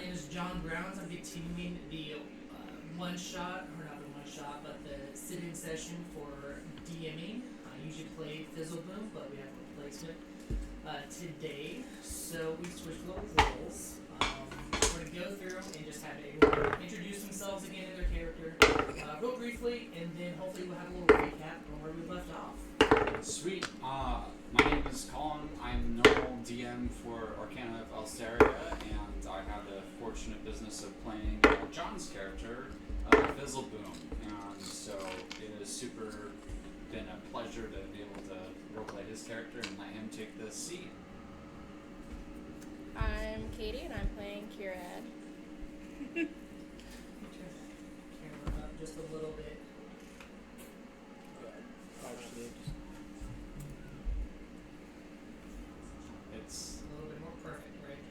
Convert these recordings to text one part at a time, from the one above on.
name is John Browns. I'm continuing the one-shot, or not the one-shot, but the sit-in session for DMing. I usually play Fizzleboom, but we have a replacement today. So we switched little roles. We're going to go through and just have everyone introduce themselves again in their character real briefly, and then hopefully we'll have a little recap on where we left off. Sweet. My name is Colin. I'm normal DM for Arcana of Alstaria, and I have the fortunate business of playing John's character, Fizzleboom. And so it has been a pleasure to be able to roleplay his character and let him take the seat. I'm Katie, and I'm playing Kirad. Turn the camera up just a little bit. It's A little bit more perfect, right?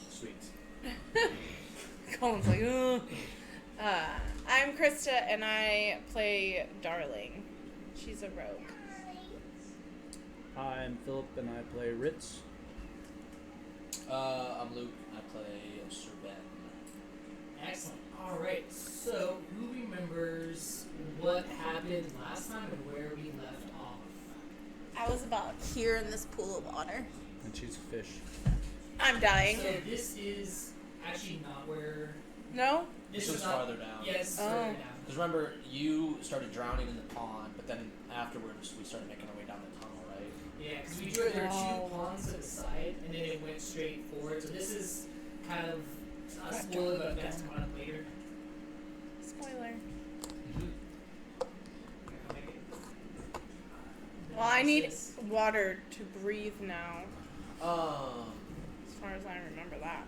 sweet. Colin's like, I'm Krista, and I play Darling. She's a rogue. I'm Philip, and I play Ritz. I'm Luke, and I play Sir Ben. Excellent. All right. So, who remembers what happened last time and where we left off? I was about here in this pool of water. And she's fish. I'm dying. So this is actually not where. No? This is was not, farther down. Yes. Oh. Further down. Because remember, you started drowning in the pond, but then afterwards we started making our way down the tunnel, right? Yeah, because we drew there are Oh. two ponds to the side, and then it went straight forward. So this is kind of a spoiler, but that's coming up later. Spoiler. Mm-hmm. Well, I need water to breathe now, Um, as far as I remember that.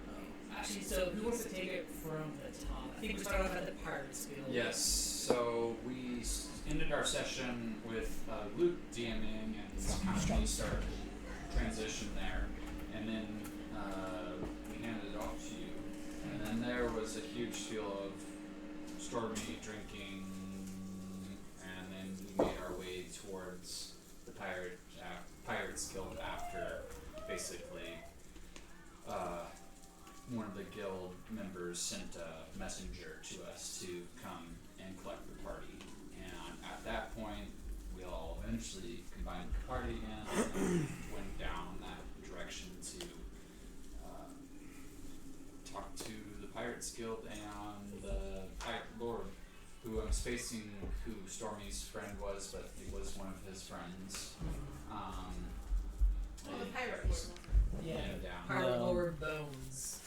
Actually, so who wants to take it from the top? I think we started off at the Pirates Guild. Yes, so we ended our session with Luke DMing and kind of me started transition there, and then we handed it off to you, and then there was a huge field of stormy drinking, and then we made our way towards the Pirates Guild after basically one of the guild members sent a messenger to us to come and collect the party. And at that point, we all eventually combined the party again and went down that direction to talk to the Pirates Guild and the Pirate Lord, who I'm spacing who Stormy's friend was, but he was one of his friends. The Pirate Lord. Yeah. Down. Pirate Lord Bones.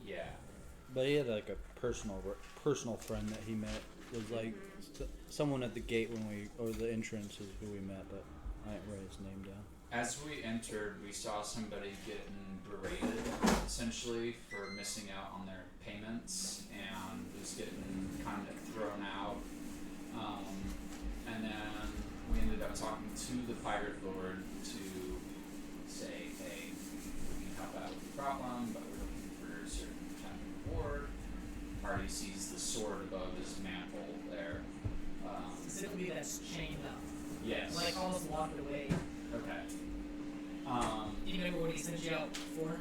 Yeah. But he had like a personal friend that he met. Was like someone at the gate or the entrance is who we met, but I didn't write his name down. As we entered, we saw somebody getting berated, essentially, for missing out on their payments, and was getting kind of thrown out. And then we ended up talking to the Pirate Lord to say, hey, we can help out with the problem, but we're looking for a certain kind of reward. Party sees the sword above his mantle there. Specifically, that's chained up. Yes. Like almost walked away. Okay. Do you remember what he sent you out for?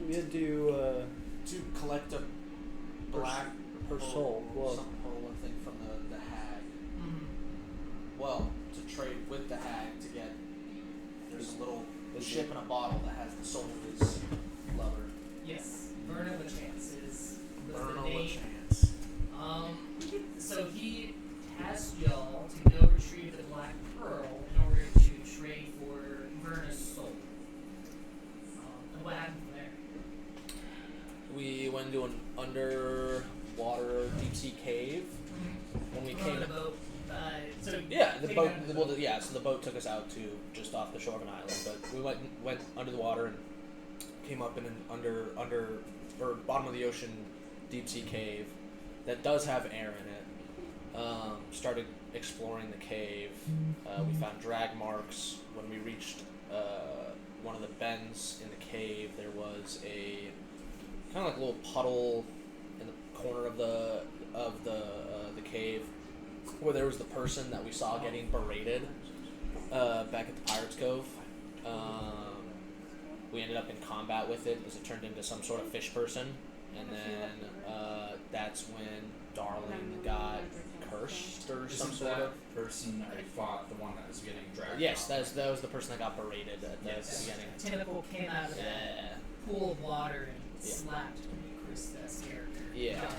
We had to to collect a black her soul. Well, some whole thing from the hag. Mm-hmm. Well, to trade with the hag to get. There's a little ship in a bottle that has the soul of his lover. Yes. Burn of a Chance was Burn the of a name. chance. So he tasked y'all to go retrieve the Black Pearl in order to trade for Verna's soul. And what happened from there? We went into an underwater deep sea cave. When we came, the boat. So the boat took us out to just off the shore of an island. But we went under the water and came up in an under or bottom of the ocean deep sea cave that does have air in it. Started exploring the cave. We found drag marks. When we reached one of the bends in the cave, there was a kind of like a little puddle in the corner of the cave where there was the person that we saw getting berated back at the Pirates Cove. We ended up in combat with it because it turned into some sort of fish person. And then that's when Darling got cursed or some Isn't sort that of. person I fought the one that was getting dragged? Yes, off? that was the person that got berated at the beginning. A tentacle came out of that Yeah. pool of water and Yeah. slapped Krista's character. Yeah.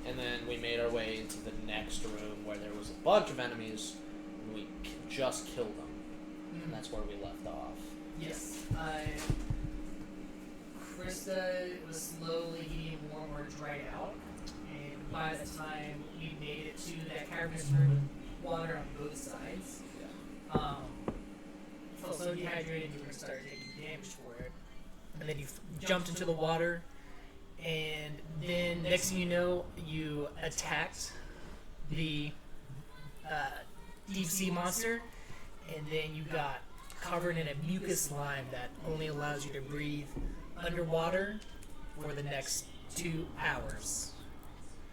And then we made our way into the next room where there was a bunch of enemies, and we just killed them. And that's where we left off. Yes. Krista was slowly getting more and more dried out, and by the time we made it to that cavernous room with water on both sides, felt so dehydrated you were started taking damage for it. And then you jumped into the water, and then next thing you know, you attacked the deep sea monster, and then you got covered in a mucus slime that only allows you to breathe underwater for the next 2 hours.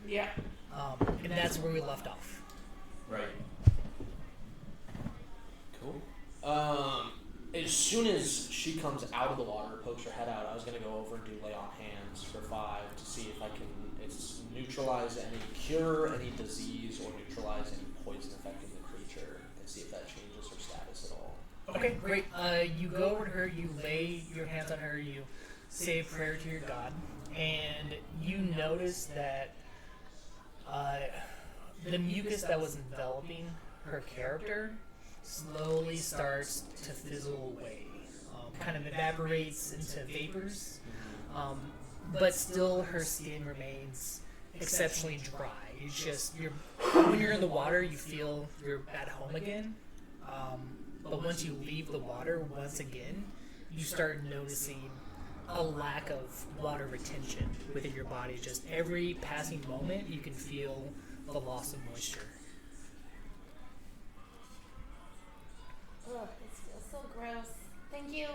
Yeah. And that's where we left off. Right. Cool. As soon as she comes out of the water, pokes her head out, I was gonna go over and do lay on hands for 5 to see if I can neutralize any cure any disease or neutralize any poison affecting the creature, and see if that changes her status at all. Okay, great. You go over to her, you lay your hands on her, you say a prayer to your god, and you notice that the mucus that was enveloping her character slowly starts to fizzle away. Kind of evaporates into vapors, but still her skin remains exceptionally dry. It's just when you're in the water, you feel you're at home again. But once you leave the water once again, you start noticing a lack of water retention within your body. Just every passing moment, you can feel the loss of moisture. Ugh, this feels so gross. Thank you.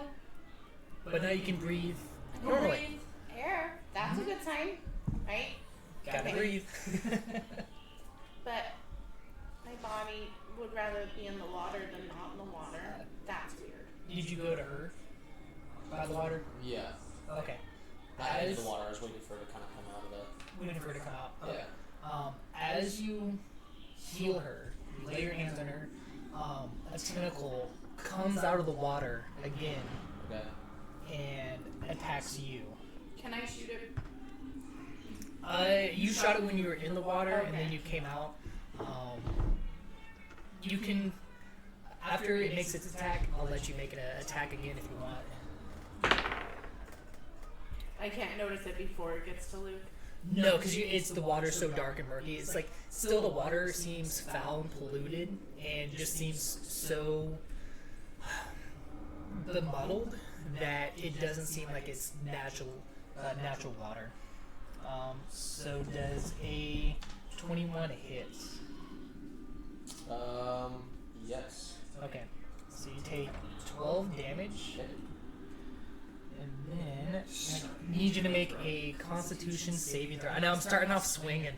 But now you can breathe I can normally. breathe air. That's a good sign, right? Gotta Okay. breathe. But my body would rather be in the water than not in the water. That's weird. Did you go to her by the water? Yeah. Okay. I had the water. I was waiting for her to kind of come out of the. Waiting for her to come out. Okay. Yeah. As you heal her, you lay your hands on her, a tentacle comes out of the water again Okay. and attacks you. Can I shoot it? You shot it when you were in the water, and then Okay. you came out. You can, after it makes its attack, I'll let you make an attack again if you want. I can't notice it before it gets to Luke. No, because it's the water's so dark and murky. It's like still the water seems foul and polluted, and just seems so bemuddled that it doesn't seem like it's natural water. So does a 21 hit? Yes. Okay, so you take 12 damage, Okay. and then I need you to make a Constitution saving throw. I know I'm starting off swinging.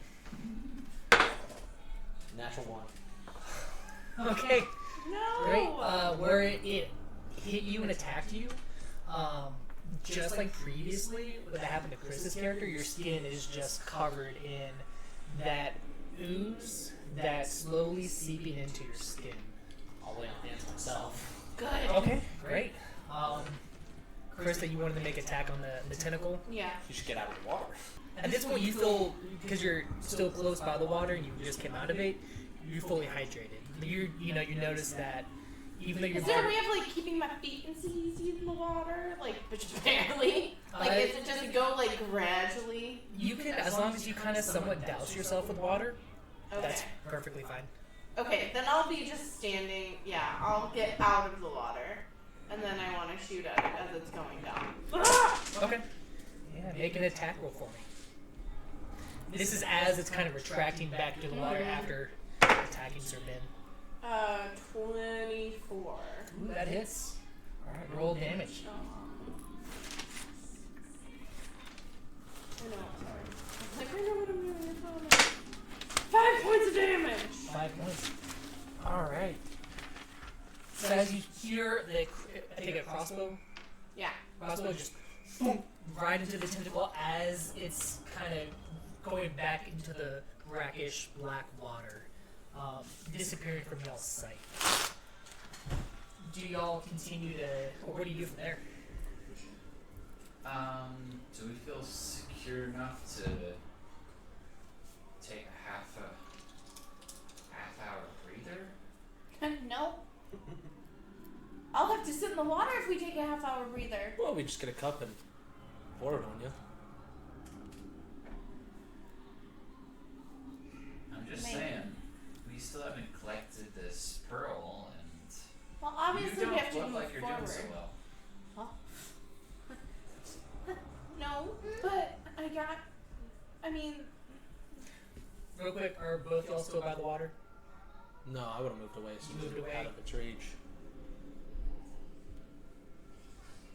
Natural 1. Okay, No. great. Where it hit you and attacked you, just like previously, what happened to Chris's character, your skin is just covered in that ooze that's slowly seeping into your skin. I'll lay on hands myself. Good. Okay, great. Krista, you wanted to make attack on the tentacle. Yeah. You should get out of the water. At this point, you feel, because you're still close by the water and you just came out of it, you're fully hydrated. You notice that even though your Is there a body, way of like keeping my feet in the water, like but just barely? Like, Uh, is it just go like gradually? you can, as long as you kind of somewhat douse yourself with water, Okay. that's perfectly fine. Okay, then I'll be just standing. Yeah, I'll get out of the water, and then I want to shoot at it as it's going down. Ah! Okay. Yeah, make an attack roll for me. This is as it's kind of retracting back to the water after attacking Sir Ben. 24. Ooh, that hits. Alright, roll damage. Oh. I know, sorry. Like, I know what I'm doing. It's all right. 5 points of damage! 5 points. Alright. So as you hear the, I think a crossbow Yeah. just boom, right into the tentacle as it's kind of going back into the brackish black water, disappearing from y'all's sight. Do y'all continue to, or what do you do from there? Do we feel secure enough to take a half hour breather? No. I'll have to sit in the water if we take a half-hour breather. Well, we just get a cup and pour it on you. I'm just Maybe. saying, we still haven't collected this pearl, and Well, obviously you we don't have to look move like you're forward. doing so well. No, but I mean, Real quick, are both y'all still by the water? No, I would have moved away so You moved away? out of its reach.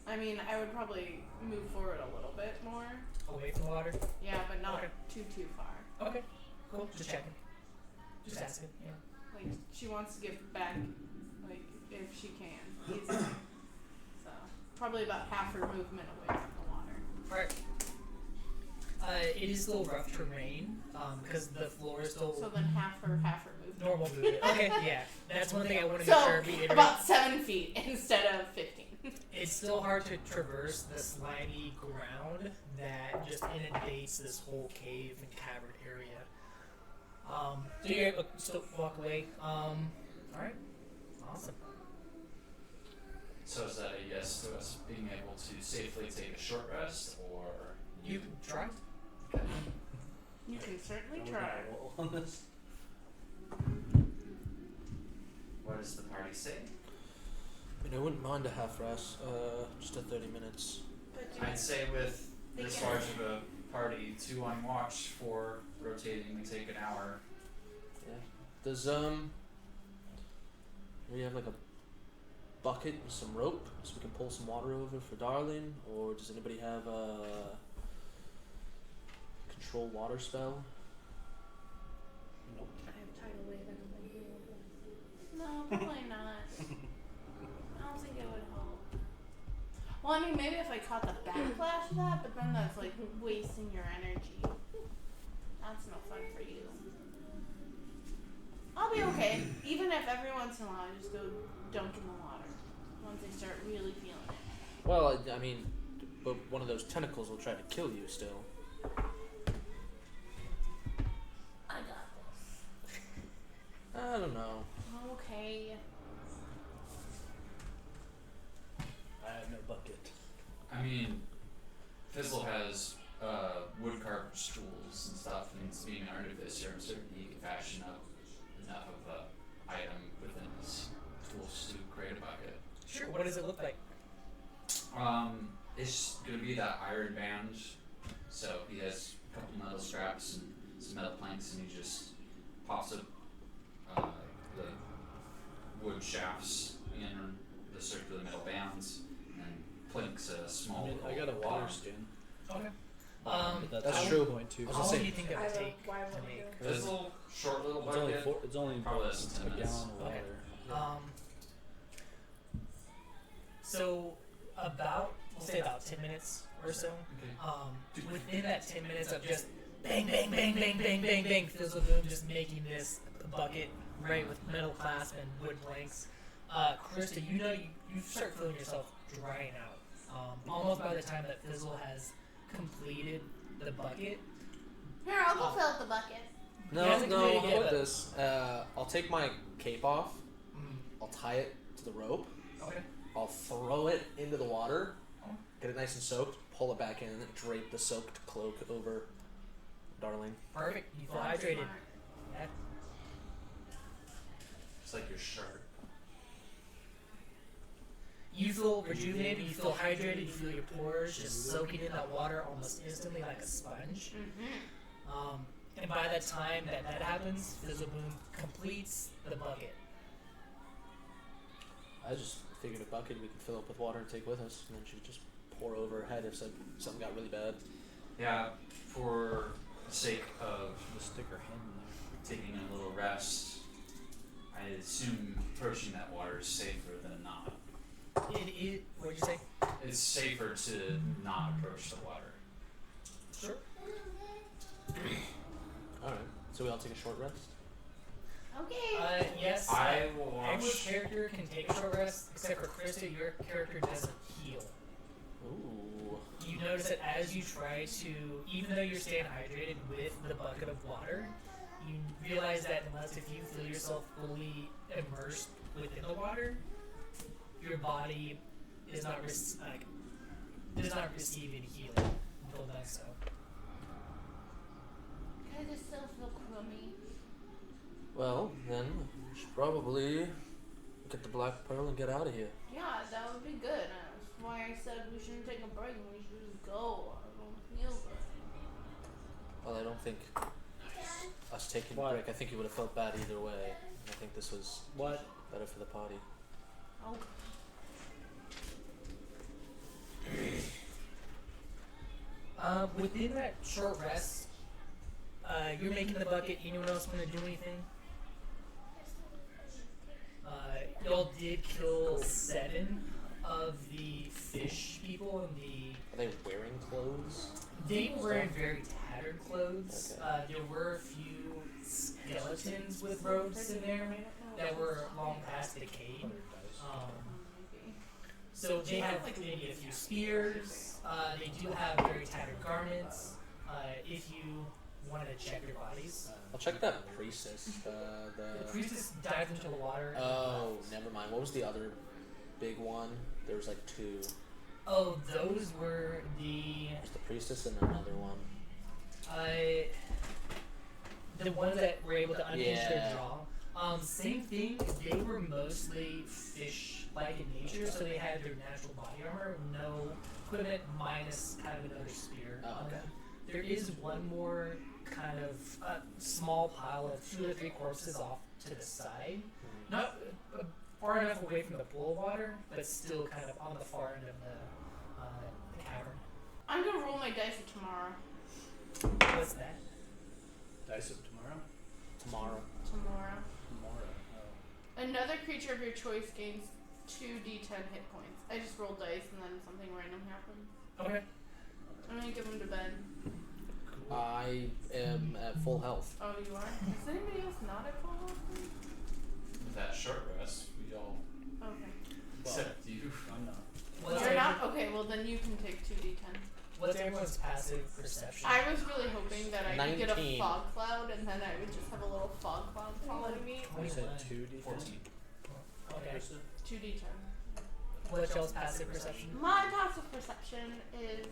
I would probably move forward a little bit more. Away from the water? Yeah, but not Okay. too far. Okay, cool. Just checking. Just asking, yeah. Like, she wants to get back, like, if she can, easily. So, probably about half her movement away from the water. Alright. It is still rough terrain, because the floor is still So then half her movement. normal movement. Okay, yeah. That's one thing I want to So, make sure reiterate. about 7 feet instead of 15. It's still hard to traverse the slimy ground that just inundates this whole cave and cavern area. So you guys still walk away. Alright. Awesome. So is that a yes to us being able to safely take a short rest, or You can try. You can certainly Now we try. gotta roll on this. what does the party say? I wouldn't mind a half rest, just a 30 minutes. But I'd say with this Yeah. large of a party, 2 on watch, 4 rotating, we take an hour. Yeah. Does we have like a bucket and some rope so we can pull some water over for Darling, or does anybody have a control water spell? I have tidal wave. I don't think you will. No, probably not. I don't think it would help. Well, maybe if I caught the backlash of that, but then that's like wasting your energy. That's no fun for you. I'll be okay, even if every once in a while I just go dunk in the water once I start really feeling it. Well, but one of those tentacles will try to kill you still. I got this. I don't know. Okay. I have no bucket. I mean, Fizzle has wood carved stools and stuff, and it's being an artificer. I'm certain he can fashion up enough of a item within his tools to create a bucket. Sure. What does it look like? It's gonna be that iron band. So he has a couple metal straps and some metal planks, and he just pops up the wood shafts in the circular metal bands and plinks a small. I got a little water bottom. skin. Okay. But That's only true. 0.2. I was How gonna long say- do you think it I would have a take why to won't make? you? This little short little It's only bucket. it's only Probably less than 10 a minutes. gallon of Okay. water. So about, we'll say about 10 minutes or so. Within that 10 minutes of just bang, bang, bang, bang, bang, bang, bang, Fizzle Boom just making this bucket, right, with metal clasp and wood planks. Krista, you start feeling yourself drying out. Almost by the time that Fizzle has completed the bucket. Here, I'll go fill up the bucket. He No, hasn't no, completed how yet, about but- this? I'll take my cape off, Mm, I'll tie it to the rope, okay. I'll throw it into the water, Oh. get it nice and soaked, pull it back in, and then drape the soaked cloak over Darling. Perfect. You feel That's hydrated. smart. Yeah. It's like your shirt. You feel rejuvenated, you feel hydrated, you feel your pores just soaking in that water almost instantly like a sponge. Mm-hmm. And by the time that happens, Fizzle Boom completes the bucket. I just figured a bucket we could fill up with water and take with us, and then she would just pour over her head if something got really bad. Yeah, for the sake of Just stick her hand in there. taking a little rest, I assume approaching that water is safer than not. It is. What'd you say? It's safer to not approach the water. Sure. Alright. So we all take a short rest? Okay. Yes. I will Every watch. character can take a short rest, except for Krista. Your character doesn't heal. Ooh. You notice that as you try to, even though you're staying hydrated with the bucket of water, you realize that unless if you feel yourself fully immersed within the water, your body is not does not receive any healing until done so. I just still feel crummy. Well, then we should probably get the Black Pearl and get out of here. Yeah, that would be good. That's why I said we shouldn't take a break and we should just go. I don't feel good. Well, I don't think us taking a What? break, I think you would have felt bad either way. I think this was What? better for the party. Oh. Within that short rest, you're making the bucket. Anyone else want to do anything? Y'all did kill 7 of the fish people in the. Are they wearing clothes? They were wearing very tattered clothes. Okay. There were a few skeletons with robes in there that were long past decayed. So they have like maybe a few spears. They do have very tattered garments. If you wanted to check your bodies, I'll check that priestess. the priestess dived into the water. Oh, never mind. What was the other big one? There was like 2. Oh, those were the There's the priestess and another one. the ones that were able to unhinge Yeah. their jaw. Same thing. They were mostly fish-like in nature, so they had their natural body armor, no equipment, minus kind of another spear. Oh, on okay. them. There is one more kind of small pile of 2 or 3 corpses off to the side, not far enough away from the pool of water, but still kind of on the far end of the cavern. I'm gonna roll my dice for tomorrow. What's that? Dice of tomorrow? Tomorrow. Tomorrow. Another creature of your choice gains 2d10 hit points. I just rolled dice and then something random happened. Okay. I'm gonna give him to Ben. I am at full health. Oh, you are? Is anybody else not at full health? With that short rest, we all, Okay. except you. I'm not. What's You're everyone- not? Okay, well then you can take 2d10. What's everyone's passive perception? I was really hoping that I could get a 19. fog cloud and then I would just have a little fog cloud following me. You said 21. 2d10? 14. Okay. 2d10. What's y'all's passive perception? My passive perception is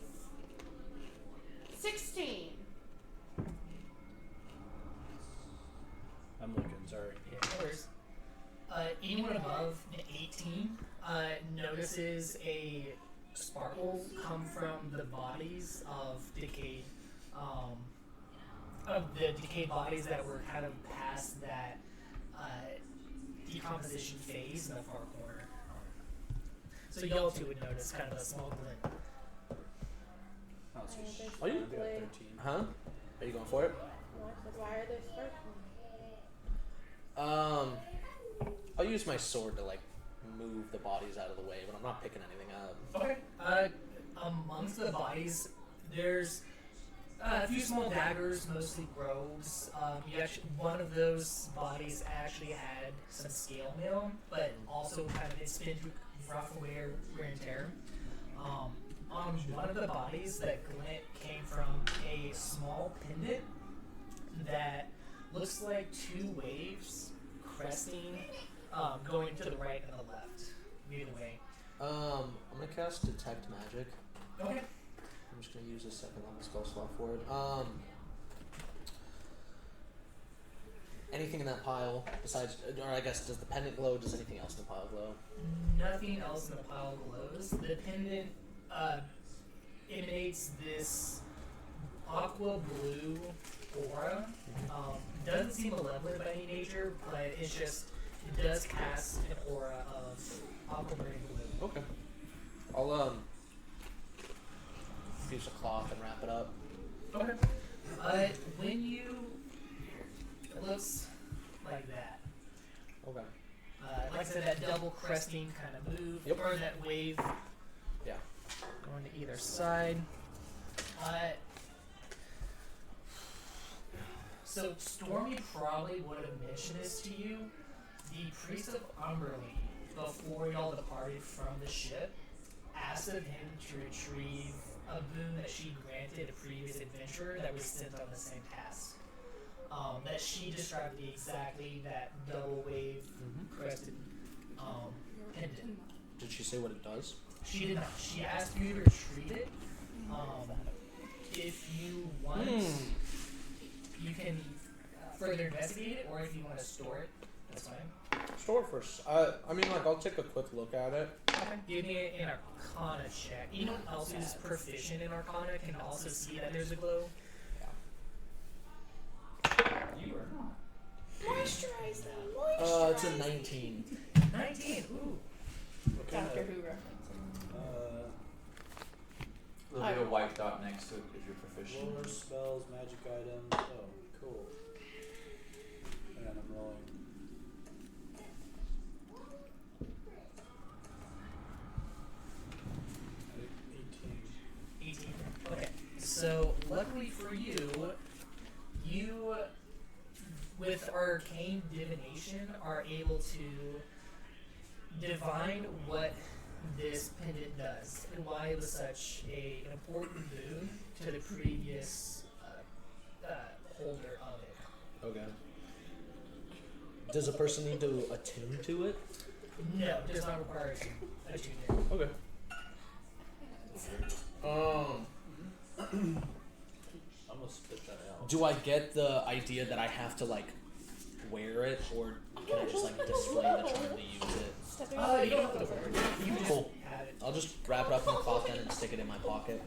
16. I'm looking, sorry. Yeah, no worries. Anyone above an 18 notices a sparkle come from the bodies of decayed bodies that were kind of past that decomposition phase in the far corner. So y'all two would notice kind of a small glint. Oh, so Are you? I'll do a 13. Huh? Are you going for it? Why are they sparkling? I'll use my sword to like move the bodies out of the way, but I'm not picking anything up. Okay. Amongst the bodies, there's a few small daggers, mostly rogues. One of those bodies actually had some scale mail, but also kind of it's been through rough wear and tear. On one of the bodies, that glint came from a small pendant that looks like 2 waves cresting, going to the right and the left, either way. I'm gonna cast Detect Magic. Okay. I'm just gonna use a second level spell slot for it. Anything in that pile besides, or I guess, does the pendant glow? Does anything else in the pile glow? Nothing else in the pile glows. The pendant emanates this aqua blue aura. Doesn't seem malevolent by any nature, but it's just, it does cast an aura of aquamarine blue. Okay. I'll use a cloth and wrap it up. Okay. When you, it looks like that. Okay. Like I said, that double cresting kind of move, Yep. or that wave Yeah. going to either side. So Stormy probably would have mentioned this to you. The priest of Umberly, before y'all departed from the ship, asked of him to retrieve a boon that she granted a previous adventurer that was sent on the same task. That she described to be exactly that double wave crested pendant. Did she say what it does? She did not. She asked you to retrieve it. If you want, you can further investigate it, or if you want to store it, that's fine. Store it first. I mean, like, I'll take a quick look at it. Okay. Give me an Arcana check. Anyone else who's proficient in Arcana can also see that there's a glow. You are not. Moisturize them. It's a 19. 19. Ooh. Doctor Who reference. There'll be a white dot next to it if you're proficient. Lore spells, magic items. Oh, cool. And I'm rolling. I did 18. 18. Okay. So, luckily for you, you, with arcane divination, are able to divine what this pendant does and why it was such an important boon to the previous holder of it. Okay. Does a person need to attune to it? No, it does not require a attune it. Okay. I'm gonna spit that out. Do I get the idea that I have to, like, wear it, or can I just, like, display the charm to use it? You don't have to wear it. You just Cool. have it. I'll just wrap it up in a cloth then and stick it in my pocket.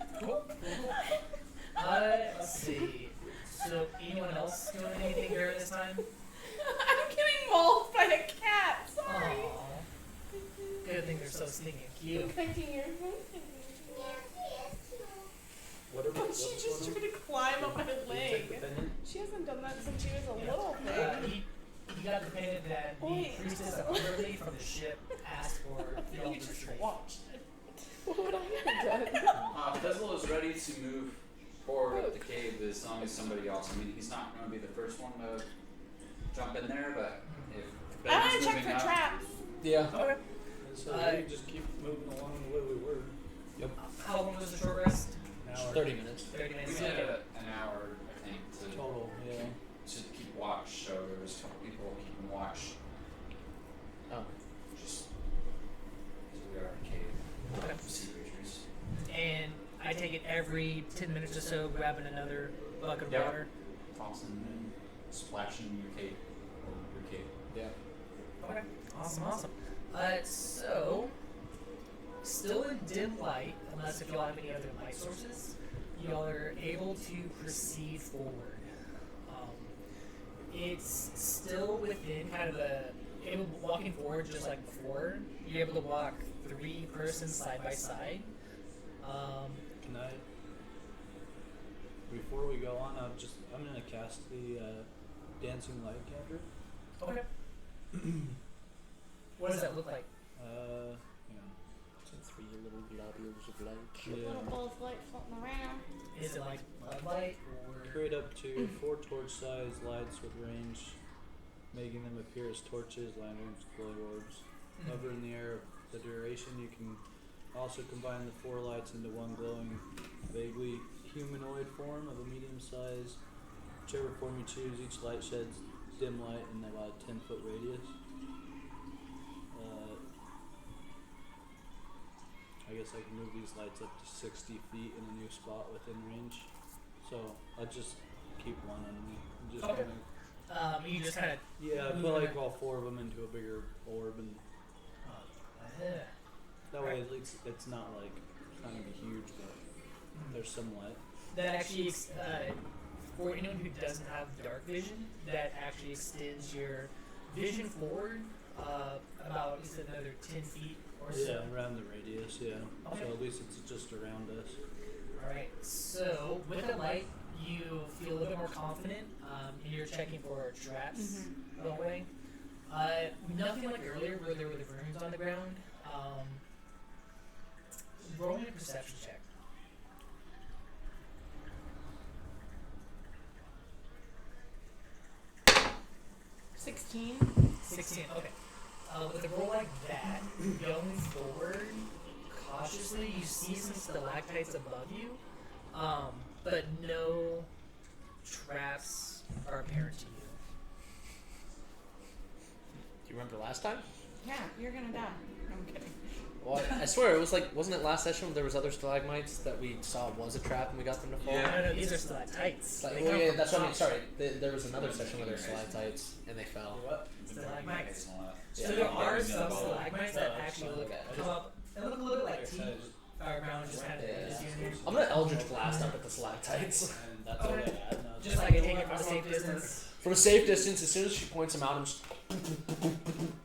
Let's see. So, anyone else doing anything during this time? I'm getting mauled by a cat. Sorry. Aww. Good thing they're so stinking cute. I'm thinking you're. She's just trying to climb up my leg. She hasn't done that since she was a little thing. You got the pendant that the Wait. priestess of Underly from the ship asked for the You just retreat. watched it. What would I have done? Fizzle is ready to move forward up the cave as long as somebody else. I mean, he's not going to be the first one to jump in there, but if I want Ben's to check moving for up, traps. Yeah. Okay. So we just keep moving along the way we were. Yep. How long was the short rest? An hour 30 minutes. 30 we minutes. did Okay. an hour, I think, to Total, yeah. keep watch. So there was a couple people keeping watch. Oh. Just so we are in a cave. Okay. Sea creatures. And I take it every 10 minutes or so, grabbing another bucket of Yep. water. Tossing and splashing your cape or your cape. Yeah. Okay. Awesome. So, still in dim light, unless if y'all have any other light sources, y'all are able to proceed forward. It's still within kind of walking forward just like before. You're able to walk 3 persons side by side. Can I, before we go on, I'm gonna cast the dancing light cantrip. Okay. What does that look like? Hang on. So 3 little globules of light. Yeah. Little balls of light floating around. Is it like floodlight or? Create up to 4 torch-sized lights with range, making them appear as torches, lanterns, glow orbs. Hover in the air the duration. You can also combine the 4 lights into one glowing, vaguely humanoid form of a medium size. Whichever form you choose, each light sheds dim light in about a 10-foot radius. I guess I can move these lights up to 60 feet in a new spot within range. So I'll just keep one on me. Just Okay. kinda, You just kind of. yeah, I put like all 4 of them into a bigger orb, and that way at least it's not like it's not gonna be huge, but there's some light. That actually, for anyone who doesn't have dark vision, that actually extends your vision forward about another 10 feet or so. Yeah, around the radius. Yeah. Okay. So at least it's just around us. Alright, so with the light, you feel a little bit more confident, and you're checking for traps along the way. Nothing like earlier where there were the runes on the ground. Roll me a perception check. 16. 16, okay. With a roll like that, going forward, cautiously, you see some stalactites above you, but no traps are apparent to you. Do you remember last time? Yeah, you're gonna die. I'm kidding. Well, I swear it was like, wasn't it last session when there was other stalagmites that we saw was a trap and we got them to fall? Yeah. No, these are stalactites. Like, They well, come yeah, from that's what I mean. top. Sorry, there was another session where there were stalactites and they fell. What? Stalagmites. Yeah. So there are some stalagmites that actually look Okay. come up and look a little bit like Like I teeth. said, just- Around just kind of Yeah. here and there. I'm gonna Eldritch Blast up at the stalactites. And that's all they had. No, Just like I take it from a safe distance. From a safe distance, as soon as she points them out, I'm just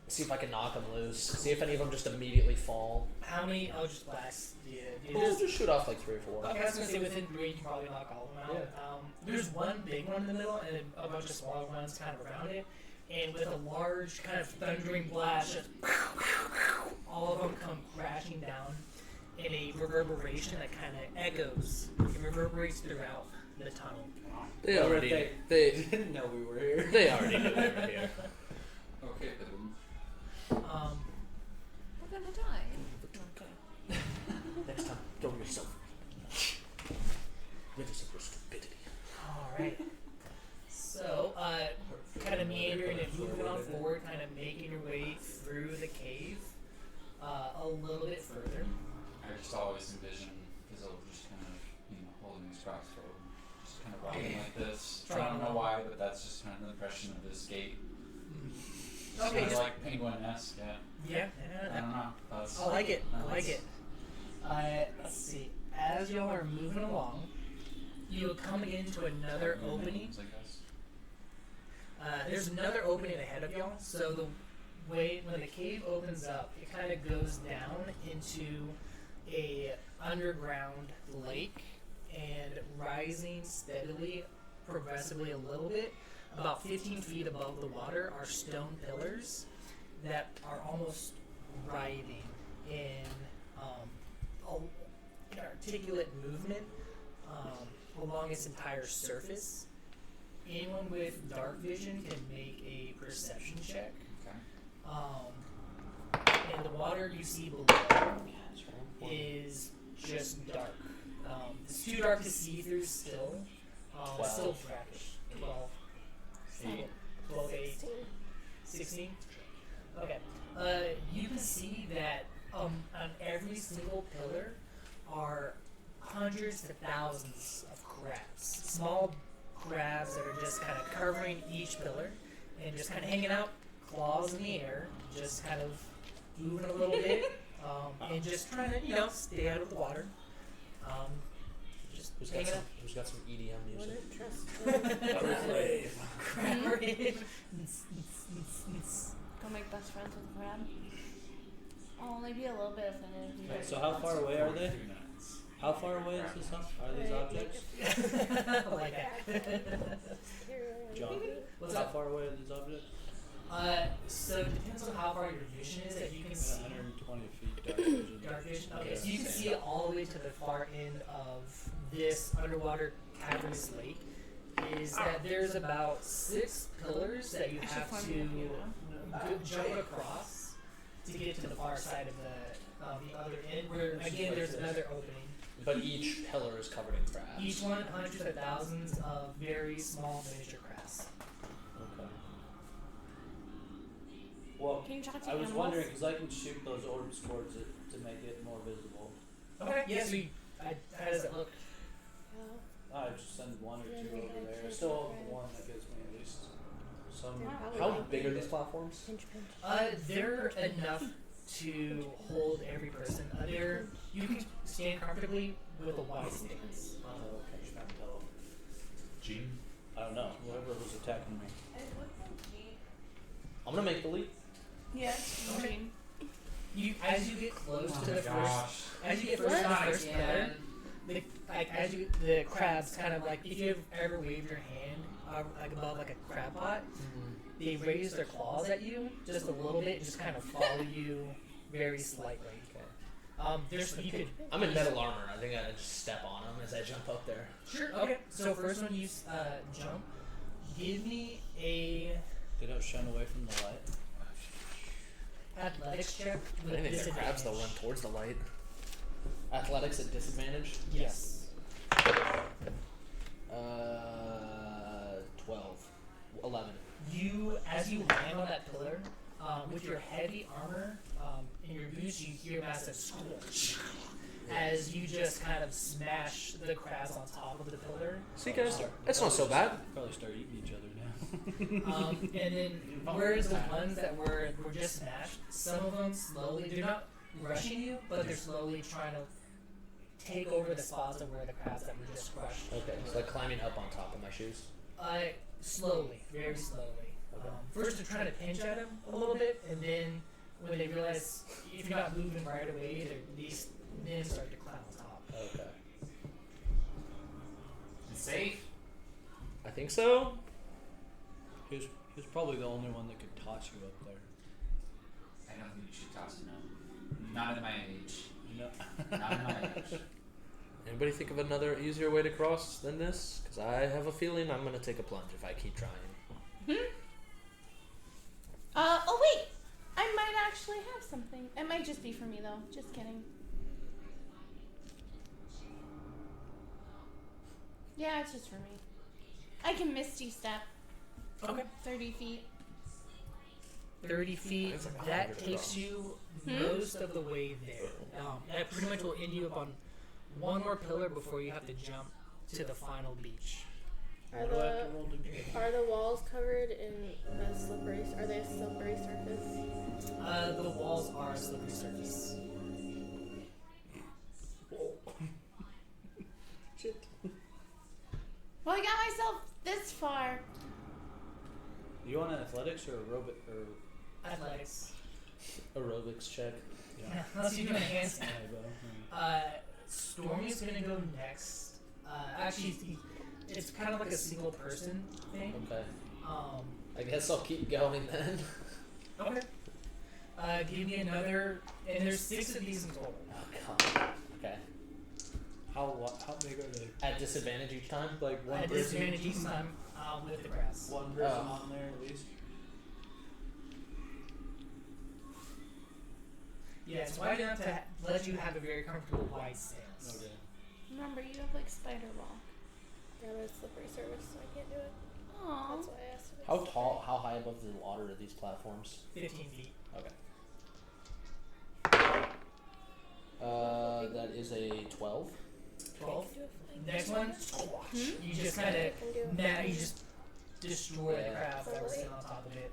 see if I can knock them loose. See if any of them just immediately fall. How many Eldritch Blasts do you do? We'll just shoot off like 3 or 4. Okay, I was gonna say within 3 you can probably knock all of them out. There's one big one in the middle and a bunch of smaller ones kind of around it. And with a large kind of thundering blast, just all of them come crashing down in a reverberation that kind of echoes and reverberates throughout the tunnel. They Or already if they didn't know we were here. they already knew we were here. Okay, boom. We're gonna die. Next time, throw yourself. Rid us of your stupidity. Alright. So, kind of meandering and moving on forward, kind of making your way through the cave a little bit further. I just always envision Fizzle just kind of, holding his crossbow, just kind of rocking like this. I don't know why, but that's just kind of the impression of this gate. It's Okay, kind of just- like penguin-esque, yeah. Yeah, I don't know. That's I like it. I nice. like it. Let's see. As y'all are moving along, you come into another opening. I guess. There's another opening ahead of y'all. So the way when the cave opens up, it kind of goes down into a underground lake and rising steadily, progressively a little bit. About 15 feet above the water are stone pillars that are almost writhing in an articulate movement along its entire surface. Anyone with dark vision can make a perception check. Okay. And the water you see below is just dark. It's too dark to see through still. Still brackish. 12. 8. 12, 8. 16? Okay. You can see that on every single pillar are hundreds to thousands of crabs. Small crabs that are just kind of covering each pillar and just kind of hanging out, claws in the air, just kind of moving a little bit, and just trying to, stay out of the water. Just hanging out. Who's got some EDM music? Wouldn't trust Crab rave. Go make best friends with a crab. I'll only be a little bit offended. if you guys So do how that. far away are they? 3 minutes. How far away is this? Are these objects? Like that. John, What's how up? far away are these objects? So it depends on how far your vision is that you can see. 120 feet dark vision. Dark vision. Okay, so you can see all the way to the far end of this underwater cavernous lake. Is that there's about 6 pillars that you I should have find to one, jump across to get to the far side of the other end. Where again, there's another opening. But each pillar is covered in crabs. Each one hundreds of thousands of very small miniature crafts. Okay. Well, Can you talk to I was animals? wondering because I can shoot those orbs towards it to make it more visible. Okay. Yeah. So how does it look? I just send 1 or 2 over there. I still have the one that gives me at least some. How big are these platforms? They're enough to hold every person. You can stand comfortably with a wide stance. Oh, okay. Just trying to tell. Gene? I don't know. Whoever was attacking me. I'm gonna make the leap. Yes. Okay. As you get close Oh to my the gosh. as you get close to the first pillar, the crabs kind of like, if you've ever waved your hand like above like a crab pot, they raise their claws at you just a little bit and just kind of follow you very slightly. You could. I'm in metal armor. I think I just step on them as I jump up there. Sure. Okay. So first one you jump. Give me a They don't shun away from the light. athletics check with I think the disadvantage. crabs they'll run towards the light. Athletics at disadvantage. Yes. 11. As you land on that pillar, with your heavy armor and your boots, you hear massive squelch as you just kind of smash the crabs on top of the pillar. See, guys, that's not so bad. Probably start eating each other now. And then whereas the ones that were just smashed, some of them slowly, they're not rushing you, but they're slowly trying to take over the spots of where the crabs that were just crushed. Okay, it's like climbing up on top of my shoes. Slowly, very slowly. First they're trying to pinch at him a little bit, and then when they realize if you're not moving right away, these men start to climb on top. Okay. Safe? I think so. He was probably the only one that could toss you up there. I don't think you should toss it, no. Not at my age. No. Not at my age. Anybody think of another easier way to cross than this? Because I have a feeling I'm going to take a plunge if I keep trying. Oh wait! I might actually have something. It might just be for me though. Just kidding. Yeah, it's just for me. I can Misty Step. Okay. 30 feet. 30 feet, That's like that 100 takes across. you most of the way there. That pretty much will end you up on one more pillar before you have to jump to the final beach. Are the walls covered in a slippery? Are they a slippery surface? The walls are a slippery surface. Shit. Well, I got myself this far. You want an athletics or Athletics. Aerobics check. Yeah, unless you're doing a handstand. Yeah. Stormy's gonna go next. Actually, it's kind of like a single person thing. Okay. I guess I'll keep going then. Okay. Give me another, and there's 6 of these in total. Oh, God. Okay. How big are they? At disadvantage each time? Like one At person. disadvantage each time with the grass. One person Oh. on there at least. Yeah, it's wide enough to let you have a very comfortable wide stance. Okay. Remember, you have like spider walk. Yeah, but it's slippery surface, so I can't do it. Aww. That's why I asked. If How it's tall, how high above the water are these platforms? 15 feet. Okay. That is a 12. 12. Do a flank. Next one, you just kind of, Can do a now flank. you just destroy the Yeah. crabs that were sitting on top of it.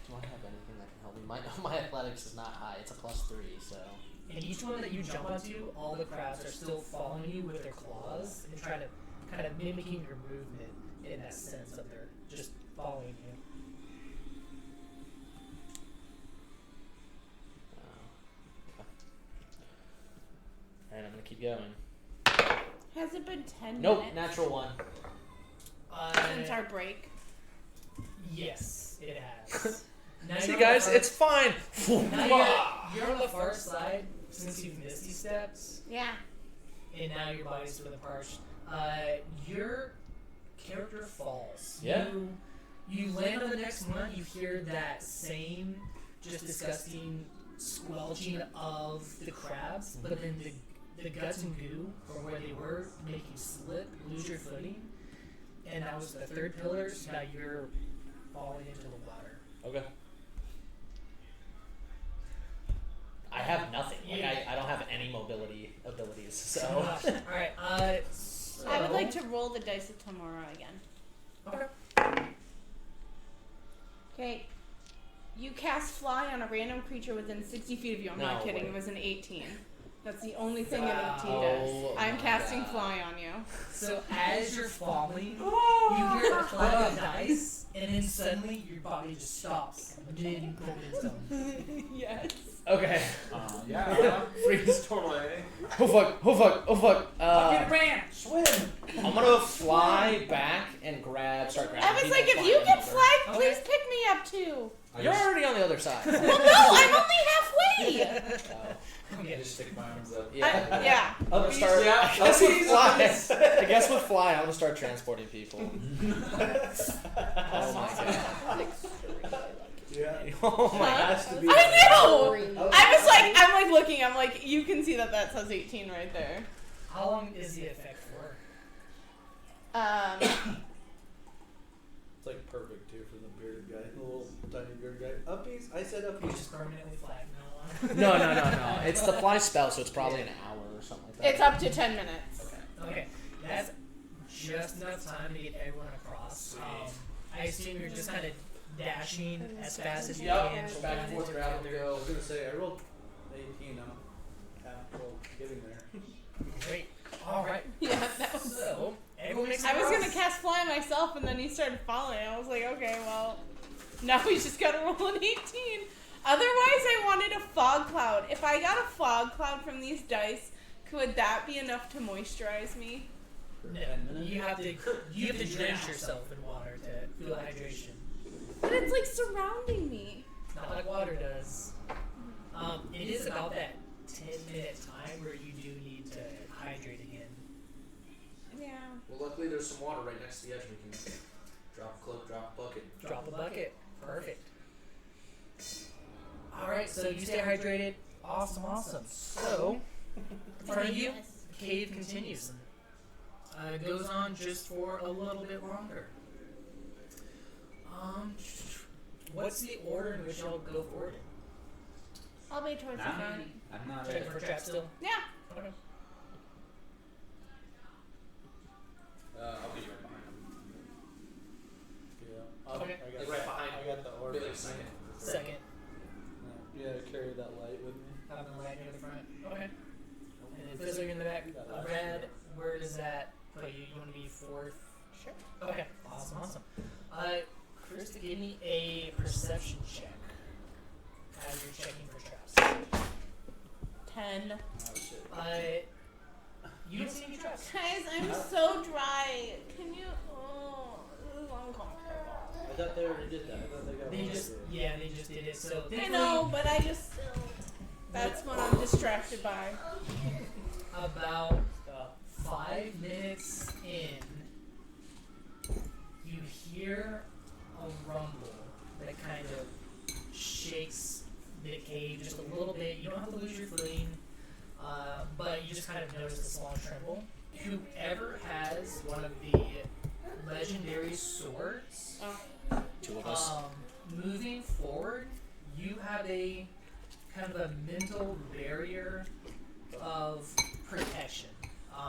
Do I have anything that can help me? My athletics is not high. It's a +3, so. And each one that you jump onto, all the crabs are still following you with their claws and trying to kind of mimicking your movement in that sense of they're just following you. Alright, I'm gonna keep going. Has it been 10 Nope, minutes natural 1. since our break? Yes, it has. Now See, you're on guys, the it's fine. now you're on the far side since you've missed these steps, Yeah. and now your body's feeling parched. Your character falls. Yeah. You land on the next one. You hear that same just disgusting squelching of the crabs, but then the guts and goo from where they were make you slip, lose your footing, and that was the third pillar. So now you're falling into the water. Okay. I have nothing. Like, I don't have any mobility abilities, so. All right. I would like to roll the dice of tomorrow again. Okay. Okay. You cast fly on a random creature within 60 feet of you. I'm not No kidding. way. It was an 18. That's the only thing an 18 Oh does. I'm my casting God. fly on you. So as you're falling, you hear a clap of dice, and then suddenly your body just stops. And then you go into Yes. Okay. Yeah. Freeze totally. Oh fuck, oh fuck, oh fuck. Get a brain grab, start grabbing. I was people, like, if flying you get over. flagged, Okay. please pick me up too. You're already on the other side. Well, no, I'm only halfway. Oh. I just stick my arms up. Yeah. Yeah. I'm gonna start. Yeah. I guess with fly. I guess with fly, I'm gonna start transporting people. Oh my god. Yeah. Oh my Huh? god. Has to be. I know. Oh. I'm like looking. I'm like, you can see that says 18 right there. How long is the effect for? It's like perfect too for the bearded guy, the little tiny bearded guy. Uppies? I said You uppies. just permanently flag no one. No. It's the fly spell, so it's probably an hour or something like that. It's up to 10 minutes. Okay, that's just enough time to get everyone across. I assume you're just kind of dashing as fast as you can. Back and forth around and I go. was gonna say I rolled 18. I'm half well getting there. Great. All right. Yeah, that was. So everyone makes. I was across. gonna cast fly myself, and then he started falling. I was like, okay, well, now we just gotta roll an 18. Otherwise, I wanted a fog cloud. If I got a fog cloud from these dice, could that be enough to moisturize me? For No, 10 minutes. you have to drench yourself in water to feel hydration. But it's like surrounding me. Not like water does. It is about that 10-minute time where you do need to hydrate again. Yeah. Well, luckily there's some water right next to the edge. We can drop a cloak, drop a bucket. Drop a bucket. Perfect. Alright, so you stay hydrated. Awesome. So, in front of you, the cave continues. It goes on just for a little bit longer. What's the order in which y'all go forward? I'll be towards the front. I'm not Check for trap still? Yeah. Okay. I'll be right behind him. Yeah. Okay. I got Like right behind I got the orb. Be like a second. Second. Yeah, carry that light with me. Have the light near the front. Okay. And then Fizzler in the back. Red, where does that put you? You want to be fourth? Sure. Okay. Awesome. Krista, give me a perception check as you're checking for traps. 10. Oh shit. You don't see any traps. Guys, I'm so dry. Can you? Oh, this is uncomfortable. I thought they already did that. I thought they got They one just, up yeah, they just did it. So I thankfully, know, but I just. That's what I'm distracted by. about 5 minutes in, you hear a rumble that kind of shakes the cave just a little bit. You don't have to lose your footing, but you just kind of notice a small tremble. Whoever has one of the legendary swords, Two of us. moving forward, you have a kind of a mental barrier of protection.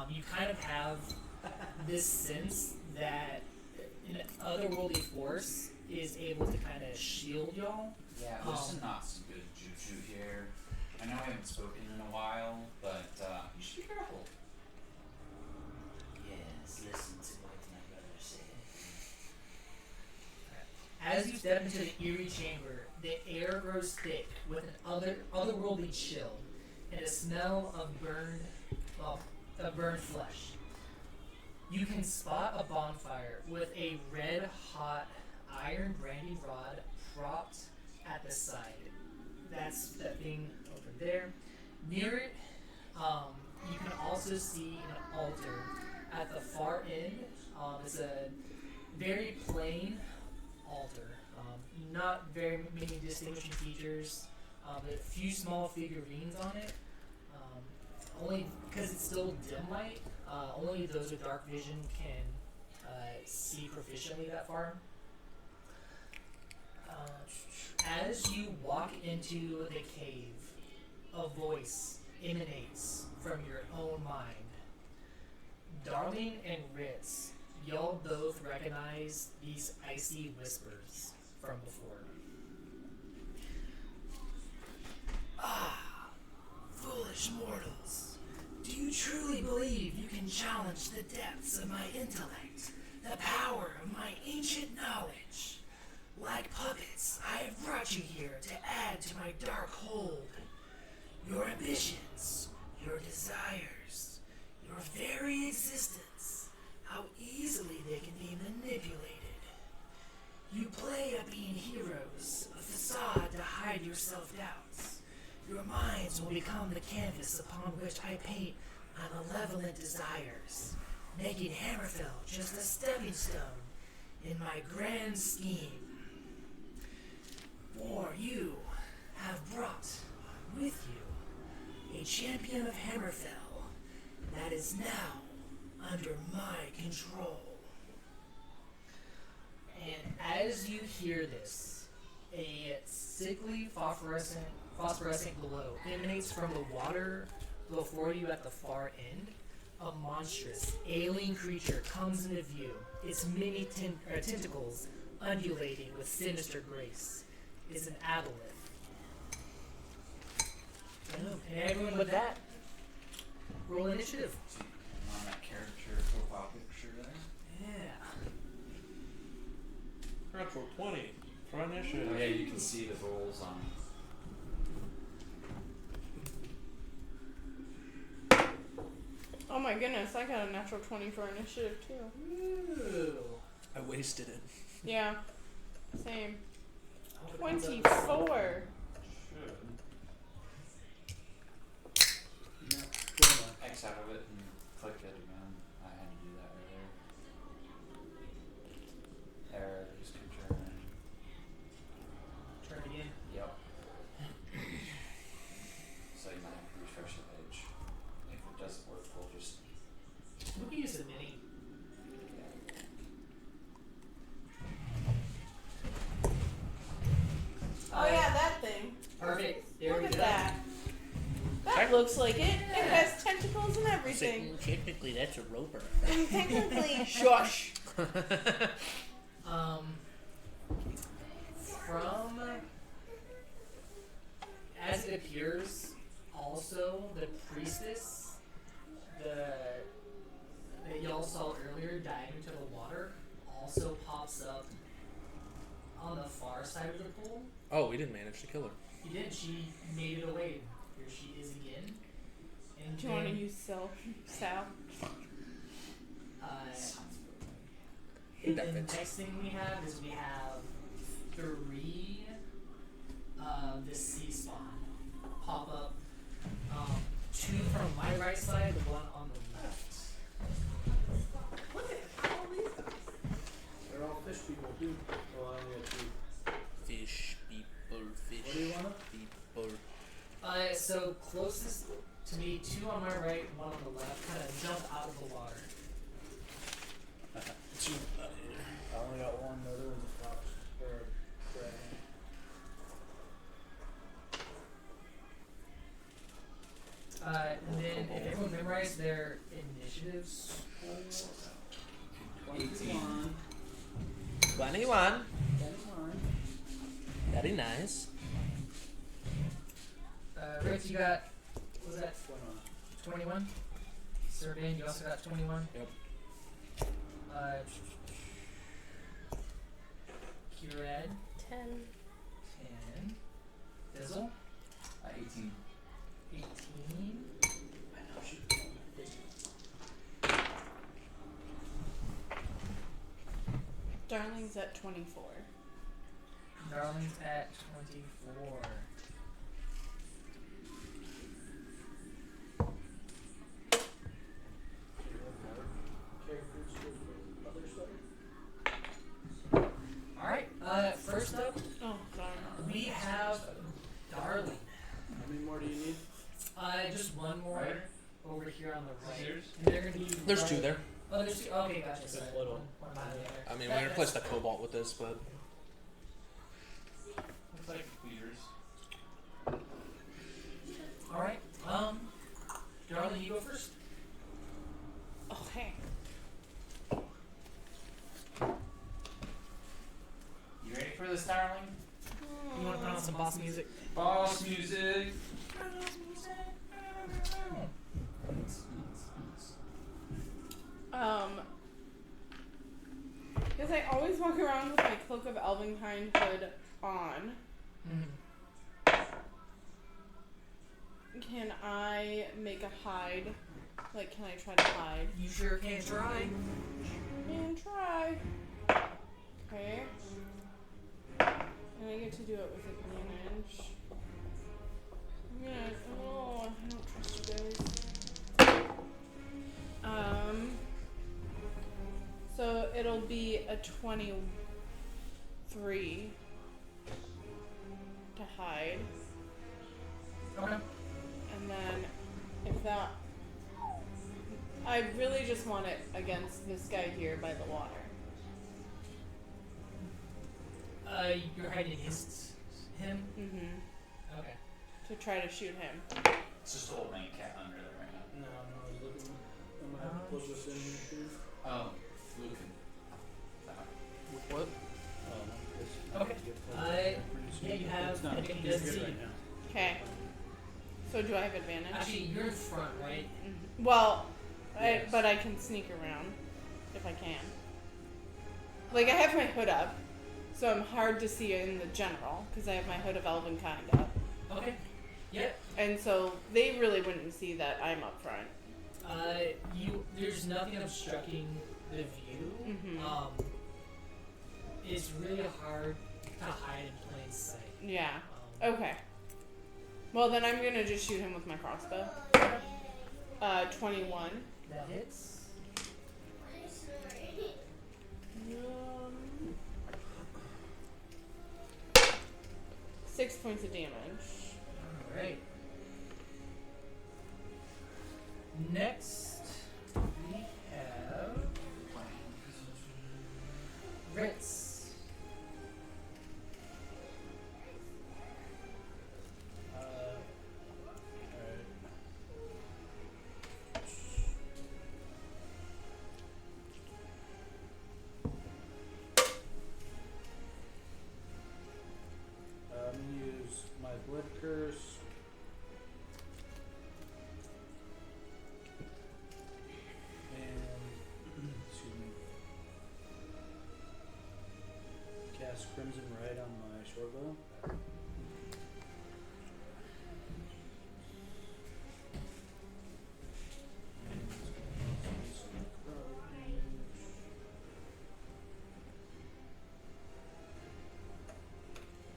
You kind of have this sense that an otherworldly force is able to kind of shield y'all. Yeah, there's not some good juju here. I know I haven't spoken in a while, but you should be careful. Yes, listen to what my brother said. As you step into the eerie chamber, the air grows thick with an otherworldly chill and a smell of burned flesh. You can spot a bonfire with a red-hot iron branding rod propped at the side. That's that thing over there. Near it, you can also see an altar at the far end. It's a very plain altar. Not very many distinguishing features. But a few small figurines on it. Only because it's still dim light. Only those with dark vision can see proficiently that far. As you walk into the cave, a voice emanates from your own mind. Darling and Ritz, y'all both recognize these icy whispers from before. Ah, foolish mortals. Do you truly believe you can challenge the depths of my intellect, the power of my ancient knowledge? Like puppets, I have brought you here to add to my dark hold. Your ambitions, your desires, your very existence, how easily they can be manipulated. stop being heroes, a facade to hide your self-doubts. Your minds will become the canvas upon which I paint my malevolent desires, making Hammerfell just a stepping stone in my grand scheme. For you have brought with you a champion of Hammerfell that is now under my control. And as you hear this, a sickly phosphorescent glow emanates from the water before you at the far end. A monstrous, alien creature comes into view, its many tentacles undulating with sinister grace. It's an aboleth. And everyone with that, roll initiative. On that character profile picture there. Yeah. Natural 20 for initiative. Oh yeah, you can see the rolls on. Oh my goodness, I got a natural 20 for initiative too. Ooh. I wasted it. Yeah, same. I hope it comes up. 24. Should. Yeah. X out of it and click it again. I had to do that earlier. Error, just confirm. Try it again. Yep. So you might have to refresh the page. If it doesn't work, we'll just. We can use a mini. Oh yeah, that thing. Perfect. There Look we at go. that. That looks like it. It has tentacles and everything. Technically, that's a roper. Technically. Shush! From as it appears, also the priestess, that y'all saw earlier diving into the water, also pops up on the far side of the pool. Oh, we didn't manage to kill her. You did. She made it away. Here she is again. And Do you want to then, use Sal? and That then fits. next thing we have is we have 3 of the sea spawn pop up. 2 from my right side, the 1 on the left. Look at all these guys. They're all fish people too. Oh, I only got 2. Fish people, fish What do you want? people. So closest to me, 2 on my right, 1 on the left, kind of jump out of the water. I only got 1. The other one's a fox or a dragon. And then if everyone memorized their initiatives, 18. 21. Very nice. Rick, you got, what was that? 21? Serbian, you also got 21? Yep. Kired, 10. 10. Fizzle, 18. 18. Darling's at 24. Darling's at 24. Alright, first up, Oh, sorry. we have Darling. How many more do you need? Just one more Right. over here on the right. Yours? And they're gonna be There's right- 2 there. Oh, there's 2. Okay, gotcha. So Little. one behind the other. I mean, we That- replaced the cobalt with this, but Looks like leaders. Alright, Darling, you go first. Okay. You ready for this, darling? You wanna put on some boss music? Boss music. Because I always walk around with my Cloak of Elvenkind hood on. Can I make a hide? Like, can I try to hide? You sure can try. And try. Okay. a 23 to hide. Okay. And then if that... I really just want it against this guy here by the water. You're hiding against him? Mm-hmm. Okay. To try to shoot him. It's just a whole main cat under there right now. No, I was looking. I'm gonna have to plug this in here too. Oh, Luke and What? Okay. Yeah, you have It's not. everything He's does good see. right now. Okay. So do I have advantage? Actually, you're in front, right? Mhm. Well, Yes. but I can sneak around if I can. Like, I have my hood up, so I'm hard to see in the general because I have my hood of Elven kind up. Okay. Yep. And so they really wouldn't see that I'm up front. There's nothing obstructing the view. Mhm. It's really hard to hide in plain sight. Yeah. Okay. Well, then I'm gonna just shoot him with my crossbow. 21. That hits. 6 points of damage. Alright. Next, we have Ritz. Alright. I'm gonna use my blood curse. And excuse me. Cast Crimson Right on my short bow.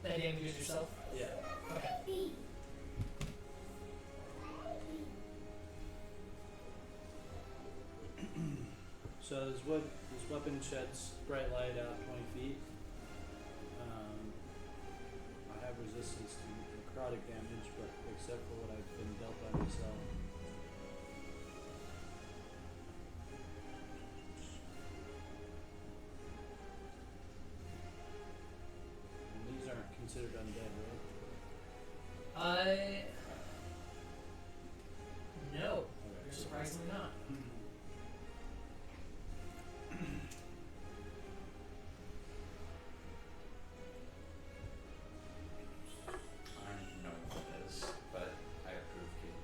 That damages yourself. Yeah. Okay. So this weapon sheds bright light out 20 feet. I have resistance to necrotic damage, but except for what I've been dealt by myself. And these aren't considered undead, right? No. You're surprisingly not. I don't even know what it is, but I approve Kate.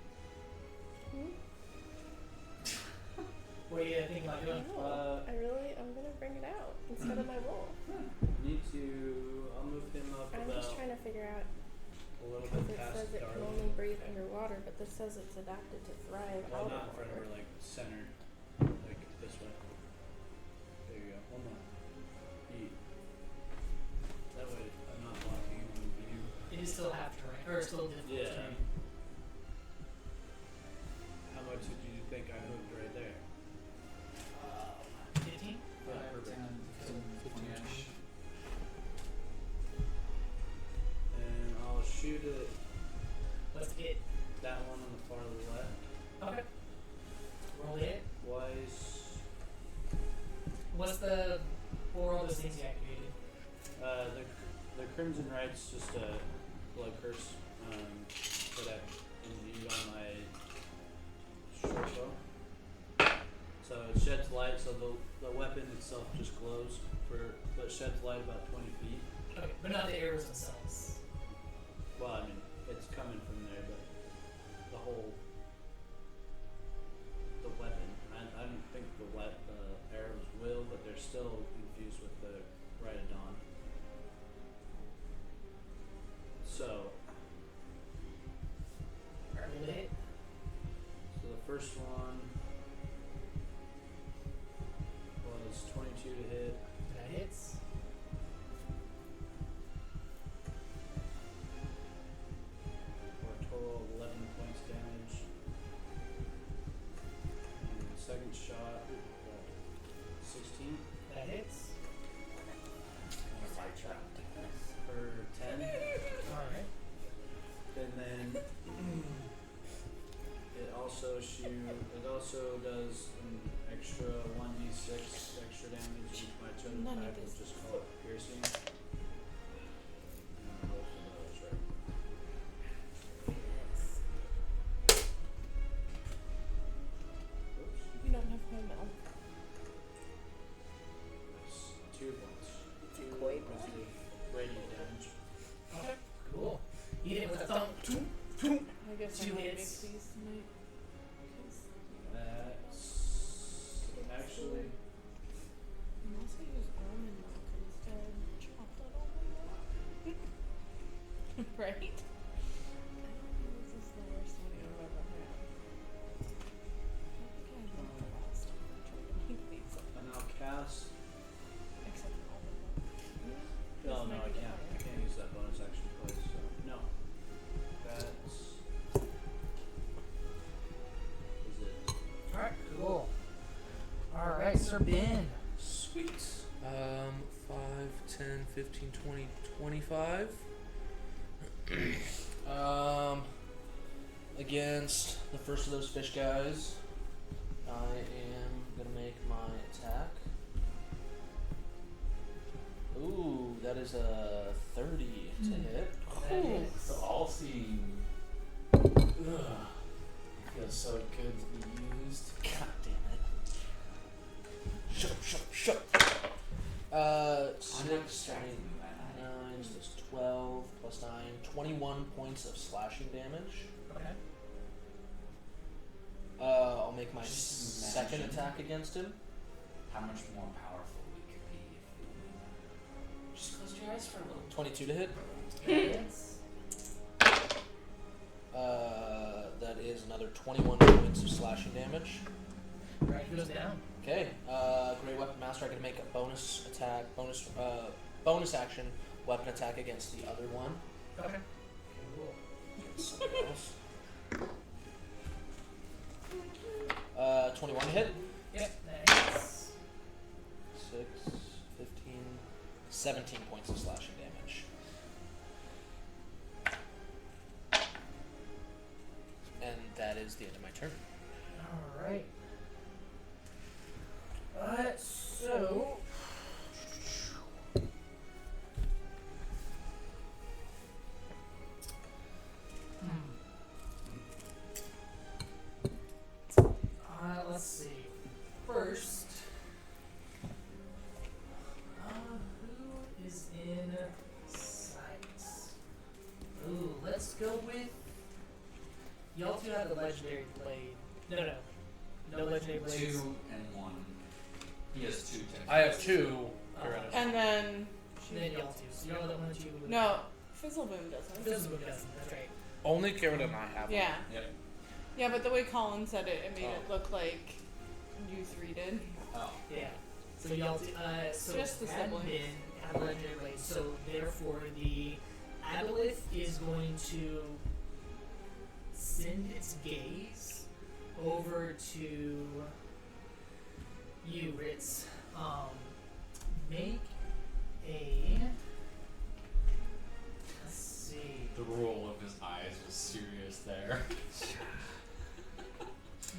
What do you think about doing? I'm gonna bring it out instead of my roll. Need to. I'll move him up I'm about just trying to figure out, a little because bit it past says it can Darwin. only breathe underwater, but this says it's adapted to thrive Well, out not in of front of water. her, like center, like this way. There you go. Hold on. That way, I'm not blocking him with you. It is still half terrain, or still difficult Yeah. terrain. How much did you think I moved right there? 15? Yeah, perfect. 20-ish. And I'll shoot it. What's it? That one on the far left. Okay. Roll it. Twice. What were all those things you activated? The Crimson Right's just a blood curse that I imbued on my short bow. So it sheds light, so the weapon itself just glows but sheds light about 20 feet. Okay, but not the arrows themselves. Well, I mean, it's coming from there, but the weapon. I don't think the arrows will, but they're still infused with the Rite of Dawn. So, Alright, roll the hit. so the first one was 22 to hit. That hits. For a total of 11 points damage. And the second shot, 16. That hits. just call it piercing. And then roll for those, right? Oops. You don't have whole milk. Nice. 2 points. It's a koi Points of radiant damage. Okay, cool. You hit it with a thump. I guess Two I'm gonna hits. make these tonight. That's actually Unless I use almond milk instead. Chocolate almond milk. Right? I don't think this is the worst one I've ever had. I think I had like the last time I tried to make these. and I'll cast. Except for almond milk. This No, might I be can't. I fire. can't use that bonus action twice. So no. That's. Is it? Alright, cool. Alright, Sir Ben. Sweet. 5, 10, 15, 20, 25. Against the first of those fish guys, I am gonna make my attack. Ooh, that is a 30 to hit. That is. So all seeing. Ugh. Feels so good to be used. God damn it. Shut up, shut up, shut up. I'm 6, not distracting you, man. 9, so that's 12 plus 9, 21 points of slashing damage. Okay. I'll make my Just second imagine. attack against him. How much more powerful we could be if we just close your eyes for a little. 22 to hit. Yes. That is another 21 points of slashing damage. Right, goes down. Okay, Great Weapon Master, I can make a bonus attack, bonus action weapon attack against the other one. Okay. Cool. Something else. 21 to hit. Yep, nice. 6, 15, 17 points of slashing damage. And that is the end of my turn. Alright. So. Let's see. First, who is in sight? Ooh, let's go with. Y'all two have the legendary blade. No legendary blades. 2 and 1. He has 2 technically. I have 2. And then. Then y'all two. So y'all the one that you. No, Fizzleboom doesn't. Fizzleboom doesn't. That's right. Only Karen and I have Yeah. Yep. Yeah, but the way Colin said it, it made it Oh. look like you three did. Oh. Yeah. So y'all two. So Just the siblings. admin have a legendary blade. So therefore, the aboleth is going to send its gaze over to you, Ritz. Make a. Let's see. The roll of his eyes was serious there.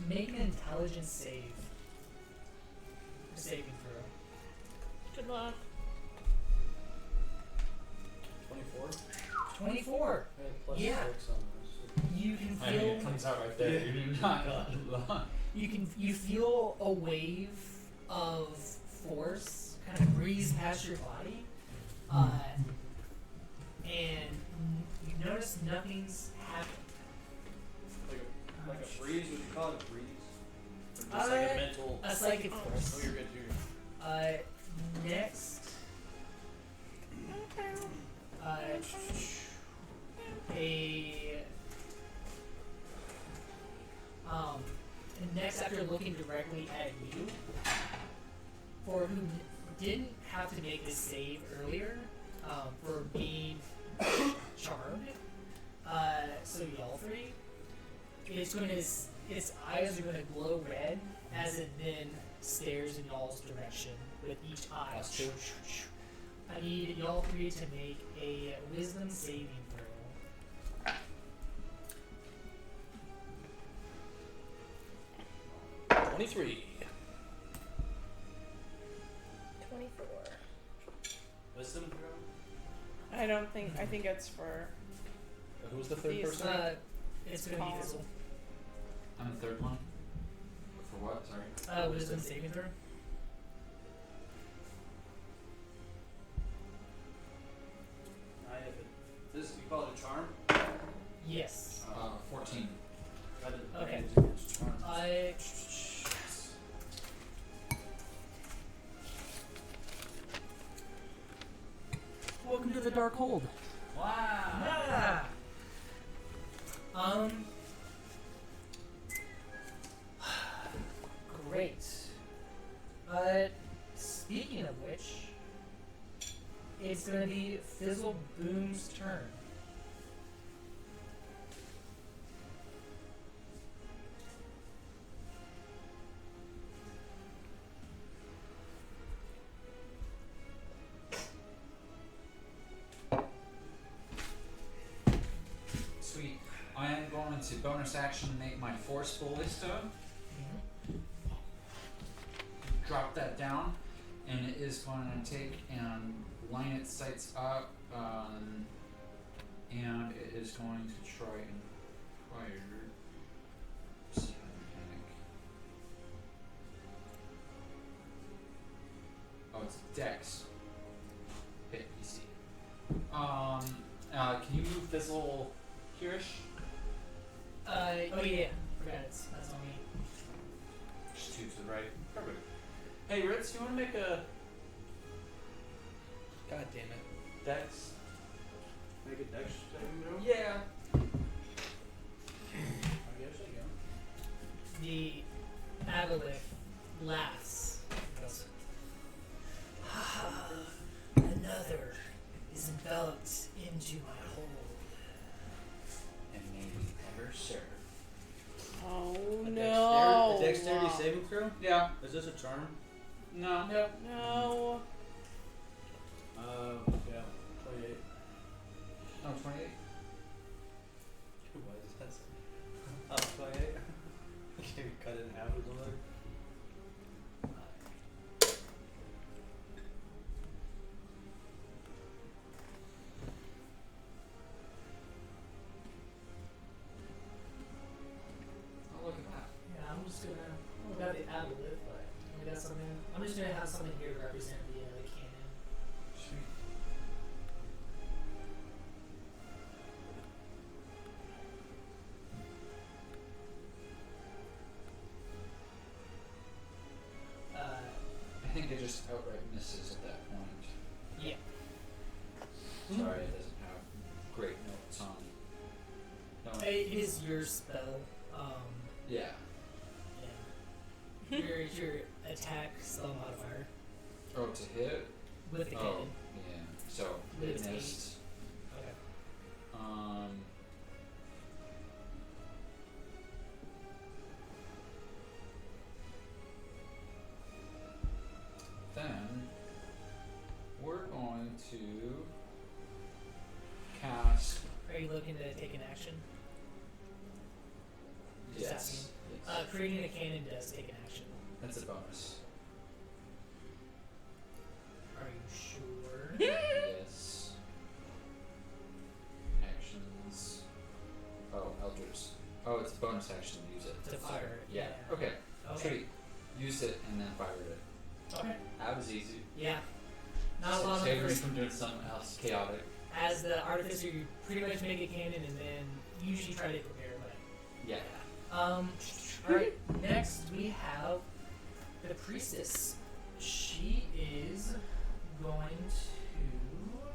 Make an intelligence save. Saving throw. Good luck. 24. 24. I had plus Yeah. 6 on this. You can I mean, it feel. comes out right there. You're not long. You feel a wave of force kind of breeze past your body, and you notice nothing's happened. Like a breeze? Would you call it a breeze? Or just like a mental. A psychic Oh, force. you're good. You're good. Next, next after looking directly at you, for who didn't have to make this save earlier, for being charmed, so y'all three, its eyes are going to glow red as it then stares in y'all's direction with each eye. Plus 2. I need y'all three to make a wisdom saving throw. 23. 24. I don't think. I think it's for. Who was the third These, person? It's gonna be Fizzle. I'm the third one. For what? Sorry. Wisdom saving throw. This you call it a charm? Yes. 14. Okay. Charm. Welcome to the Dark Hold. Wow. Yeah. Great. Speaking of which, it's gonna be Fizzle Boom's turn. Sweet. I am going to bonus action make my Force Ballista. Drop that down, and it is going to take and line its sights up, and it is going to try and fire. See how to mechanic. Oh, it's Dex. Hit easy. Can you move Fizzle here-ish? Oh yeah. Forgot that's on me. Just 2 to the right. Perfect. Hey Ritz, you want to make a God damn it. Dex? Make a dex saving throw? Yeah. I guess I can. The Aboleth laughs. He goes, another is enveloped into my hold. And maybe ever serve. Oh A no! dexterity saving throw? Yeah. Is this a charm? No. Nope. No. Yeah. 28. No, 28. What is that? Oh, 28? Can you cut it in half or something? Oh, look at that. Yeah, I'm just gonna. I got the Aboleth, but I got something. I'm just gonna have something here to represent the cannon. Sweet. I think it just outright misses at that point. Yeah. Sorry, it doesn't have great notes on. No. It is your spell. Yeah. Yeah. your attack spell modifier Oh, to hit? with the Oh, cannon. yeah. So, With it its missed. Okay. Then we're going to cast. Are you looking to take an action? Just Yes. asking. Yes. Creating a cannon does take an action. That's a bonus. Are you sure? Yes. Actions. Oh, Elders. Oh, it's a bonus action to use it. To fire it. Yeah. Okay. Okay. Sweet. Used it and then fired it. Okay. That was easy. Yeah. Not a lot of Saved me first. from doing something else chaotic. As the artificer, you pretty much make a cannon and then usually try to prepare, but Yeah. alright, next we have the priestess. She is going to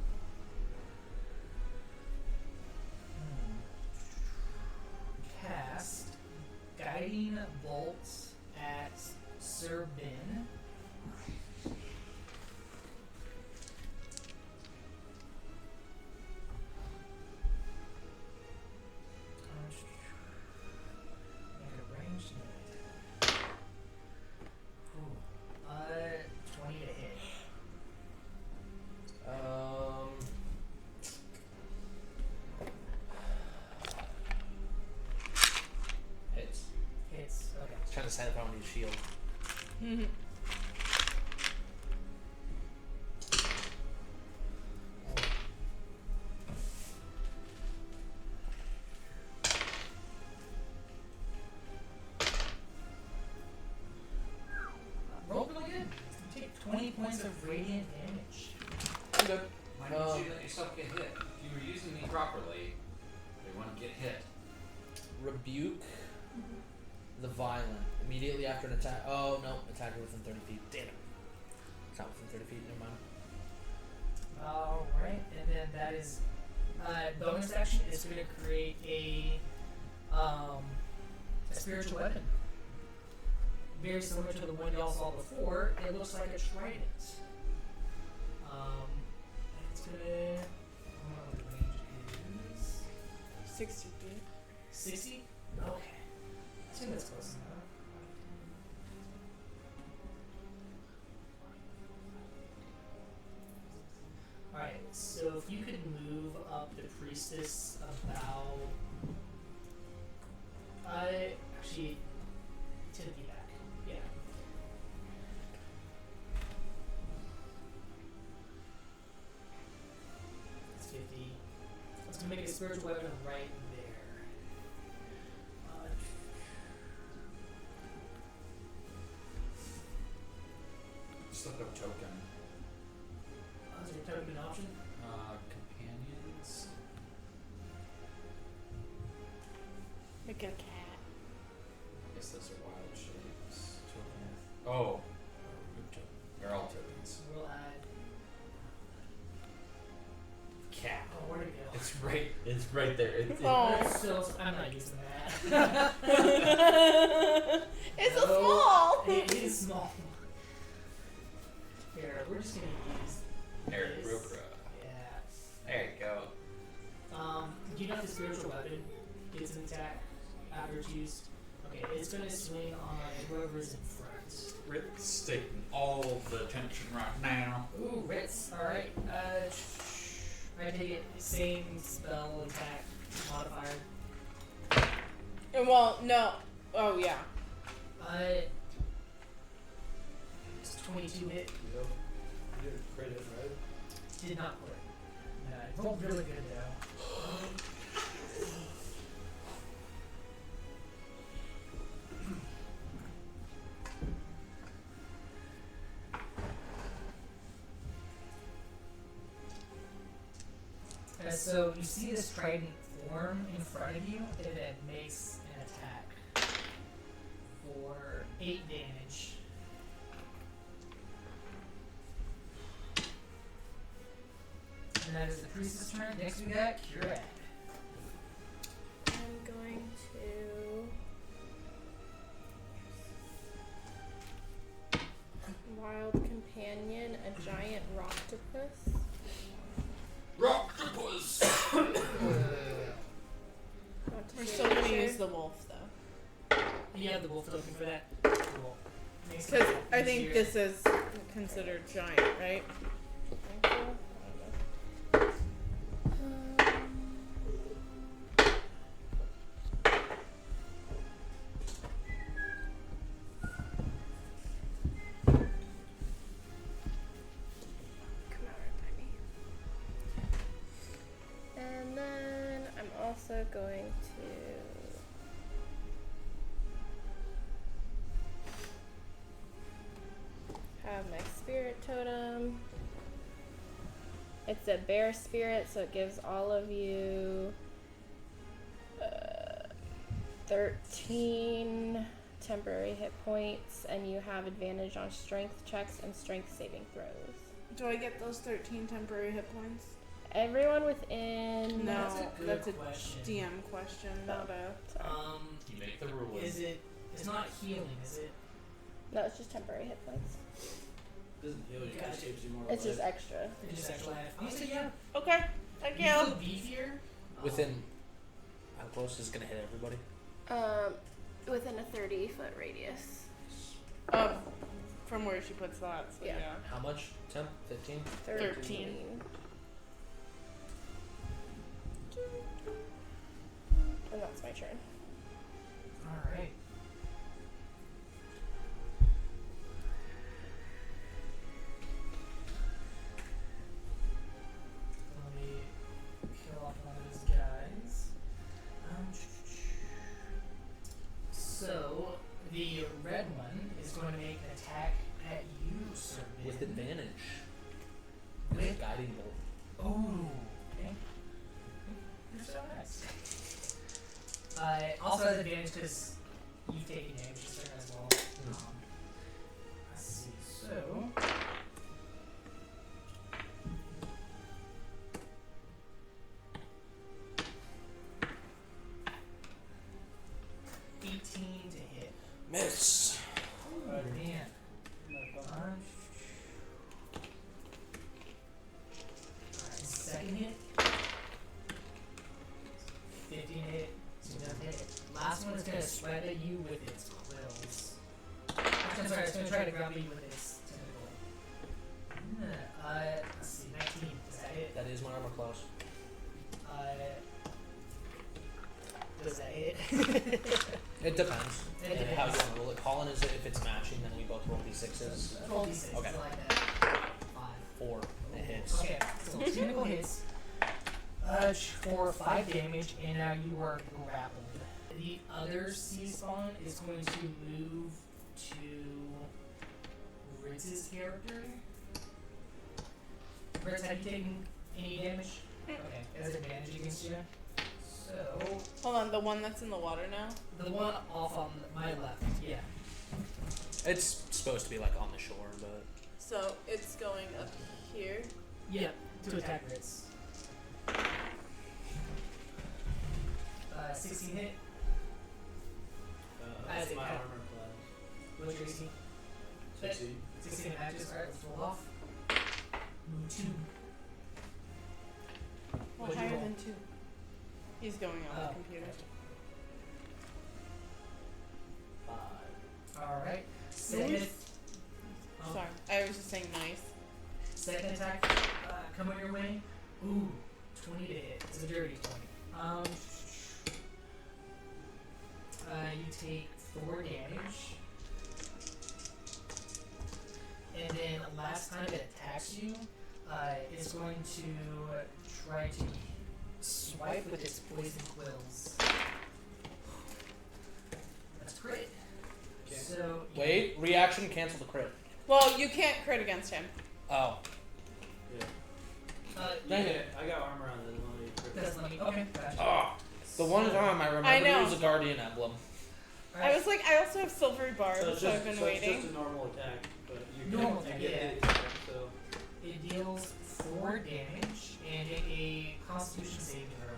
cast Guiding Bolt at Sir Ben. And a ranged hit. Ooh. 20 to hit. Hits. Hits. Okay. I was trying to decide if I want to use shield. good. Why didn't you let yourself get hit? If you were using me properly, they wouldn't get hit. Rebuke the violent immediately after an attack. Oh no, attacker within 30 feet. Damn it. It's not within 30 feet. Never mind. Alright, and then that is bonus action is going to create a spiritual weapon. Very similar to the one y'all saw before. It looks like a trident. And it's going to. I don't know what the range is. 60 feet. 60? Okay. I think that's close enough. Alright, so if you could move up the priestess about. Actually, 10 feet back. Yeah. That's 50. Let's make a spiritual weapon right there. Just look up token. Is there a token option? Companions. Like a cat. I guess those are wild shapes. Token. Oh. They're all tokens. We'll add. Cat. Oh, where'd it go? It's right there. Oh. Still, I'm not using that. It's No, a small. It is small. Here, we're just gonna use. Eric this. Rukra. Yeah. There you go. Do you know if the spiritual weapon gets an attack after it's used? Okay, it's gonna swing on whoever's in front. Rick's taking all the attention right now. Ooh, Ritz. Alright. I take it same spell attack modifier. Well, no. Oh, yeah. It's 22 hit. Yep. You didn't crit it, right? Did not quit. No, it rolled really good though. So you see this trident form in front of you, and it makes an attack for 8 damage. And that is the priestess turn. Next we got Curad. I'm going to Wild Companion, a giant rocktopus. Rocktopus! Want to We're see a still gonna picture? use the wolf, though. You have the wolf token for that. Cool. Makes Because it I think easier. this is considered giant, right? Thank you. I don't know. Come out right by me. And then I'm also going to have my spirit totem. It's a bear spirit, so it gives all of you 13 temporary hit points, and you have advantage on strength checks and strength saving throws. Do I get those 13 temporary hit points? Everyone within. No, That's a good that's a question. DM question, not a. Sorry. You make the rules. Is it? It's not healing, is it? No, it's just temporary hit points. Doesn't heal you, Gotcha. just gives you more It's just life. extra. It's just actual life. I'm gonna say yeah. Okay, thank You you. feel beefier. Within. How close is it gonna hit everybody? Within a 30-foot radius. From where she puts that. So Yeah. yeah. How much? 10? 15? 13. And that's my turn. All right. Let me kill off one of these guys. So the red one is going to make an attack at you, Sir. With Min. advantage. With Guiding bolt. Oh. Okay. You're so nice. Also has advantage because you've taken damage this turn as well. Let's see. So. 18 to hit. Miss. Oh man. Alright, second hit. 15 hit. So no hit. Last one is gonna sweat at you with its quills. Actually, I'm sorry, it's gonna try to grab you with its tentacle. Let's see, 19. Does that hit? That is my armor class. Does that hit? It depends. It And how you depends. want to roll it. Colin is if it's matching, then we both roll d6s. Roll d6. Okay. Like that. 5. 4. It hits. Okay, so tentacle hits for 5 damage, and now you are grappled. The other sea spawn is going to move to Ritz's character. Ritz, have you taken any damage? Okay, it has advantage against you. So, Hold on, the one that's in the water now? the one off on my left, yeah. It's supposed to be like on the shore, but So it's going up here. Yeah, to attack Ritz. 16 hit. As That's it my had- armor class. What's your AC? 16. 16 matches. Alright, let's roll off. 2. Well, What'd you higher roll? than 2. He's going on Oh, the computer. 5. Alright. Second, oh, Sorry, I was just saying nice. second attack coming your way. Ooh, 20 to hit. It's a dirty 20. You take 4 damage. And then last time it attacks you, it's going to try to swipe with its poison quills. That's great. Okay. So wait, reaction cancel the crit. Well, you can't crit against him. Oh. Yeah. Dang it. I got armor on the one you That's let me. Okay. Gotcha. Oh. The one time I remember I know. to use a guardian emblem. I was like, I also have silvery barbs, so, I've been It's waiting. just a normal attack, but you Normal can attack, get yeah. the attack, so It deals 4 damage and a Constitution saving throw.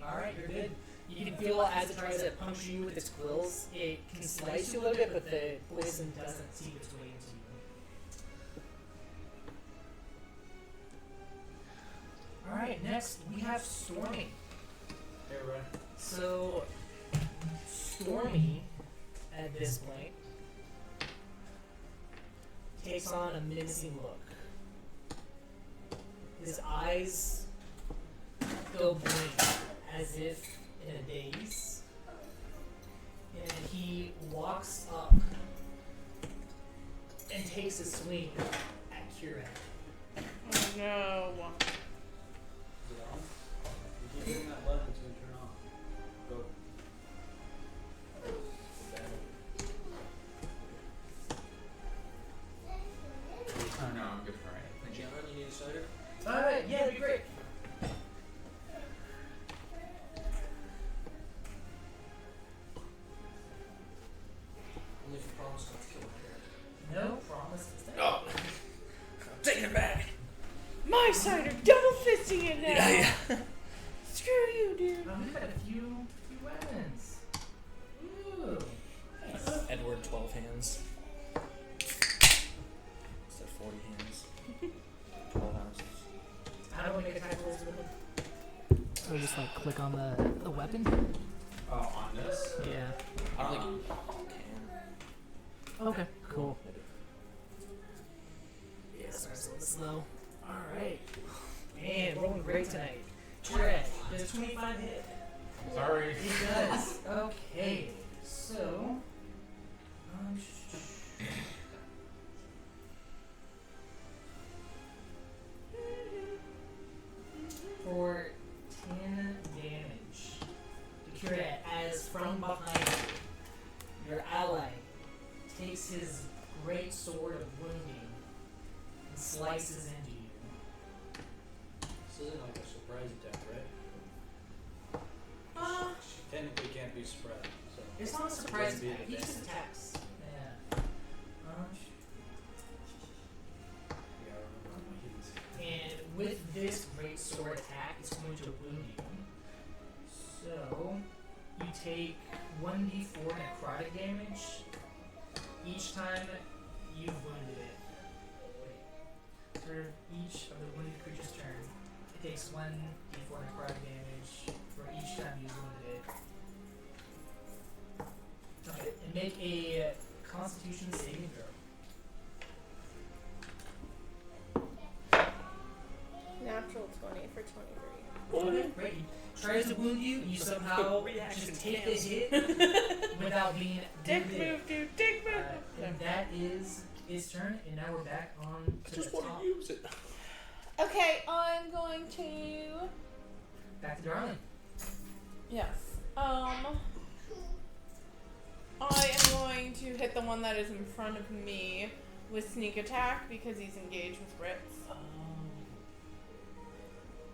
Alright, you're good. You can feel as it tries to puncture you with its quills, it can slice you a little bit, but the poison doesn't seep its way into you. Alright, next we have Stormy. Hey, Ray. So, Stormy, at this point, takes on a menacing look. His eyes go blank, as if in a daze. And he walks up and takes a swing at Kira. Oh no. Is it on? You keep hitting that button, it's gonna turn off. Go. Oh no, I'm good for right. Thank you. Gentlemen, you need a cider? Yeah, that'd be great. Only if you promise not to kill my character. No promises there. Oh. I'm taking it back. My cider, double fisting it now. Yeah. Screw you, dude. We've got a few weapons. Ooh. Edward 12 hands. Instead of 40 hands. 12 ounces. How do I make attack rolls with them? So just like click on the weapon? Oh, on this? Yeah. I don't think you can. Okay, cool. Yeah, starts a little slow. Alright. Man, rolling great tonight. Tread, does 25 hit? Sorry. It does. Okay. So slices into you. This isn't like a surprise attack, right? She technically can't be surprised. So It's not a surprise Wouldn't be attack. an He just advantage. attacks. Yeah. yeah, I remember my hidden And with this great sword attack, it's going to wound you. So you take 1d4 necrotic damage each time you've wounded it. Wait. For each of the wounded creature's turn, it takes 1d4 necrotic damage for each time you've wounded it. Okay, and make a Constitution saving throw. Natural 20 for 23. Okay, great. He tries to wound you, and you somehow just take the hit without being Dick wounded. move, dude. Dick move. And that is his turn, and now we're back on to Just the want top. to use it. Okay, I'm going to. Back to Darling. Yes. I am going to hit the one that is in front of me with sneak attack because he's engaged with Ritz.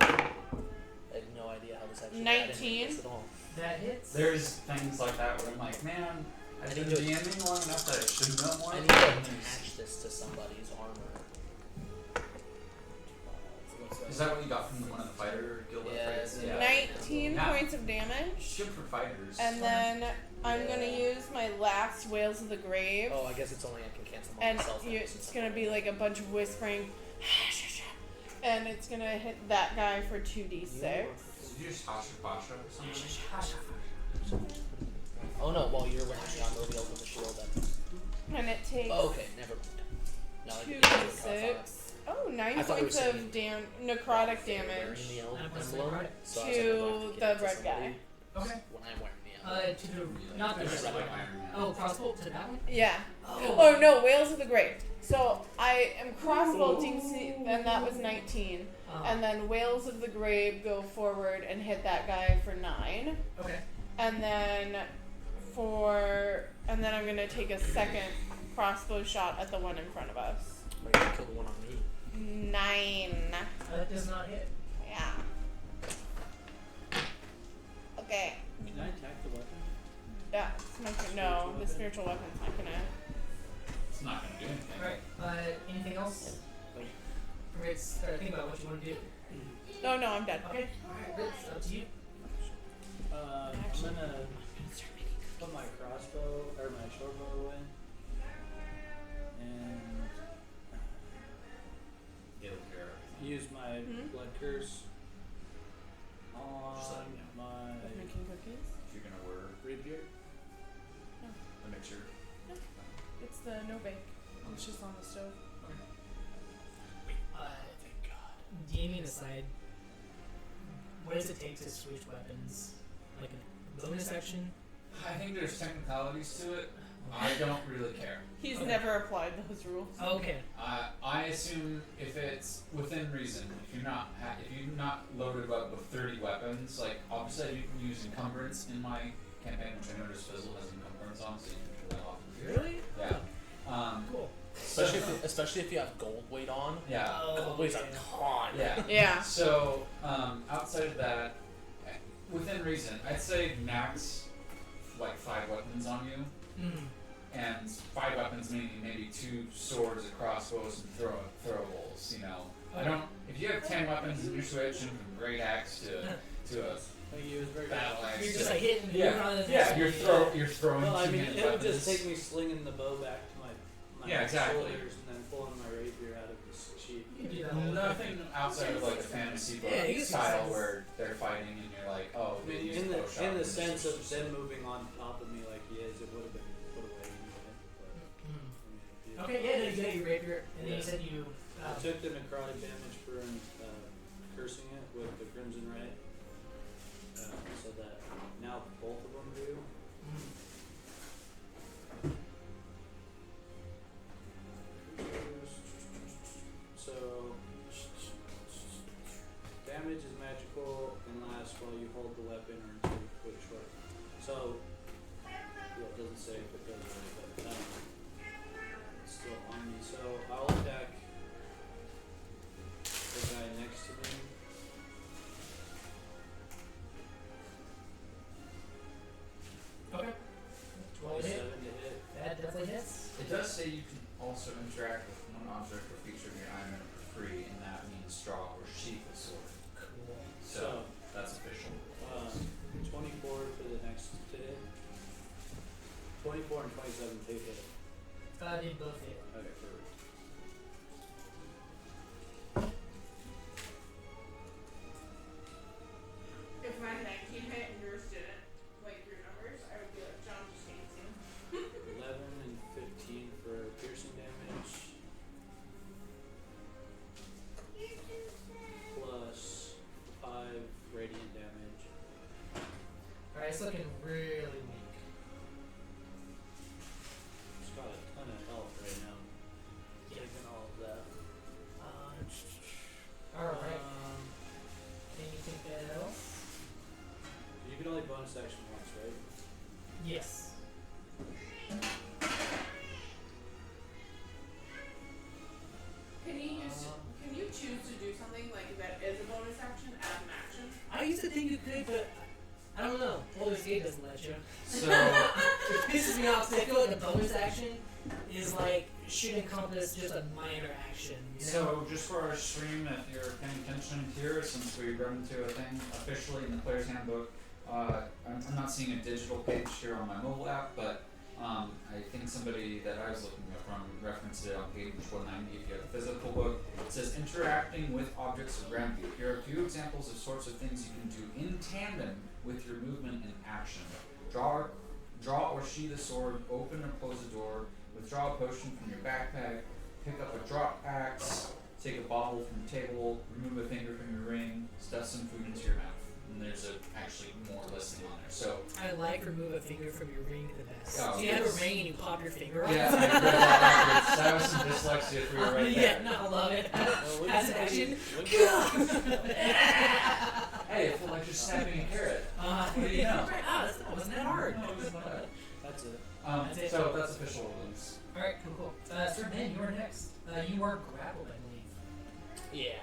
I had no idea how this actually got into 19. this at all. That hits. There's things like that where I'm like, man, I've been DMing long enough that I should know more. I need to attach this to somebody's armor. Is that what you got from one of the fighter guild Yeah, upgrades? yeah. 19 Yeah. points of damage. It's good for fighters. And then I'm Yeah. gonna use my last Whales of the Grave. Oh, I guess it's only I can cancel them on And myself. it's gonna be like a bunch of whispering. And it's gonna hit that guy for 2d6. Did you just Hasha Pasha or something? Oh no, well you're wearing the armor wheels with the shield then. And it takes Oh, okay, never mind. No, I didn't 2d6. Oh, 9 I thought you were points saying of necrotic damage wearing the I'm emblem, necrotic. so I was like, to I'd like the give it to red somebody guy. Okay. When I'm wearing the emblem. To the not the Just red like one. Iron Man. Oh, crossbow to that one. Yeah. Oh. Oh no, Whales of the Grave. So I am crossbolting, and that was 19. And then Whales of the Grave go forward and hit that guy for 9. Okay. And then I'm gonna take a second crossbow shot at the one in front of us. I'm gonna kill the one on me. 9. That does not hit. Yeah. Okay. Can I attack the weapon? Yeah. It's not gonna, no, the spiritual weapon's not gonna. It's not going to do anything. Alright. Anything else? Ritz, think about what you want to do. No, I'm dead. Okay. Alright, Ritz, up to you. I'm gonna put my crossbow or my short bow away, and It'll clear everything. use my blood curse Just let on me know. my Making cookies. If you're going to wear rapier. the mixer. It's the no bake. It's just on the stove. Thank God. DMing aside, what does it take to switch weapons? Like a bonus action? I think there's technicalities to it. I don't really care. He's Okay. never applied those rules. Okay. I assume if it's within reason, if you're not loaded up with 30 weapons, like obviously you can use encumbrance in my campaign, which I noticed Fizzle has encumbrance on, so you can turn that off. Really? Yeah. Cool. Especially if you have gold weight on. Yeah. Gold weight's a ton. Yeah. Yeah. So outside of that, within reason, I'd say max like 5 weapons on you. And 5 weapons meaning maybe 2 swords, a crossbows, and throwables. You know, I don't. If you have 10 weapons and you're switching from great axe to a Thank you. It was very battle axe, You're just to- like hitting the you're throwing Well, I 2 mean, minute it would weapons. just take me slinging the bow back to my Yeah, exactly. shoulders and then pulling my rapier out of the sheath. You can do that whole Nothing outside of like a fantasy book Yeah, you can style sense. where they're fighting and you're like, oh, I they mean, use in bow shot the and sense this of is- them moving on top of me like he is, it would have been put away anyway. But, I mean, Okay, yeah, then you get your rapier, and then you said you. I took the necrotic damage for cursing it with the Crimson Ray, so that now both of them do. So damage is magical and lasts while you hold the weapon or until you put short. So well, it doesn't say if it goes away, but it's still on me. So I'll attack also interact with one object or feature of your item for free, and that means draw or sheath a sword. Cool. So that's official. 24 for the next to hit. 24 and 27 to hit. They both hit. Okay, perfect. If my 19 hit and yours didn't, like your numbers, I would be like, John just hates you. 11 and 15 for piercing damage. Plus 5 radiant damage. Alright, it's looking really weak. It's got a ton of health right now. Yeah. Taking all of that. Alright. Anything else? You can only bonus action once, right? Yes. Can you choose to do something like that is a bonus action as an action? I used to think you could, but I don't know. Baldur's Gate doesn't let you. So It pisses me off. 'Cause I feel like a bonus action is like should encompass just a minor action. You know? So, just for our stream, if you're paying attention here, since we run into a thing officially in the player's handbook, I'm not seeing a digital page here on my mobile app, but I think somebody that I was looking at from referenced it on page 190 if you have a physical book. It says interacting with objects around you. Here are a few examples of sorts of things you can do in tandem with your movement and action. Draw or sheath a sword, open or close a door, withdraw a potion from your backpack, pick up a drop axe, take a bottle from the table, remove a finger from your ring, stuff some food into your mouth. And there's actually more listing on there. So I like remove a finger from your ring the best. Oh, So you have a yes. ring and you pop your finger off. yeah, I read that backwards. That was some dyslexia for you right there. Yeah, no, I love it. Well, As an action. Hey, it felt like you're snapping a carrot. What do you know? That wasn't that hard. No, it was not. That's it. That's it. So that's official release. Alright, cool. Sir Ben, you are next. You are grappled, I believe. Yeah.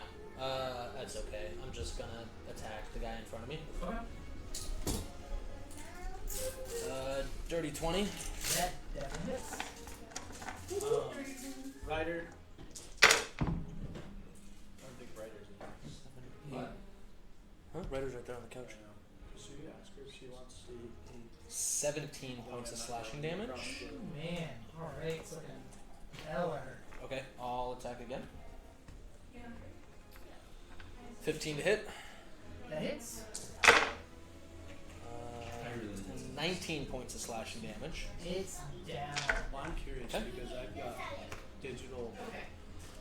That's okay. I'm just gonna attack the guy in front of me. Okay. Dirty 20. That definitely hits. Ryder. I don't think Ryder's in. What? Huh? Ryder's right there on the couch. Should we ask her if she wants to? 17 points of slashing damage. Man, alright, it's looking hell at her. Okay, I'll attack again. 15 to hit. That hits. 19 points of slashing damage. It's down. Well, I'm curious Okay. because I've got digital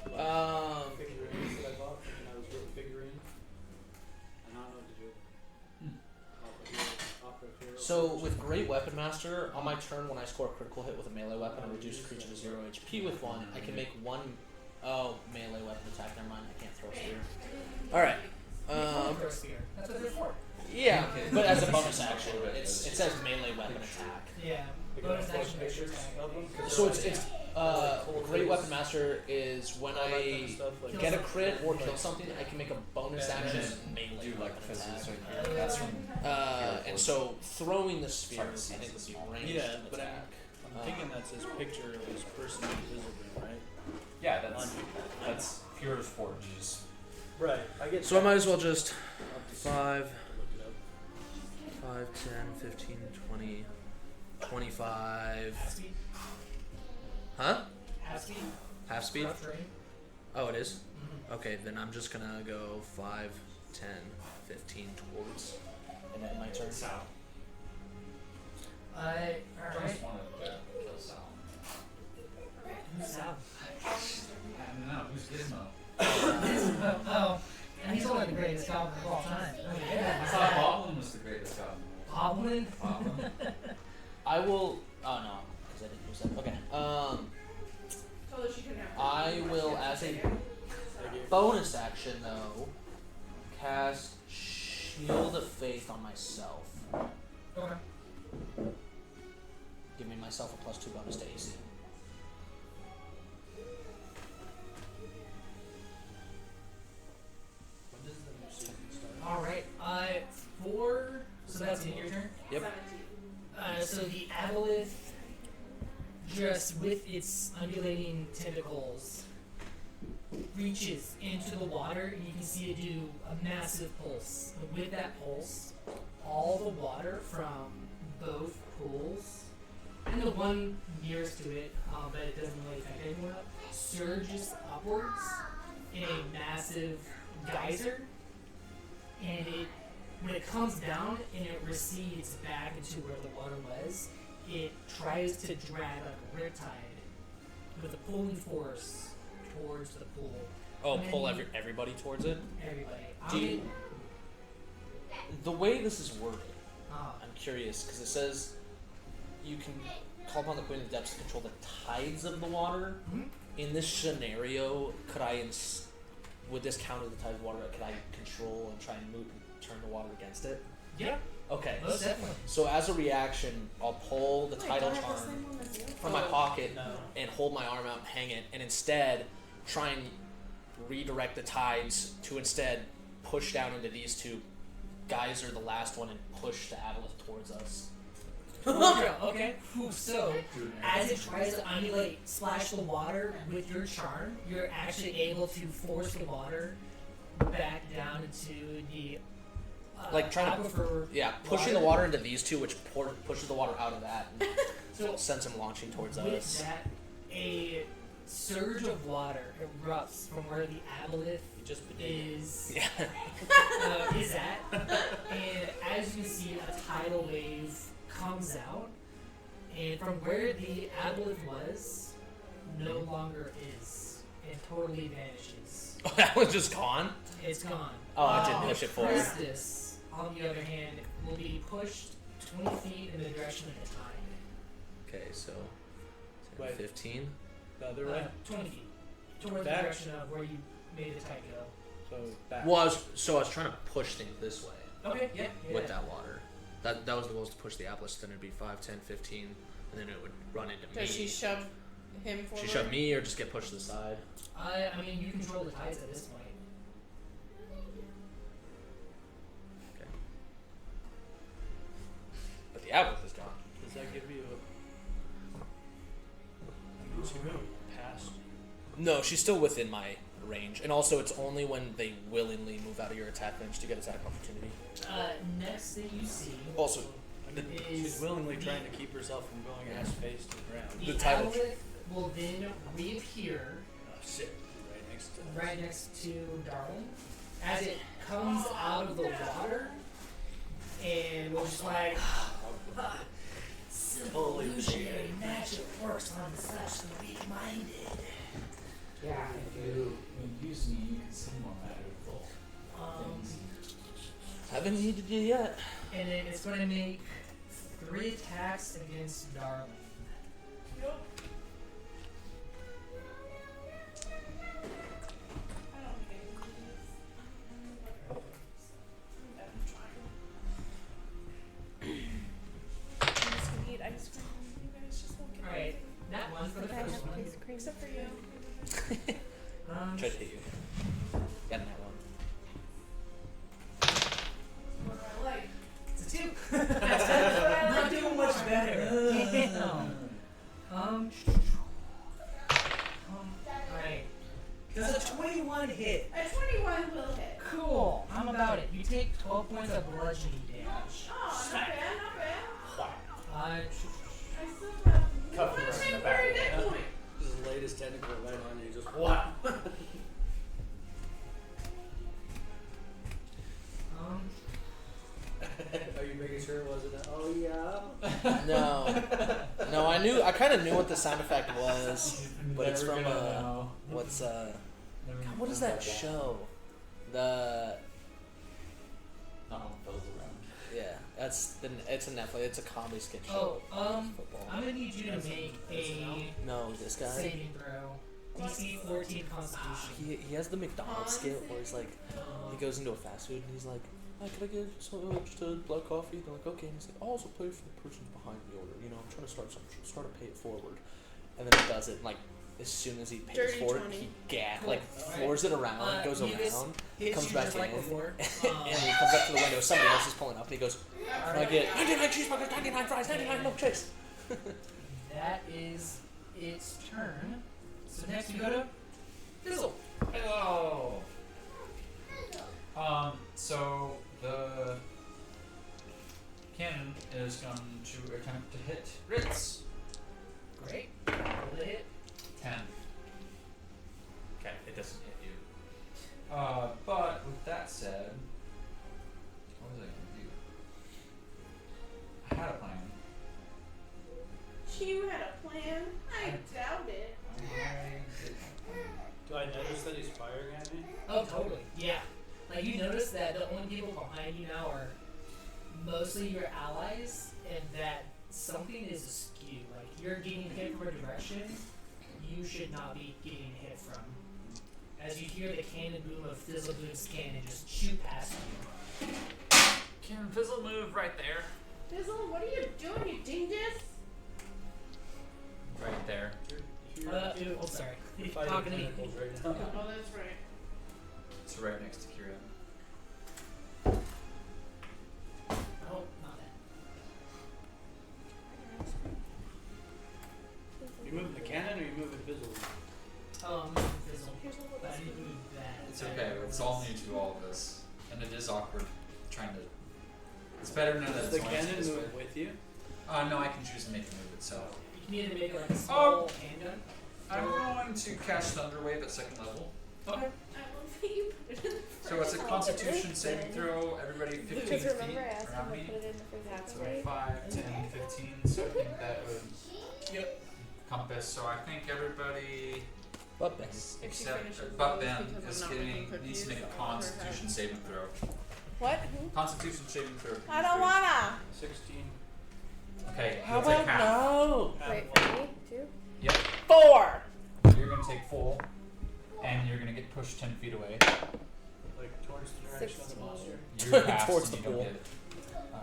figurines that I bought when I was with figurine. And I don't know what to do. Opera hero. So with Great Weapon Master, on my turn when I score a critical hit with a melee weapon and reduce a creature to 0 HP with one, I can make one melee weapon attack. Never mind, I can't throw a spear. Alright. Throw a spear. That's what they're for. Yeah, but as a bonus action, it says melee weapon attack. Yeah. Bonus action extra attack. So it's Great Weapon Master is when I get a crit or kill something, I can make a bonus action melee Do like weapon attack. physics right there. That's from And so throwing the spear, I think would be ranged Yeah, but attack. I'm thinking that's his picture of his person invisible, right? Yeah, that's pure forges. Right. I get. So I might as well just I'll have to 5, look it up. 5, 10, 15, 20, 25. Half speed. Huh? Half speed. Half speed? Rough terrain. Oh, it is? Mm-hmm. Okay, then I'm just gonna go 5, 10, 15 towards. And then my turn. Sal. Alright. Just wanted to kill Sal. Who's Sal? I don't know, who's Gizmo? Oh, and he's only the greatest goblin of all time. I thought Boblin was the greatest goblin. Goblin? Boblin? I will. Oh no, because I didn't use that. Okay. So that she can have. I will, as a bonus action though, cast Shield of Faith on myself. Okay. Giving myself a +2 bonus to AC. When does the new season start? Alright. So that's it, your turn? Yep. 17. So the Aboleth Linktr with its undulating tentacles reaches into the water, and you can see it do a massive pulse. And with that pulse, all the water from both pools, and the one nearest to it, but it doesn't really affect anyone, surges upwards in a massive geyser, and when it comes down and it recedes back into where the water was, it tries to drag like a riptide with a pulling force towards the pool. Oh, And then pull you- everybody towards it. Everybody. Do you- The way this is worded, uh, I'm curious because it says you can call upon the Queen of the Depths to control the tides of the water. Mhm. In this scenario, could I, would this counter the tides of water? Could I control and try and move and turn the water against it? yeah, Okay. most definitely. So as a reaction, I'll pull the Wait, tidal do I have the charm same one as you? from my pocket No. and hold my arm out and hang it, and instead try and redirect the tides to instead push down into these two. Geyser the last one and push the Aboleth towards us. Okay. So, as it tries to emulate splash the water with your charm, you're actually able to force the water back down into the Like trying to, aquifer. yeah, pushing the water into these two, which pushes the water out of that and So sends him launching towards with us. that, a surge of water erupts from where the aboleth You just bedevil. is Yeah. is at, and as you can see, a tidal wave comes out, and from where the aboleth was, no longer is, and totally vanishes. Oh, that was just gone? It's gone. Oh, I didn't push it forward. Priestess, on the other hand, will be pushed 20 feet in the direction of the tide. Okay, so 10, Wait. 15. The other way. 20 feet. Towards the Back? direction of where you made the tide go. So back. Well, I was trying to push things this way Okay, yeah. with that water. That was the goal, to push the Aboleth, then it'd be 5, 10, 15, and then it would run into me. Does she shove him forward? She shove me or just get pushed to the side? I mean, you control the tides at this point. Okay. But the Aboleth is gone. Does that give you a? Gives you a pass. No, she's still within my range, and also it's only when they willingly move out of your attack range to get attack opportunity. Next that you see Also, is She's willingly trying to keep herself from going ass face to the ground. the the title- aboleth will then reappear Oh, sit right next to us. right next to Darling as it comes out of the water, and we'll just like Holy illusionary magic works on such the weak-minded. Yeah, if you use me, you can see more magical things. Haven't needed you yet. And then it's going to make 3 attacks against Darling. I don't think I can do this. I'm just gonna eat ice cream. You guys just look at Alright, that one for the Can I first have one. ice cream? Except for you. Tried to hit you. Got that one. What do I like? It's a 2. That's what I Not like. doing much better. Alright. Does a 21 hit? A 21 will hit. Cool. I'm about it. You take 12 points of bludgeoning damage. Oh, not bad, not bad. I I still have Cut one her in the temporary back. hit point. This is the latest technical event on you. Just what? Are you making sure it wasn't? Oh yeah. No, I kind of knew what the sound effect was, but it's from what's God, what is that show? The Fills around. it's a Netflix. It's a comedy sketch Oh, show. I'm gonna need you to make a No, this guy. saving throw. DC 14 Constitution. He has the McDonald's skit where he's like, he goes into a fast food and he's like, "Hey, can I get just a black coffee?" They're like, "Okay." And he's like, "I'll also pay for the person behind the order. You know, I'm trying to start something. Start to pay it forward." And then he does it. And like as soon as he pays Dirty for it, 20. he floors it around, goes he just around, hits comes you back just in, like before. and he comes up to the window. Somebody else is pulling up, and he goes, "Can I get 99 cheeseburgers, 99 fries, 99 milkshakes?" That is its turn. So next we go to Fizzle. Hello. So the cannon is going to attempt to hit Ritz. Great. Roll the hit. 10. Okay, it doesn't hit you. But with that said, what was I going to do? I had a plan. You had a plan? I doubt it. Do I notice that he's firing at me? Oh, totally. Yeah. Like you notice that the only people behind you now are mostly your allies, and that something is askew. Like you're getting hit from a direction you should not be getting hit from. As you hear the cannon boom of Fizzle Boom's cannon just shoot past you. Can Fizzle move right there? Fizzle, what are you doing, you dingus? Right there. Oh, sorry. You're Fighting talking to me. tentacles right now. Oh, that's right. It's right next to Kira. Oh, not that. You moving the cannon or you moving Fizzle? Oh, I'm moving Fizzle. Here's a little But I didn't move that. It's okay. It's all new to all of us, and it is awkward trying to. It's better to know that Does it's the going cannon this way. move with you? No, I can choose to make it move itself. You can either make it like a small handgun. I'm going to cast Thunderwave at second level. Okay. I love that you put it in the So it's a Constitution saving throw. Everybody 15 Because feet remember I asked around him me. to put it in the That's physical right. plate? 5, 10, 15. So I think that would. Yep. Compass. So I think everybody But Ben. If she except finishes but those, Ben because is I'm not making getting needs to cookies, make a I'll let her Constitution have- saving throw. What? Who? Constitution saving throw. I don't wanna. 16. Okay. How you'll take about half. no? Wait, for me, too? Yep. 4. You're gonna take full, and you're gonna get pushed 10 feet away. Like towards the direction of the 16. monster. You're past Towards and the you don't pool. get it.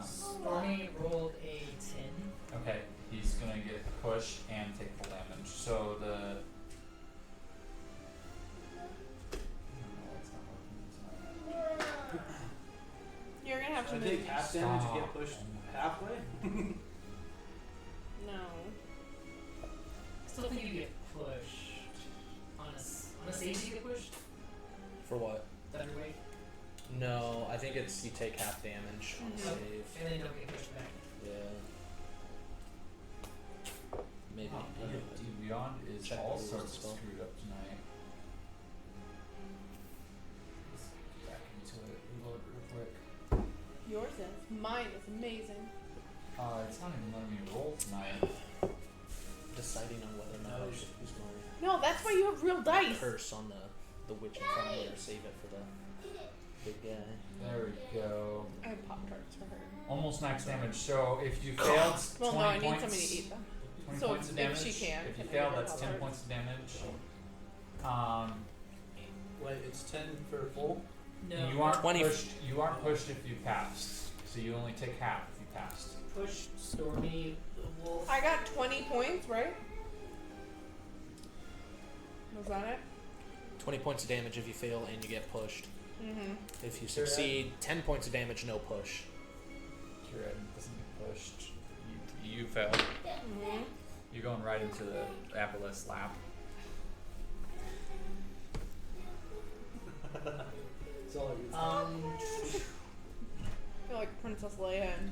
Stormy rolled a 10. Okay, he's gonna get pushed and take full damage. So the. You're gonna have to I move. take half damage and Stop. get pushed halfway? No. I still think you get pushed. On a save, you get pushed? For what? Thunderwave? No, I think it's you take half damage on Mhm. save. And then don't get pushed back. Yeah. Maybe. Dude, Beyond is Check all the rules sorts as of well. screwed up tonight. Let's get back into it real quick. Yours is. Mine is amazing. It's not even letting me roll tonight. Deciding on whether or not I should use my No, that's why you have real dice. curse on the witch in front of me or save it for the big guy. There we go. I have Pop Tarts for her. Almost max damage. So if you failed, Well, 20 no, I need points. somebody to eat them. 20 So points of if damage. she can, If you and fail, then that's Pop 10 Tarts. points of damage. Wait, it's 10 for full? No. You aren't 20. pushed. You aren't pushed if you passed. So you only take half if you passed. Push Stormy, the wolf. I got 20 points, right? Was that it? 20 points of damage if you fail and you get pushed. Mm-hmm. If you succeed, 10 points of damage, no push. Kira doesn't get pushed. You fail. Mm-hmm. You're going right into the Aboleth's lap. It's all you. I feel like Princess Leia and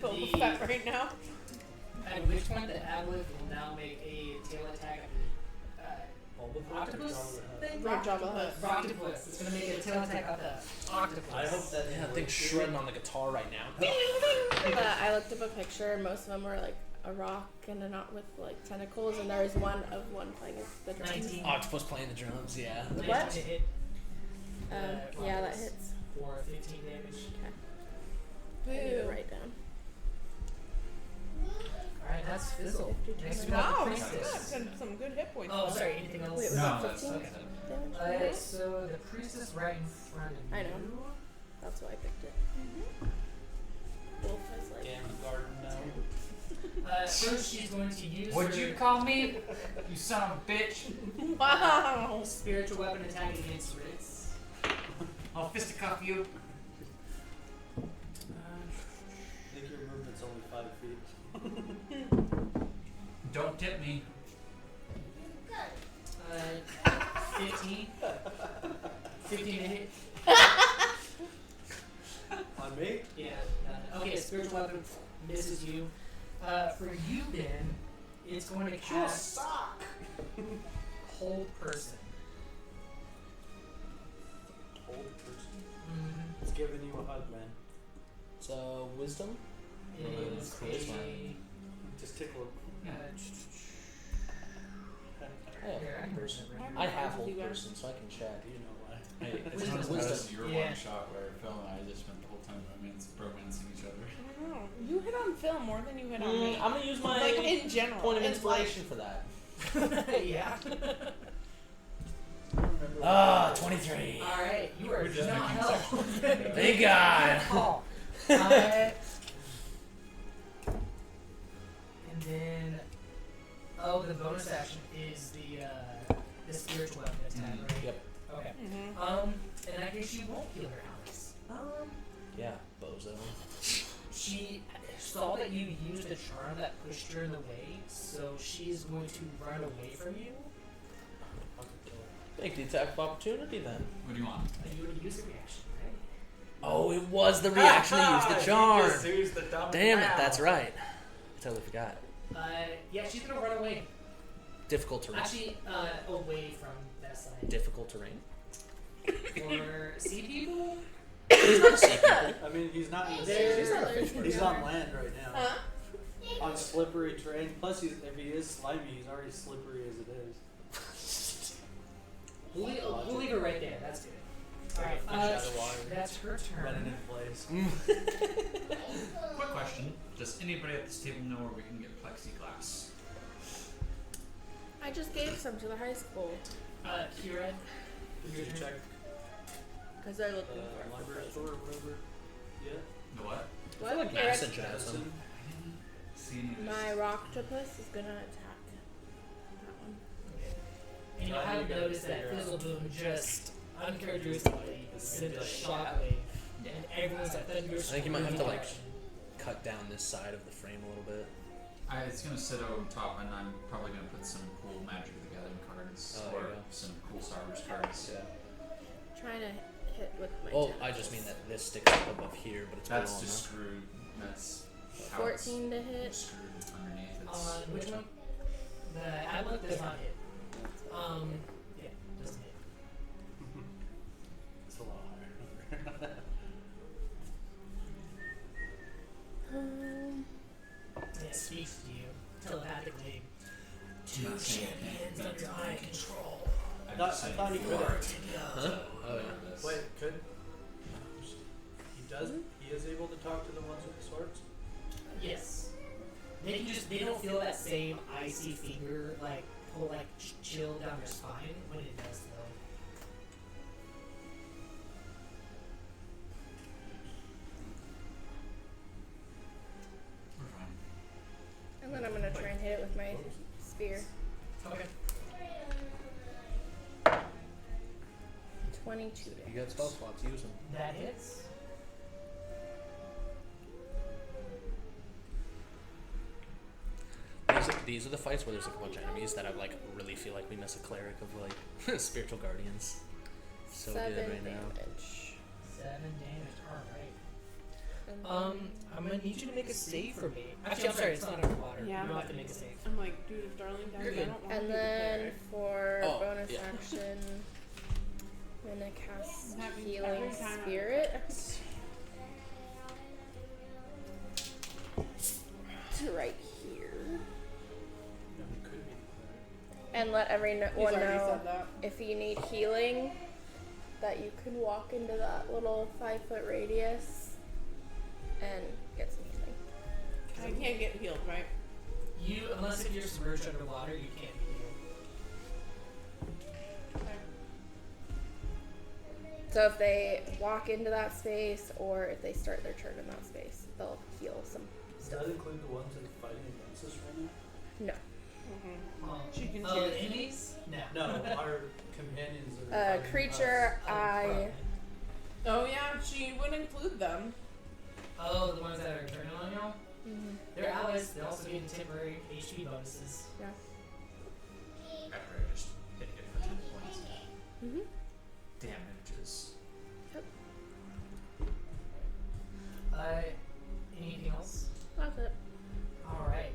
Boba The- Fett right now. At which point the Aboleth will now make a tail attack at the octopus thing? Right, Jabba the Hutt. Octopus. It's gonna make a tail attack at the octopus. I hope that Yeah, that thing's shredding on the guitar right now. But I looked up a picture, and most of them were like a rock and a not with like tentacles, and there was one of one playing the drums. 19. Octopus playing the drums, yeah. What? 19 to hit. Yeah, that octopus hits. For 15 damage. I need to Boo. write down. Alright, that's Fizzle. Next we Wow, got the that's good. priestess. Some good hit points. Oh, sorry, anything else? Wait, was No, that that's 15 okay. damage? Alright, so the priestess right in front of you. I know. That's why I picked it. Wolf is like. Damn garden now. First she's going to use What'd her you call me? You son of a bitch. Wow. spiritual weapon attack against Ritz. I'll fisticuff you. I think your movement's only 5 feet. Don't tip me. 15. 15 to hit. On me? Yeah. Okay, spiritual weapon misses you. For you then, it's going to cast Hold Person. Old person. Mm-hmm. It's giving you a hug, man. It's wisdom. It's Charisma. Just tickle uh, here, I can person it right I here. have hold You guys? person, so I can chat. You know why. Hey, it's Wisdom. not as bad as your Yeah. one shot where Phil and I just spent the whole time romancing each other. I don't know. You hit on Phil more than you hit on me. I'm gonna use my Like in general. point of in inspiration for that. Yeah. Ah, 23. Alright, you are We're just not making helpful. Thank God. Oh. And then, the bonus action is the spiritual weapon attack, Mhm. right? Yep. Okay. Mm-hmm. In that case, you won't heal her, Alex. Yeah, bozo. She saw that you used a charm that pushed her in the way, so she's going to run away from you. Take the attack of opportunity then. What do you want? You would use a reaction, right? Oh, it was the reaction to use the charm. Just used the dumb Damn it, crowd. that's right. I totally forgot. Yeah, she's gonna run away. Difficult terrain. Actually, away from that side. Difficult terrain. For sea people? He's not a sea people. I mean, he's not in the There's- sea. He's not a fish He's person. on land right now. Huh? On slippery terrain. Plus, if he is slimy, he's already slippery as it is. We'll leave her right there. That's good. Alright, Shadow water. that's her Running turn. in place. Quick question. Does anybody at this table know where we can get plexiglass? I just gave some to the high school Kira, Did you check because they're looking for it. library store or whatever? Yeah. The what? I feel like Madison should have some. Madison? See any of this? My rocktopus is gonna attack that one. and you'll have noticed that Fizzleboom just uncharacteristically sent a shockwave, and everyone's like thunderous. I think you might have to, like, cut down this side of the frame a little bit. It's gonna sit over top, and I'm probably gonna put some cool Magic the Gathering cards Oh, there or you go. some cool Star Wars cards. Trying to hit with my. Well, tentacles. I just mean that this sticks up above here, but it's That's below just enough. screwed. That's how it's 14 to hit. screwed underneath. On It's which one? The Adlock does not hit. Yeah, doesn't hit. It's a lot higher. And it speaks to you telepathically. Two Not saying champions anything. under my control. I'm I just saying thought he could Four have. to go. Huh? Oh, yeah. This. Wait, could he does? He is able to talk to the ones with the swords. Yes. They can just, they don't feel that same icy finger, like, pull, like, chill down their spine when it does, though. We're fine. And then I'm gonna try and hit it with my spear. Okay. 22 to You hit. got spell slots, use them. That hits. These are the fights where there's like a bunch of enemies that I like really feel like we miss a cleric of like spiritual guardians. So 7 good right now. damage. 7 damage, alright. And I'm gonna need you to make a save for me. Actually, I'm sorry, it's not underwater. Yeah. You don't have to make a save. I'm like, dude, if Darling dies, You're I good. don't want to And be the then cleric. for Oh, bonus yeah. action, I'm gonna cast That means Healing every time I- Spirit. To right here. No, he could be the And let He's everyone already know said that. if you need healing, that you can walk into that little 5-foot radius and get some healing. I can't get healed, right? You, unless if you're submerged underwater, you can't be healed. So if they walk into that space or if they start their turn in that space, they'll heal some Does stuff. that include the ones that are fighting against us right now? No. She can Oh, choose. the enemies? No. No, our companions that are fighting Creature, us. I. Oh yeah, she would include them. Oh, the ones that are turning on y'all? Mhm. They're allies. They're also getting temporary HP bonuses. Yeah. After I just hit you Mhm. damages. Anything else? That's it. Alright.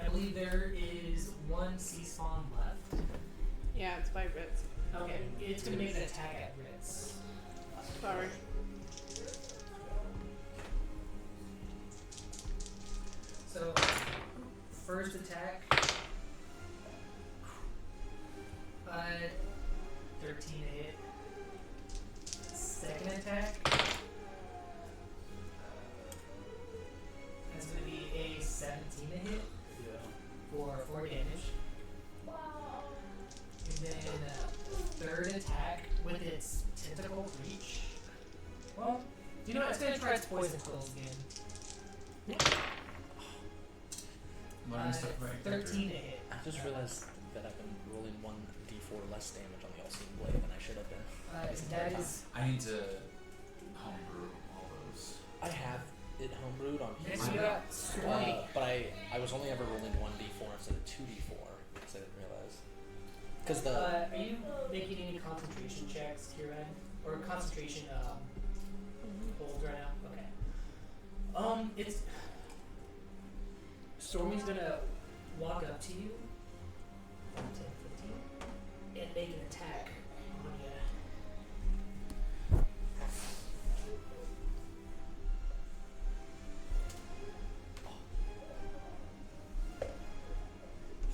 I believe there is one sea spawn left. Yeah, it's by Ritz. Okay, it's gonna make an attack at Ritz. Sorry. So, first attack. 13 to hit. Second attack. That's gonna be a 17 to hit for 4 damage. And then third attack with its tentacle reach. Well, you know what? It's gonna try its poison pills again. Learn stuff about your 13 to hit. I just realized that I've been rolling 1d4 less damage on the All-Seeing Blade than I should have been. That is. I need to homebrew all those. I have it homebrewed on Yes, PC, you got Stormy. but I was only ever rolling 1d4 instead of 2d4 because I didn't realize. Because the Are you making any concentration checks, Kieran? Or concentration holds right now? Okay. It's Stormy's gonna walk up to you, 10, 15, and make an attack on you.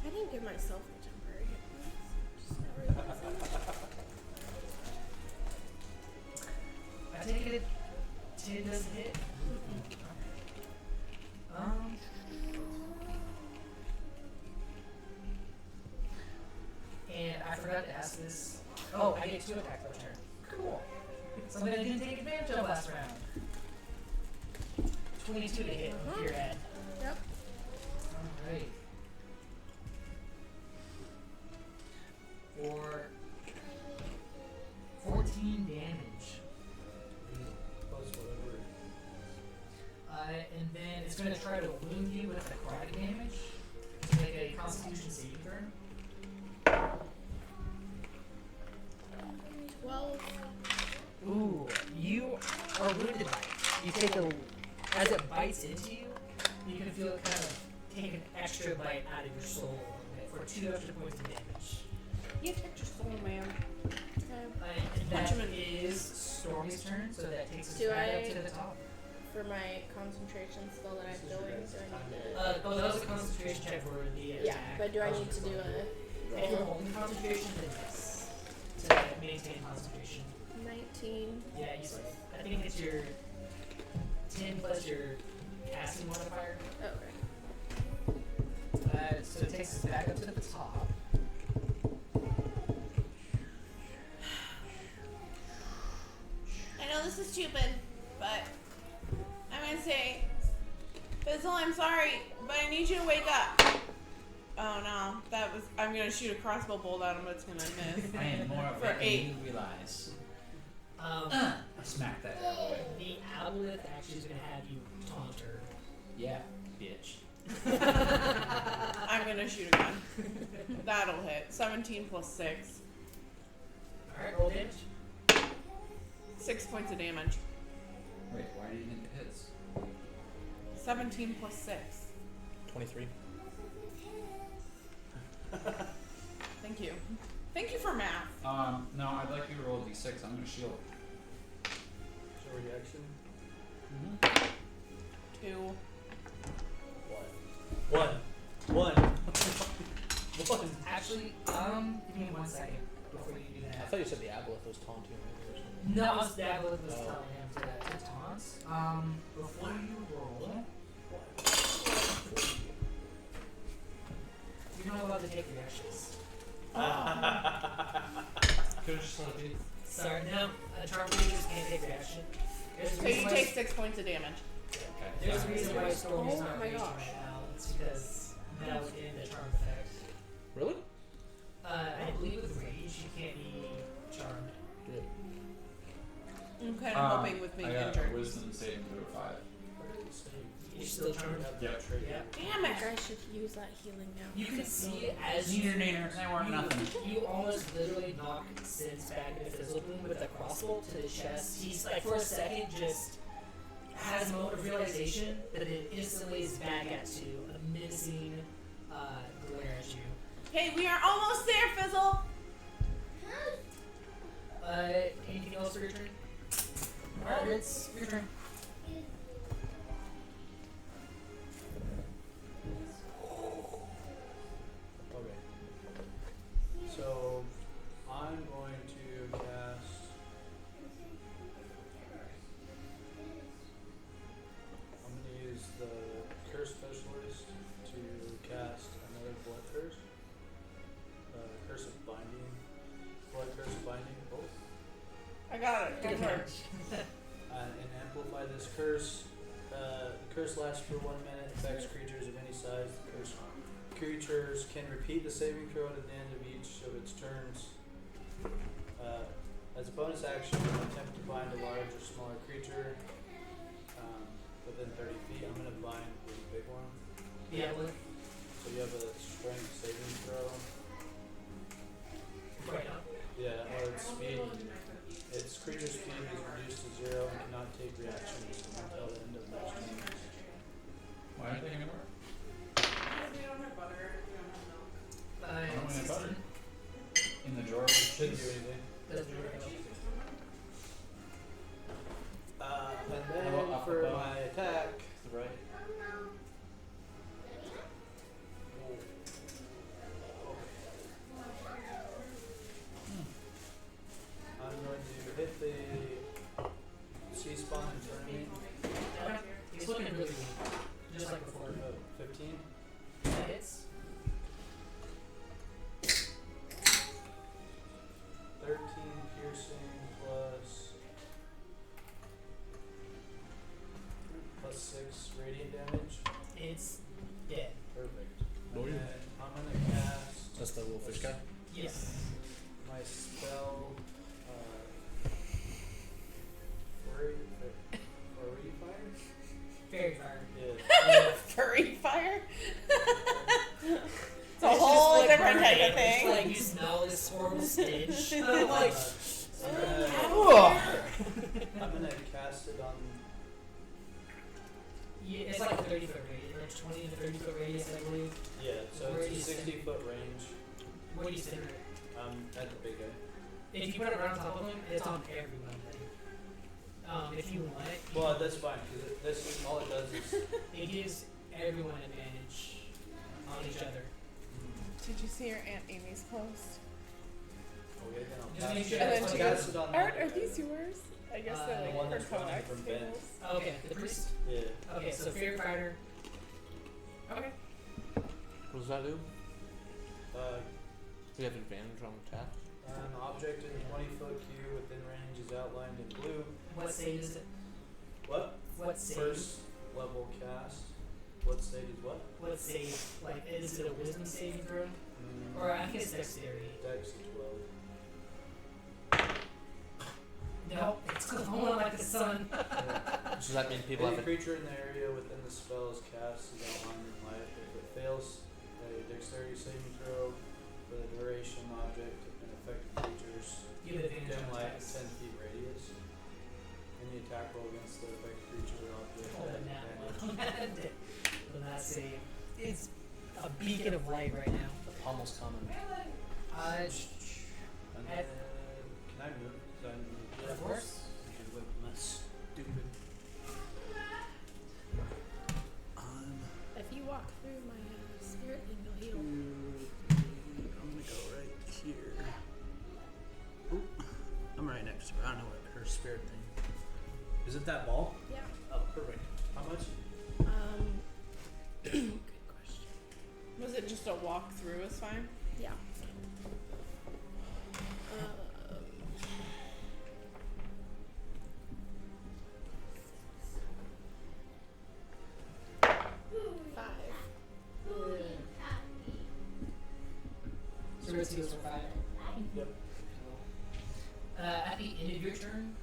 I didn't give myself a temporary hit points. Just now realizing. I take it 10 doesn't hit. And I forgot to ask this. Oh, I get 2 attacks per turn. Cool. Something I didn't take advantage of last round. 22 to hit with your head. Yep. Alright. For 14 damage. And then it's going to try to wound you with necrotic damage. To make a Constitution saving throw. 12. Ooh, you are wounded by it. You take as it bites into you, you can feel it kind of take an extra bite out of your soul for 2 extra points of damage. You took your soul, man. And that is Stormy's turn, so that takes us Do back I- up to the top. For my concentration spell that I'm doing, do I need to... That was a concentration check for the attack. yeah, but do I need to do If you're a roll? holding concentration, then yes. To maintain concentration. 19. Yeah, I think it's your 10 plus your casting modifier. Okay. So it takes us back up to the top. I know this is stupid, but I'm gonna say, Fizzle, I'm sorry, but I need you to wake up. Oh no, I'm gonna shoot a crossbow bolt at him, but it's gonna miss. I am more of For a 8. you realize. Smack that out of the way. The aboleth actually is going to have you taunt her. Yeah, bitch. I'm gonna shoot a gun. That'll hit. 17 plus 6. Alright, roll damage. 6 points of damage. Wait, why do you think it hits? 17 plus 6. 23. Thank you. Thank you for math. No, I'd like you to roll a d6. I'm going to shield. Show reaction. 2. One. Actually, give me 1 second before you do I that. thought you said the aboleth was taunting me or something. No, the aboleth was telling him to taunt. Before you roll, you're not allowed to take reactions. Could have just let it be. Sorry, no. Charm creatures can't take reaction. There's a So reason you why- take 6 points of damage. Okay. There's a reason why Storm is Oh not my raging gosh. right now. It's because that was in the charm effect. Really? I believe with rage you can't be charmed. I'm kind of hoping with being I got injured. a wisdom saving throw of 5. You're still charmed. Yep. Yeah. Damn it! I should use that healing now. You can see as you They weren't nothing. you almost literally knock Sid's back into Fizzleboom with a crossbow to the chest. He's like for a second just has a moment of realization, but then instantly is back at you, a menacing glare at you. Hey, we are almost there, Fizzle. Anything else for your turn? Alright, it's your turn. Okay. So I'm going to cast. I'm going to use the Curse Specialist to cast another Blood Curse. Curse of Binding. Blood Curse of Binding, both. I got it. Good work. And amplify this curse. The curse lasts for 1 minute, affects creatures of any size. The curse creatures can repeat the saving throw at the end of each of its turns. As a bonus action, attempt to bind a large or smaller creature within 30 feet. I'm going to bind the big one. Yeah, what? So you have a strength saving throw. Right up. Yeah, or its speed. Its creature speed is reduced to 0 and cannot take reactions until the end of next turn. Why aren't they gonna work? We don't have butter. We don't have milk. Why don't we have 16. butter? In the drawer. Shouldn't do anything. Doesn't do anything. And How then about for Aquabell? my attack, Right. I'm going to hit the sea spawn in front of me. Okay. He's looking really weak, just like before. 15. That hits. 13 piercing plus 6 radiant damage. It's dead. Perfect. Oh, And yeah. then I'm going to cast That's the wolfish guy. Yes. my spell, Fray Fire? Fairy fire. Yeah. Furry fire. It's a It's whole just like different type burning. of thing. It's like you smell this horrible stench. Like, I'm gonna cast it on. Yeah, it's like a 30-foot radius, like 20 to 30-foot radius, I believe. Yeah, so Where do you it's a stand? 60-foot range. Where do you center it? At the big guy. If you put it right on top of him, it's on everyone. If you want it, Well, that's fine because this is all it does is. it gives everyone advantage on each other. did you see your Aunt Amy's post? Okay, then Just I'll make cast, sure And then that's she like goes, cast it on. the Art, other are guy. these yours? I guess The they're one like that's for running codex from Ben. tables. Okay, the priest. Yeah. Okay, so Fairy Fighter. Okay. What does that do? Uh, We have advantage on attack. an object in a 20-foot cube within range is outlined in blue. What stage is it? What? What stage? First level cast. What stage is what? What save? Like, is it a wisdom saving throw? Or I think it's dexterity. Dex 12. No, it's glowing like the sun. Does that mean people Any have creature in the area within the spell is cast is outlined in light. If it fails a dexterity saving throw for the duration, object, and affected creatures, You have advantage dim on light attacks. 10 feet radius. Any attack roll against the affected creature or object Oh, at the nat advantage. one. Will not save. It's a beacon of light right now. the pommel's coming? And then, can I move? 'Cause I moved. Of course. That's stupid. If you walk through my spirit thing, you'll heal. I'm gonna go right here. Oop. I'm right next to her. I don't know what her spirit thing. Is it that ball? Yeah. Oh, perfect. How much? Good question. Was it just a walk through is fine? Yeah. So we're for 5. Yep. At the end of your turn,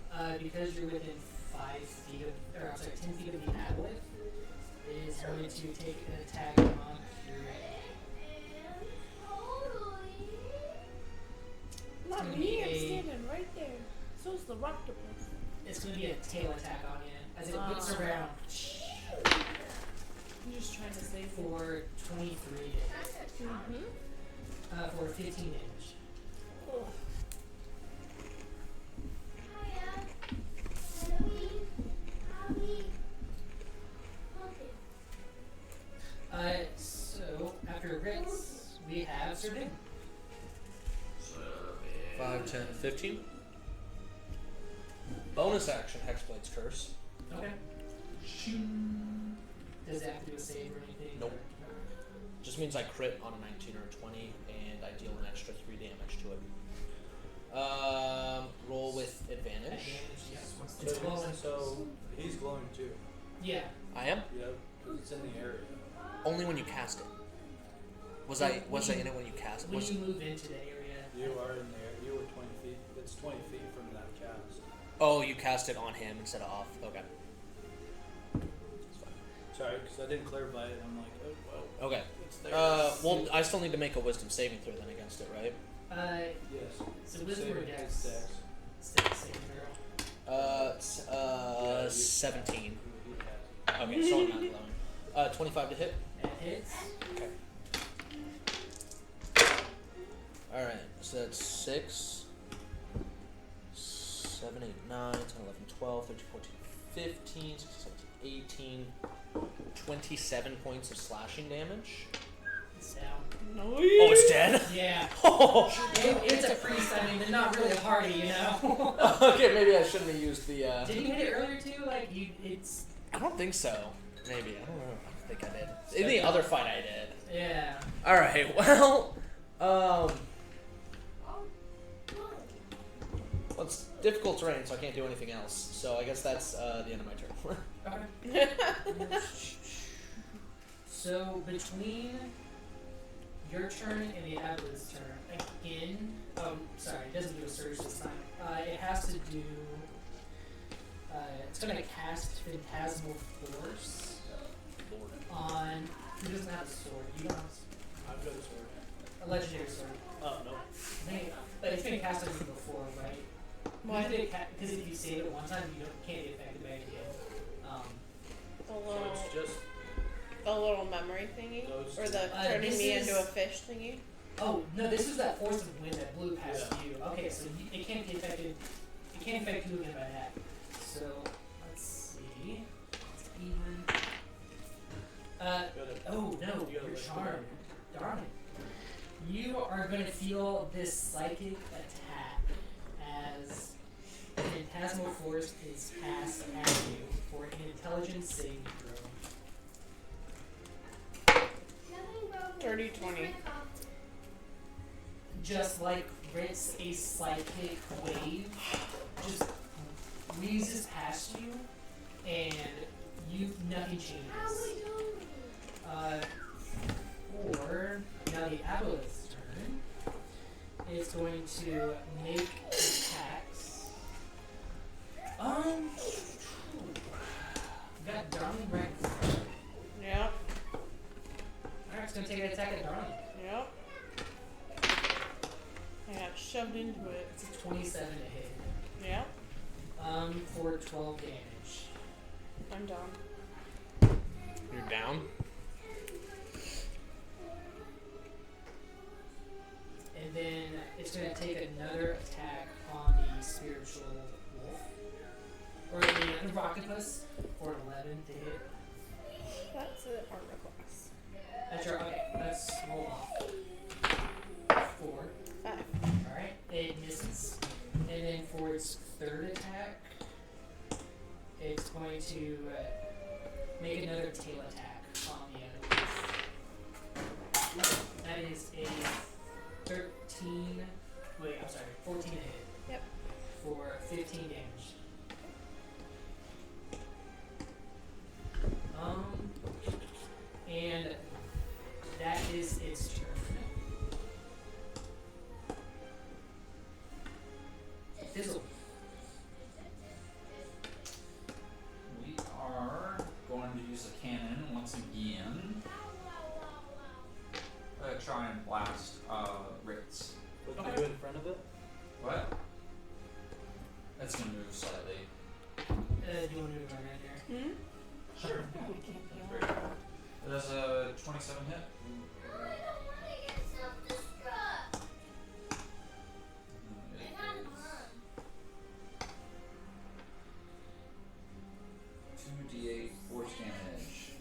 because you're within 5 feet of, or I'm sorry, 10 feet of the aboleth is going to take an attack on Fray. Not gonna me, be I'm a- standing right there. So's the octopus. It's going to be a tail attack on you as it whips around I'm just trying to save you. for 23 Mm-hmm. for 15 damage. So after Ritz, we have Servant. 5, 10, 15. Bonus action, Hexblade's Curse. Okay. Does it have to do a save or anything? Nope. Just means I crit on a 19 or a 20, and I deal an extra 3 damage to it. Roll with advantage. Advantage, yes. It's So, glowing. so he's glowing too. Yeah. I am? Yep. It's in the area. Only when you cast it. Was I in it when you cast it? When Was you move into the area. You are in there. You were 20 feet. It's 20 feet from that cast. Oh, you cast it on him instead of off. Okay. That's fine. Sorry, because I didn't clarify it. I'm like, oh, well. Okay. It's there. Well, I still need to make a wisdom saving throw then against it, right? Yes. So wisdom or Saving dex? is dex. Dex saving throw. 17. He has. Okay, so I'm not glowing. 25 to hit. That hits. Okay. Alright, so that's 6, 7, 8, 9, 10, 11, 12, 13, 14, 15, 16, 17, 18, 27 points of slashing damage. It's down. No. Oh, it's dead? Yeah. Oh, It's a priest. I mean, they're not really a party, you know. okay, maybe I shouldn't have used the, Did you hit it earlier too? Like it's. I don't think so. Maybe. I don't know. I don't think I did. In the other fight I did. Yeah. Alright, well, well, it's difficult terrain, so I can't do anything else. So I guess that's the end of my turn. Okay. So between your turn and the Aboleth's turn, again. Sorry, it doesn't do a surge this time. It has to do. It's gonna cast Phantasmal Force on. Who doesn't have a sword? You don't have I've got a sword. a legendary sword. Oh, no. I think, but it's been cast on you before, right? Why? Because if you save it one time, you can't get affected by it again. The So little, it's just the little memory thingy, those or the two. turning This me is- into a fish thingy. Oh no, this is that force of wind that blew past Yeah. you. Okay, so it can't be affected. It can't affect you again by that. So let's see. It's even. Oh no, You gotta you're let charmed. Darn it. You are going to feel this psychic attack as Phantasmal Force is cast at you for an intelligence saving throw. 30-20. Just like Ritz, a psychic wave just wheezes past you, and nothing changes. Or now the Aboleth's turn. It's going to make attacks. Got Darling right. Yep. Alright, it's gonna take an attack at Darling. Yep. I got shoved into it. It's a 27 to hit. Yep. For 12 damage. I'm done. You're down? And then it's going to take another attack on the spiritual wolf. Or the octopus for 11 to hit. That's an armor class. That's your, okay, let's roll off. 4. 5. Alright, it misses. And then for its third attack, it's going to make another tail attack on the wolf. That is a 14 to hit. Yep. For 15 damage. And that is its turn. Fizzle. use a cannon once again. Try and blast Ritz. Put Okay. you in front of it. What? That's gonna move slightly. Do you want to move right there? Hmm? Sure. That's very cool. Does a 27 hit? It is 2d8 force damage.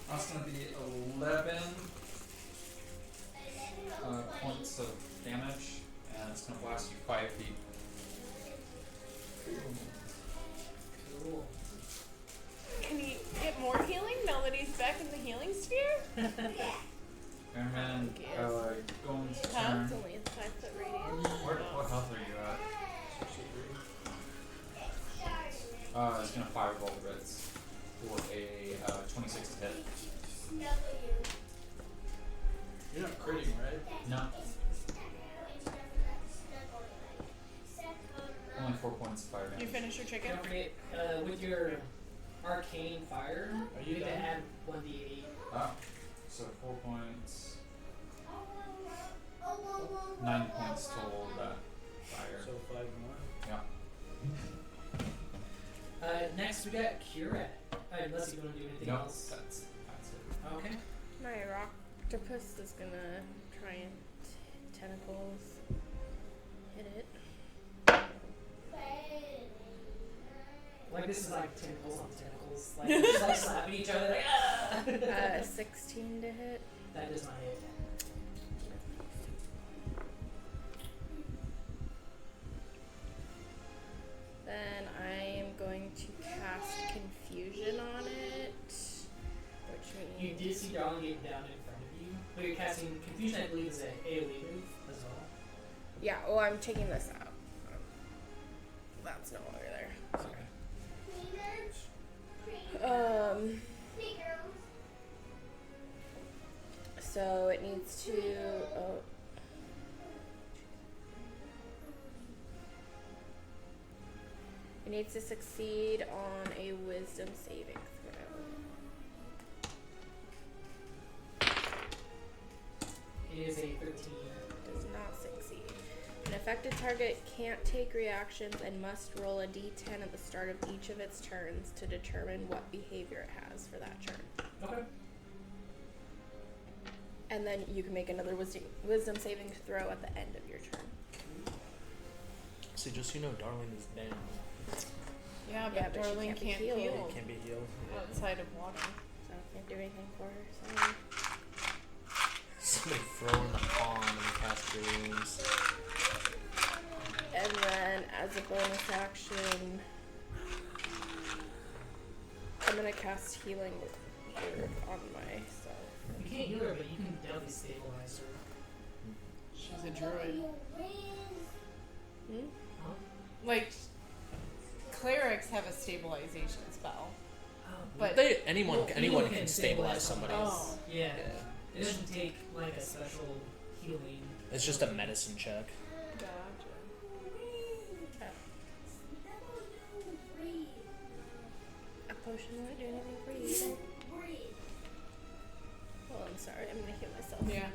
That's gonna be 11 points of damage, and it's gonna blast you 5 feet. Cool. Can he get more healing now that he's back in the healing sphere? And then going to Huh? turn. It's only a 5-foot radius. What health are you at? 63. It's gonna firebolt Ritz for a 26 to hit. You're not critting, right? No. Only 4 points of fire damage. You finish your chicken? Don't forget, with your arcane fire, Are you you get to done? add 1d8. Oh, so 4 points. 9 points total of that fire. So 5 more. Yeah. Next, we got Cura. Unless you want to do anything No, else. that's it. Okay. My octopus is gonna try and tentacles hit it. Like, this is like tentacles on tentacles. Like, they're just like slapping each other, like, ah! 16 to hit. That does not hit. Then I am going to cast Confusion on it, which You means did see Darling get down in front of you. But you're casting Confusion, I believe, is an AoE move as well. yeah. Oh, I'm taking this out. That's no longer there. Sorry. So it needs to. Oh. It needs to succeed on a Wisdom saving throw. It is a 13. Does not succeed. An affected target can't take reactions and must roll a d10 at the start of each of its turns to determine what behavior it has for that turn. Okay. And then you can make another wisdom saving throw at the end of your turn. See, just so you know, Darling is dead. Yeah, but Yeah, but she Darling can't be can't healed. heal It can't be healed. outside of water. So I can't do anything for her. Sorry. Somebody throw in the pond and cast your wounds. And then as a bonus action, I'm gonna cast Healing Word on myself. You can't heal her, but you can definitely stabilize her. She's a druid. Hmm? Huh? Like, clerics have a stabilization spell. But Anyone can stabilize somebody. Oh. Yeah. Yeah. It doesn't take like a special healing. It's just a medicine check. A potion won't do anything for you. Well, I'm sorry. I'm gonna heal myself. Yeah.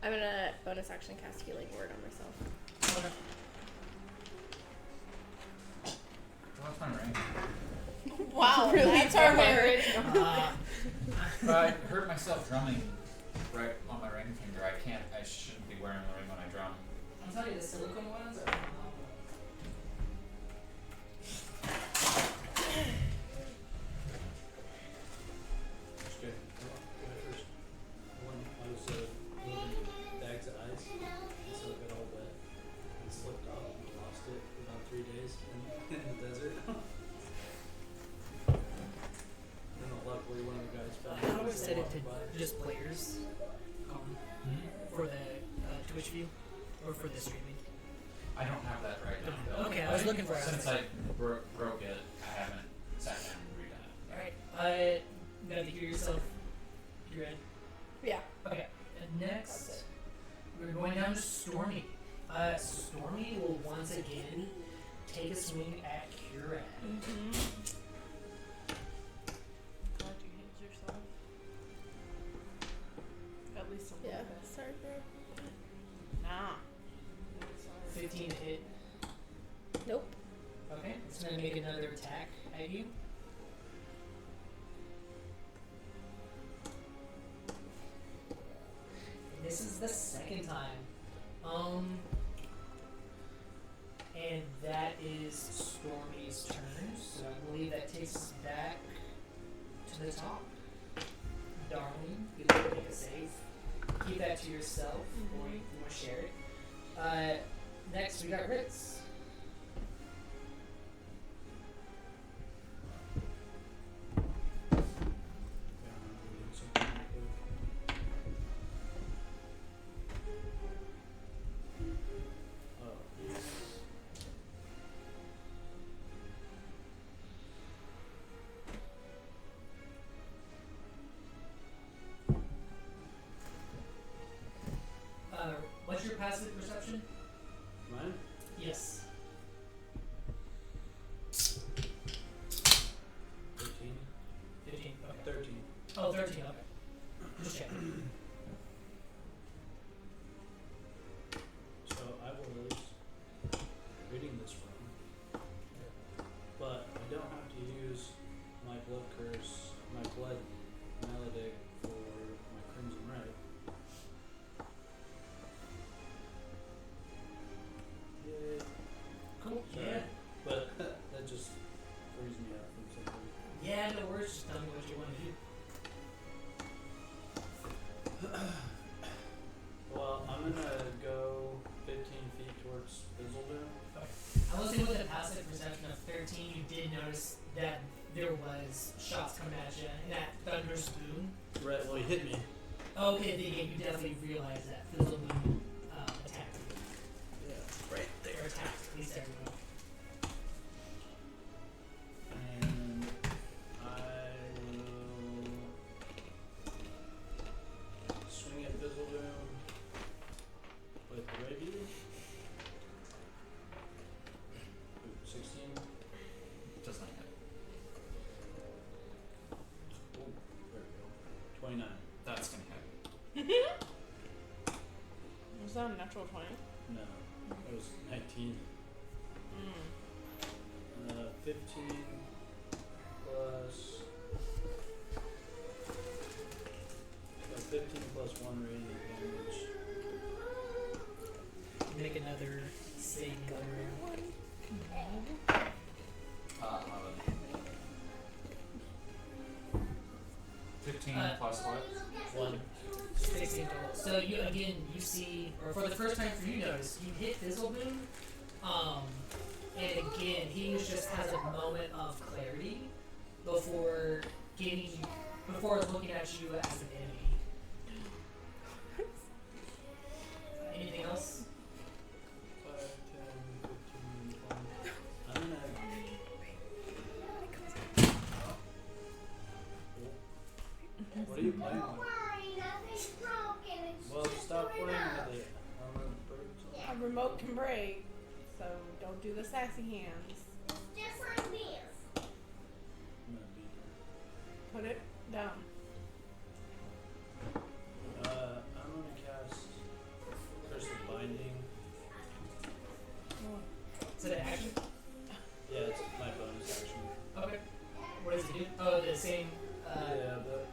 I'm gonna bonus action cast Healing Word on myself. Okay. What's my rank? Wow, Really that's our far. marriage. I hurt myself drumming right on my ring finger. I shouldn't be wearing the ring when I drum. I'm telling you, the silicone ones are phenomenal. That's good. When I was moving bags of ice, and so it got all wet and slipped off and lost it for about 3 days in the desert. And then luckily one of the guys found it. How and was set it walked to by. just players for the Twitch view or for the streaming? I don't have that right now. Bill. Okay, I was looking for it. Since I broke it, I haven't sat down and redone it. Alright, you got to hear yourself. You ready? Yeah. Okay, and next we're going down to Stormy. Stormy will once again take a swing at Kieran. Mm-hmm. Glad you healed yourself. At least a little bit. Sorry, bro. Nah. 15 to hit. Nope. Okay, it's gonna make another attack at you. This is the second time. And that is Stormy's turn, so I believe that takes us back to the top. Darling, you can make a save. Keep that to yourself, or you want to share it. Next, we got Ritz. What's your passive perception? Mine? Yes. 13. 15. Okay. 13. Oh, 13. Okay. Just check. So I was reading this wrong, but I don't have to use my blood curse, my blood maledict for my crimson red. Yay. Cool. Sorry. Yeah. But that just frees me up from something. Yeah, no worries. Just tell me what you want to do. Well, I'm gonna go 15 feet towards Fizzleboom. I will say with a passive perception of 13, you did notice that there was shots coming at you and that thunderous boom. Right, well, he hit me. Okay, then you definitely realize that Fizzle Boom attacked you. Yeah, right Or attacked, at least everyone. And I will swing at Fizzleboom with the rapier. Ooh, 16. Does not hit. Ooh, there we go. 29. That's gonna hit. Was that a natural 20? No, it was 19. 15 plus. 15 plus 1 radiant damage. Make another saving throw. 15 plus what? 1. 16 total. So you see, or for the first time for you notice, you hit Fizzleboom, and again, he just has a moment of clarity before looking at you as an enemy. Anything else? 5, 10, 15, 20. I'm gonna. What are you playing with? Well, stop playing with it. I'm gonna break something. A remote can break, so don't do the sassy hands. I'm gonna beat her. Put it down. I'm gonna cast Curse of Binding. Is it an action? Yeah, it's my bonus action. Okay. What does it do? Oh, the same. Yeah, but.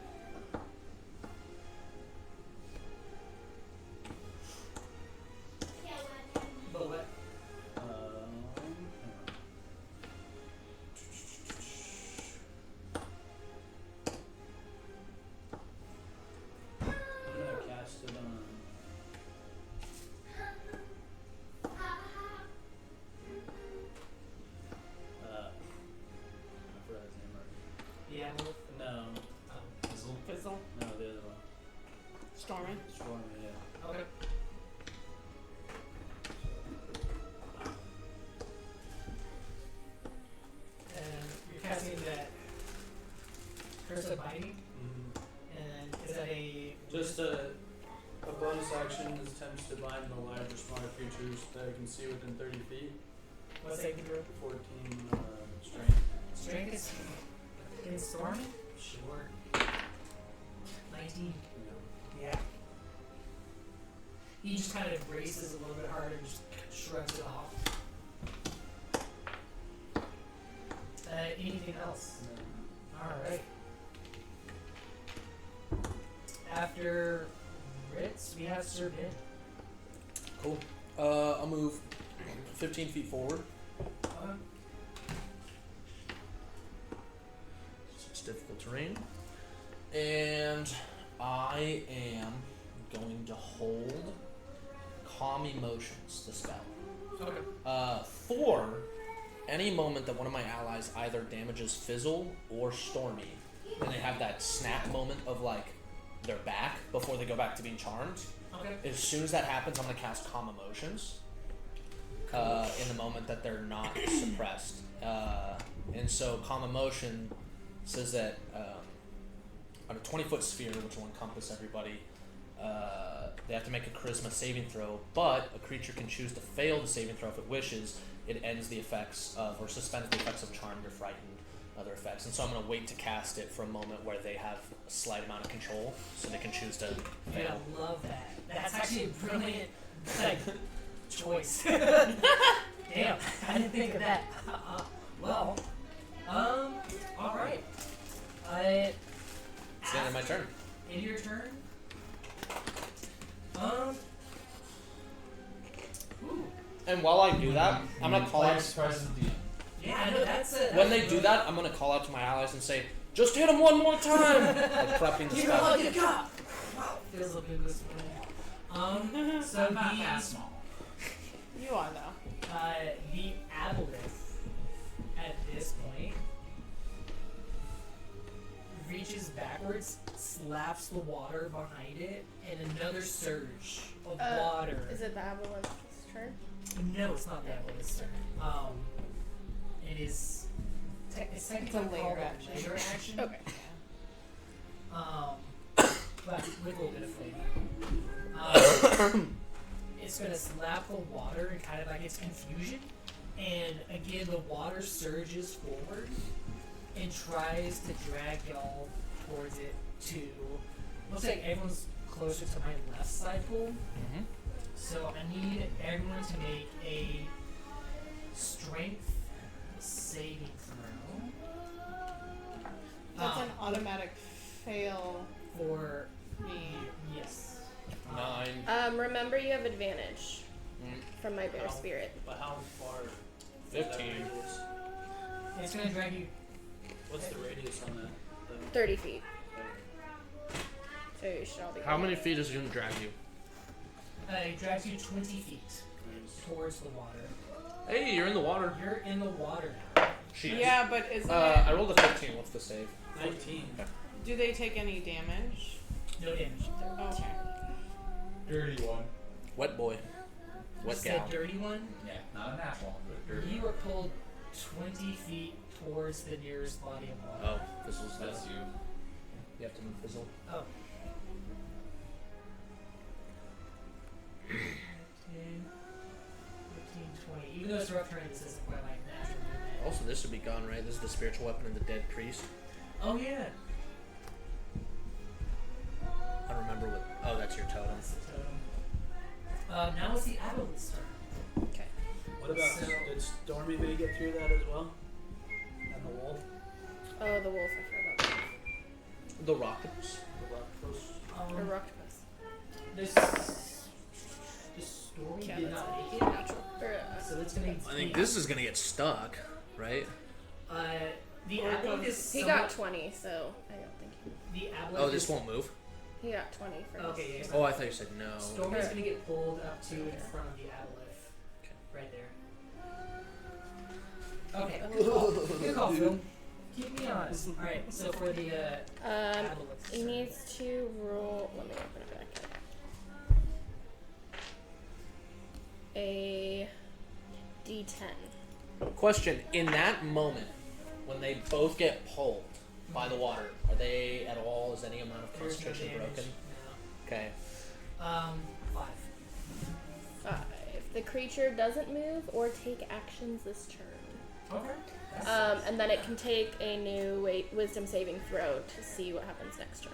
But what? Hang on. I'm gonna cast it on. I forgot his name already. Yeah. Well, No, Fizzle? Fizzle. no, the other one. Stormy. Stormy, yeah. okay. You're casting that Curse of Binding, and is that a Just a bonus action is attempts to bind the large or smaller creatures that I can see within 30 feet. What's saving throw? 14 strength. Strength is against storming? Sure. 19. Yeah. He just kind of braces a little bit harder and just shrugs it off. Anything else? Alright. After Ritz, we have Sir Ben. Cool. I'll move 15 feet forward. It's difficult terrain. And I am going to hold Calm Emotions, the spell. Okay. For any moment that one of my allies either damages Fizzle or Stormy, then they have that snap moment of like they're back before they go back to being charmed. Okay. As soon as that happens, I'm going to cast Calm Emotions in the moment that they're not suppressed. And so Calm Emotion says that on a 20-foot sphere, which will encompass everybody, they have to make a charisma saving throw, but a creature can choose to fail the saving throw if it wishes. It ends the effects of, or suspends the effects of Charmed or Frightened, other effects. And so I'm going to wait to cast it for a moment where they have a slight amount of control, so they can choose to fail. I love that. That's actually a brilliant choice. Damn, I didn't think of that. Well, alright. It's the end of my turn. In your turn? Ooh. And while I do that, I'm going to call out... Yeah, I know, that's it. When they do that, I'm going to call out to my allies and say, just hit him one more time! Like prepping the You're spell. like a cop! Wow, feels a bit this way. So Not that small. You are though. the aboleth at this point reaches backwards, slaps the water behind it, and another surge of water. Is it the Avalon's turn? No, it's not the aboleth's turn. It is. It's technically It's a layer called action. a layer action. Okay. But with a little bit of flavor. It's gonna slap the water and kind of like it's confusion, and again the water surges forward and tries to drag y'all towards it too. Looks like everyone's closer to my left side pool. Mm-hmm. So I need everyone to make a strength saving throw. That's an automatic fail For me. yes. 9. Remember you have advantage Mm. from my bear How? spirit. But how far? 15. It's gonna drag you. What's the radius on that? 30 feet. So you should all be How good. many feet is it going to drag you? It drags you 20 feet towards the water. Hey, you're in the water. You're in the water now. Jeez. Yeah, but isn't I rolled a 15. What's the save? 19. do they take any damage? No damage. Okay. Dirty one. Wet boy. Wet It's gal. the dirty one. Yeah, not a natural, but dirty. You were pulled 20 feet towards the nearest body of water. Oh, this was That's you. You have to move Fizzle. Oh. 10, 15, 20. Even though it's rough terrain, this isn't quite like natural movement. Also, this would be gone, right? This is the spiritual weapon of the dead priest. Oh, yeah. I don't remember what... Oh, that's your totem. That's the totem. Now it's the Aboleth's turn. Okay. What about, So- did Stormy Bay get through that as well? And the wolf? Oh, the wolf. I forgot about that. The rockets. The octopus? Or octopus. This story Yeah, did that's not make it. natural. Or, So it's gonna. I think this is going to get stuck, right? The Or Aboleth is. he got 20, so I don't think The Aboleth. Oh, this is, won't move? he got 20 for his. Okay, yeah. Oh, I thought you said no. Storm is gonna get pulled up to in front of the Aboleth. Okay. Right there. Okay. Good call. Good call, Phil. Keep me honest. Alright, so for the Aboleth. He needs to roll. Let me open it back up. A D10. Question. In that moment, when they both get pulled by the water, are they at all, is any amount of There's no concentration damage. broken? Okay. No. 5. 5 The creature doesn't move or take actions this turn. Okay. And then it can take a new wisdom saving throw to see what happens next turn.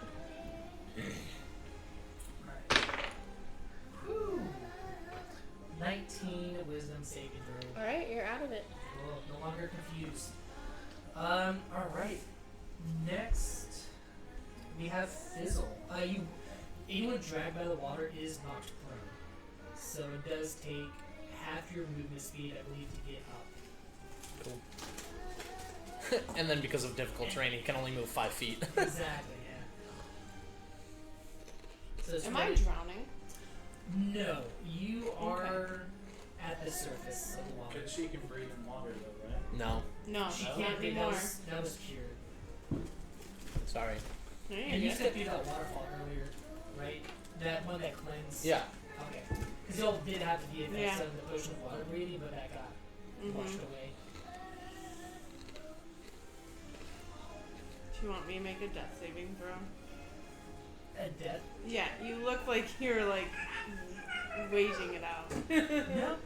Alright. Whew. 19 wisdom saving throw. Alright, you're out of it. Cool. No longer confused. Alright. Next, we have Fizzle. Anyone dragged by the water is knocked prone. So it does take half your movement speed, I believe, to get up. Cool. And then because of difficult terrain, he can only move 5 feet. Exactly, yeah. So it's Am I ready- drowning? No, you are at the surface of the water. Because she can breathe in water, though, right? No, No, She not can't breathe. anymore. That was cured. sorry. And you stepped through that waterfall earlier, right? That one that cleansed. Yeah. Okay. Because y'all did have the effects Yeah. of the potion of water breathing, but that got washed away. Do you want me to make a death saving throw? At death. Yeah, you look like you're like waging it out. No.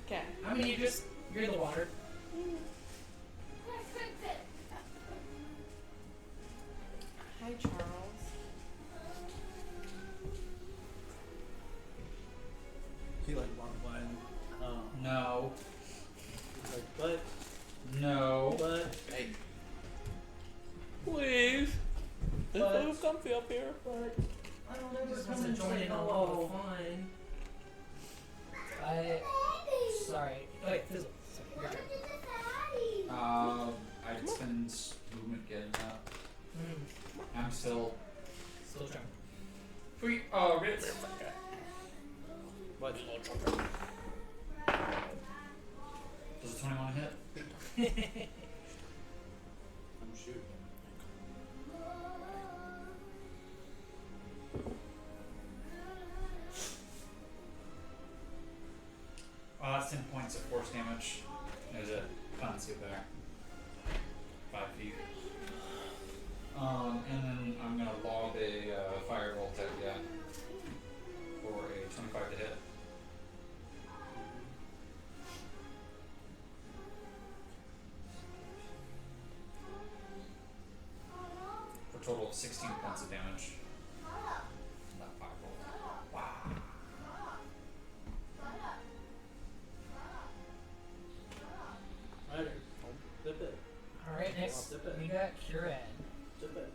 Okay. I mean, you're in the water. Hi, Charles. He like walked by and No. he's like, but Hey. Please. It's But- so comfy up here. But I don't know. Just wants to join in on all the fun. Sorry. Wait, Fizzle. Sorry, your turn. I spend movement getting up. I'm still Still trying. free. Ritz. what? Does a 21 hit? I'm shooting. That's 10 points of force damage. There's a conceal there. 5 feet. And then I'm gonna lob a firebolt at ya for a 25 to hit. For a total of 16 points of damage. That firebolt. Wow. Rider. Zip it. Alright, next we got Curad. Zip it.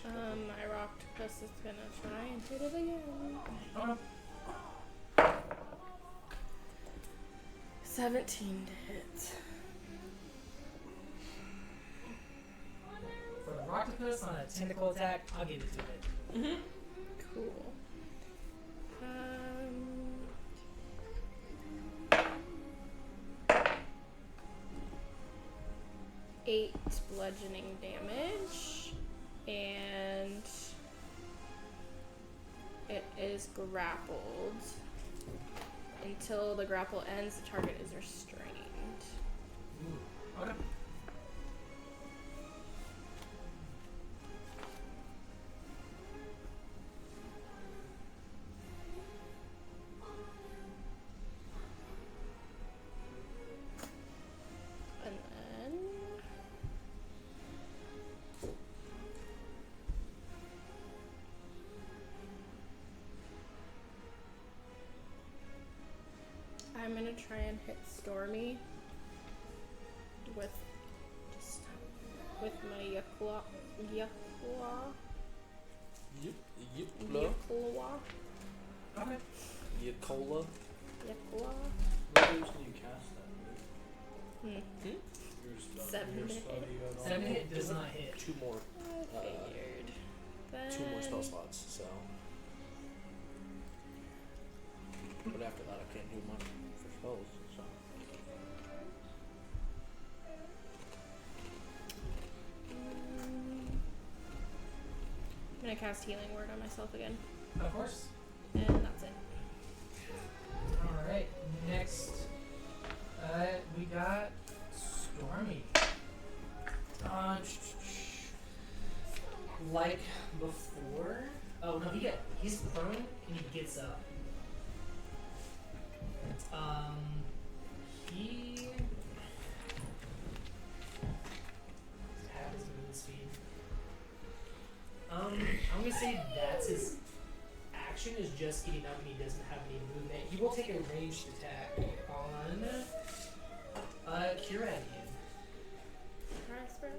My Octopus is gonna try and hit it again. Oh no. 17 to hit. For the Octopus on a tentacle attack, I'll give it to it. Cool. 8 bludgeoning damage, and it is grappled. Until the grapple ends, the target is restrained. Okay. And then I'm gonna try and hit Stormy with my Yakla. Okay. Yakola. What moves can you cast that with? Your spell. 7 Your to spell hit. you got on 7 there? hit does not hit. 2 more. I figured. Then 2 more spell slots. So. But after that, I can't do much for spells. So. I'm gonna cast Healing Word on myself again, Of course. and that's it. Alright, next we got Stormy. Like before. Oh no, he's prone and he gets up. just getting up and he doesn't have any movement. He will take a ranged attack on Kira again. Prosper.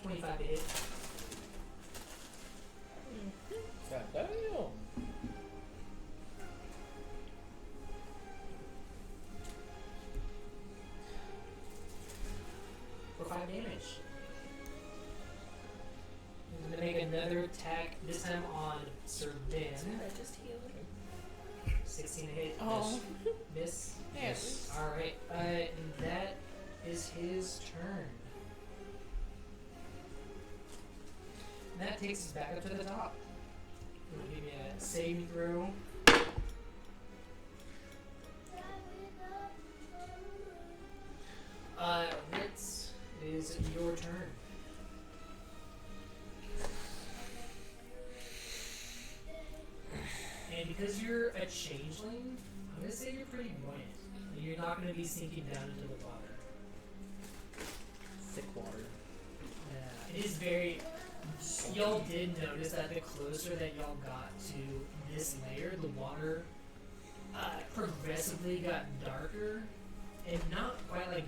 25 to hit. God damn. For 5 damage. I'm gonna make another attack, this time on Sir Ben. I just healed. 16 to hit. Oh. Miss. Yes. Alright, and that is his turn. And that takes us back up to the top. Give me a saving throw. Ritz, it is your turn. And because you're a changeling, I'm gonna say you're pretty buoyant. You're not gonna be sinking down into the water. Thick water. Yeah, it is very. Y'all did notice that the closer that y'all got to this layer, the water progressively got darker, and not quite like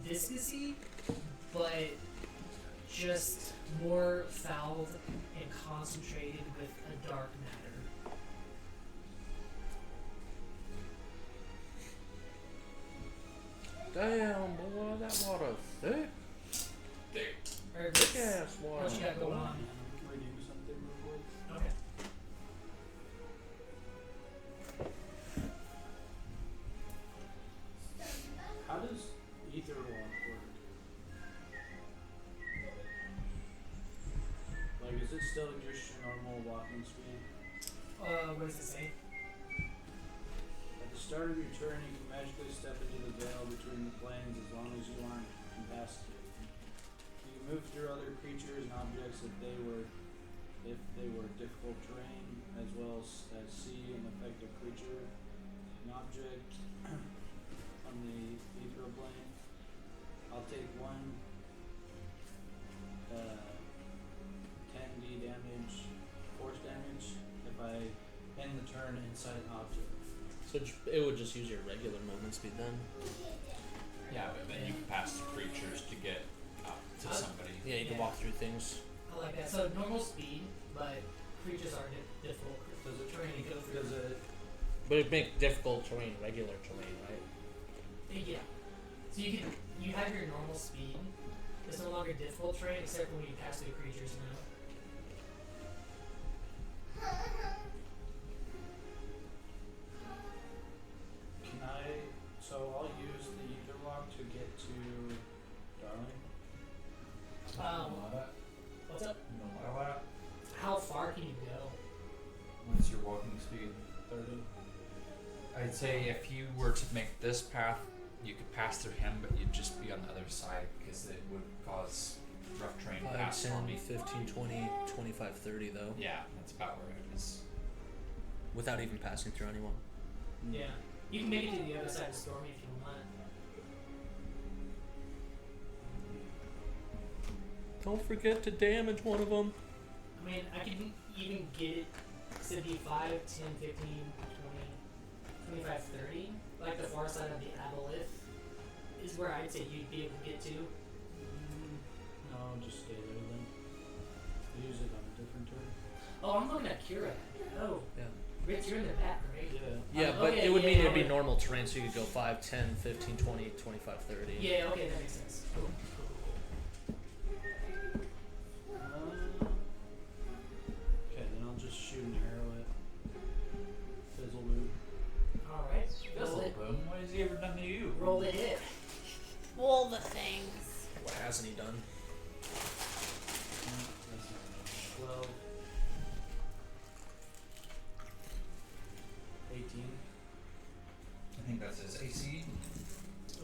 viscousy, but just more fouled and concentrated with a dark matter. Damn, boy, that water thick. Or Thick ass water. what you got going on? Can we do something real quick? Okay. How does ether walk work? Like, is it still just your normal walking speed? What does it say? At the start of your turn, you can magically step into the veil between the planes as long as you aren't incapacitated. You can move through other creatures and objects if they were difficult terrain, as well as see and affect a creature, an object on the ethereal plane. I'll take 10d damage, force damage, if I end the turn inside an object. So it would just use your regular movement speed then? Yeah, but then you can pass the creatures to get up to somebody. Yeah, you can walk through things. I like that. So normal speed, but creatures are difficult. Does it Terrain to go through. Does it? But it'd make difficult terrain regular terrain, right? Yeah. So you have your normal speed. It's no longer difficult terrain except when you pass through creatures now. Can I? So I'll use the ether walk to get to Darling. What's up? You know what? How far can you go? What's your walking speed? 30. I'd say if you were to make this path, you could pass through him, but you'd just be on the other side because it would cause rough terrain 5, past 10, for me. 15, 20, 25, 30 though. Yeah, that's about where it is. Without even passing through anyone. Yeah. You can make it to the other side of Stormy if you want. Don't forget to damage one of them. I mean, I can even get it to be 5, 10, 15, 20, 25, 30. Like the far side of the aboleth is where I'd say you'd be able to get to. No, just stay there then. Use it on a different turn. Oh, I'm looking at Kira. Oh, Yeah. Rich, you're in the back, right? Yeah. Yeah, but okay, it would yeah, mean yeah, it'd be yeah. normal terrain, so you could go 5, 10, 15, 20, 25, 30. Yeah, okay, that makes sense. Cool. Okay, then I'll just shoot an arrow at Fizzleboot. Alright. Fizzle boom. What has he ever done to you? Roll the hit. All the things. What hasn't he done? That's 12. 18. I think that's his AC.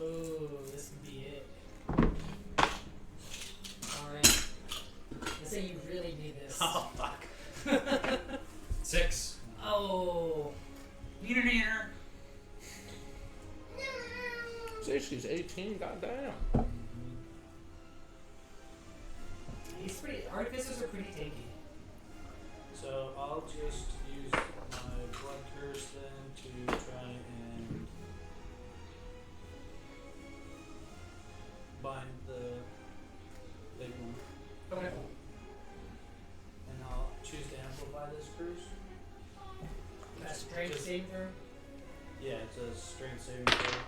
Oh, this could be it. Alright. Oh fuck. 6. Oh. Neener. She's 18, goddamn. He's pretty. Artificers are pretty tanky. So I'll just use my blood curse then to try and bind the big one. Okay. And I'll choose to amplify this curse. That's strength Just- saving throw. Yeah, it's a strength saving throw.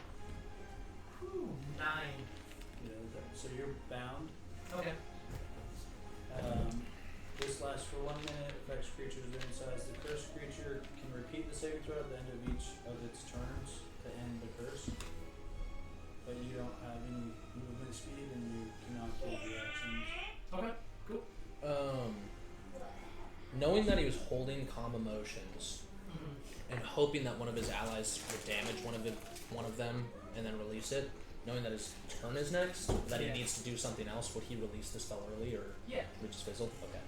Whew, 9. So you're bound. Okay. This lasts for 1 minute, affects creatures of any size. The cursed creature can repeat the saving throw at the end of each of its turns to end the curse. But you don't have any movement speed and you cannot take reactions. Okay. Cool. Knowing that he was holding calm emotions Mm-hmm. and hoping that one of his allies would damage one of them and then release it, knowing that his turn is next, that Yeah. he needs to do something else, would he release the spell early or Yeah. we just fizzled? Okay.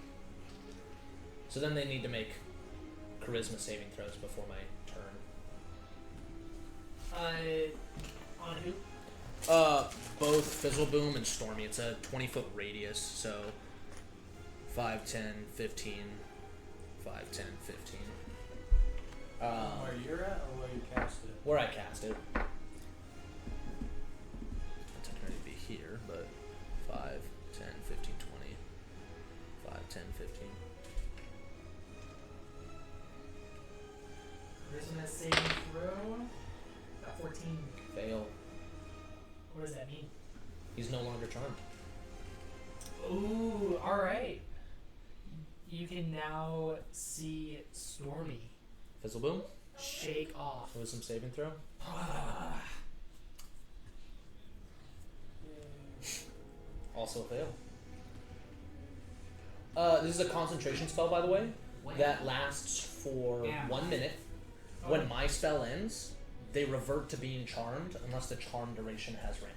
So then they need to make charisma saving throws before my turn. On who? Both Fizzle Boom and Stormy. It's a 20-foot radius, so 5, 10, 15. 5, 10, 15. Where you're at or where you cast it? Where I cast it. It's technically be here, but 5, 10, 15, 20. 5, 10, 15. Charisma saving throw. Got 14. Fail. What does that mean? He's no longer charmed. Ooh, alright. You can now see Stormy Fizzle Boom. shake off. Wisdom saving throw. Also a fail. This is a concentration spell, by the way, that lasts for Yeah. 1 minute. When my spell ends, they revert to being charmed unless the charm duration has ran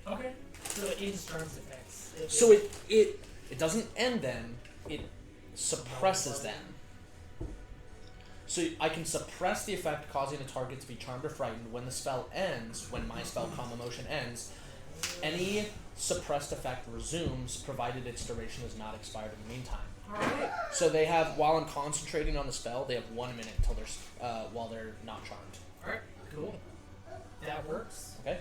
out. Okay. So it ends charms effects. So it doesn't end them, it suppresses them. So I can suppress the effect causing a target to be charmed or frightened. When the spell ends, when my spell calm emotion ends, any suppressed effect resumes provided its duration has not expired in the meantime. Alright. So they have, while I'm concentrating on the spell, they have 1 minute until they're while they're not charmed. Alright, cool. That works. Okay.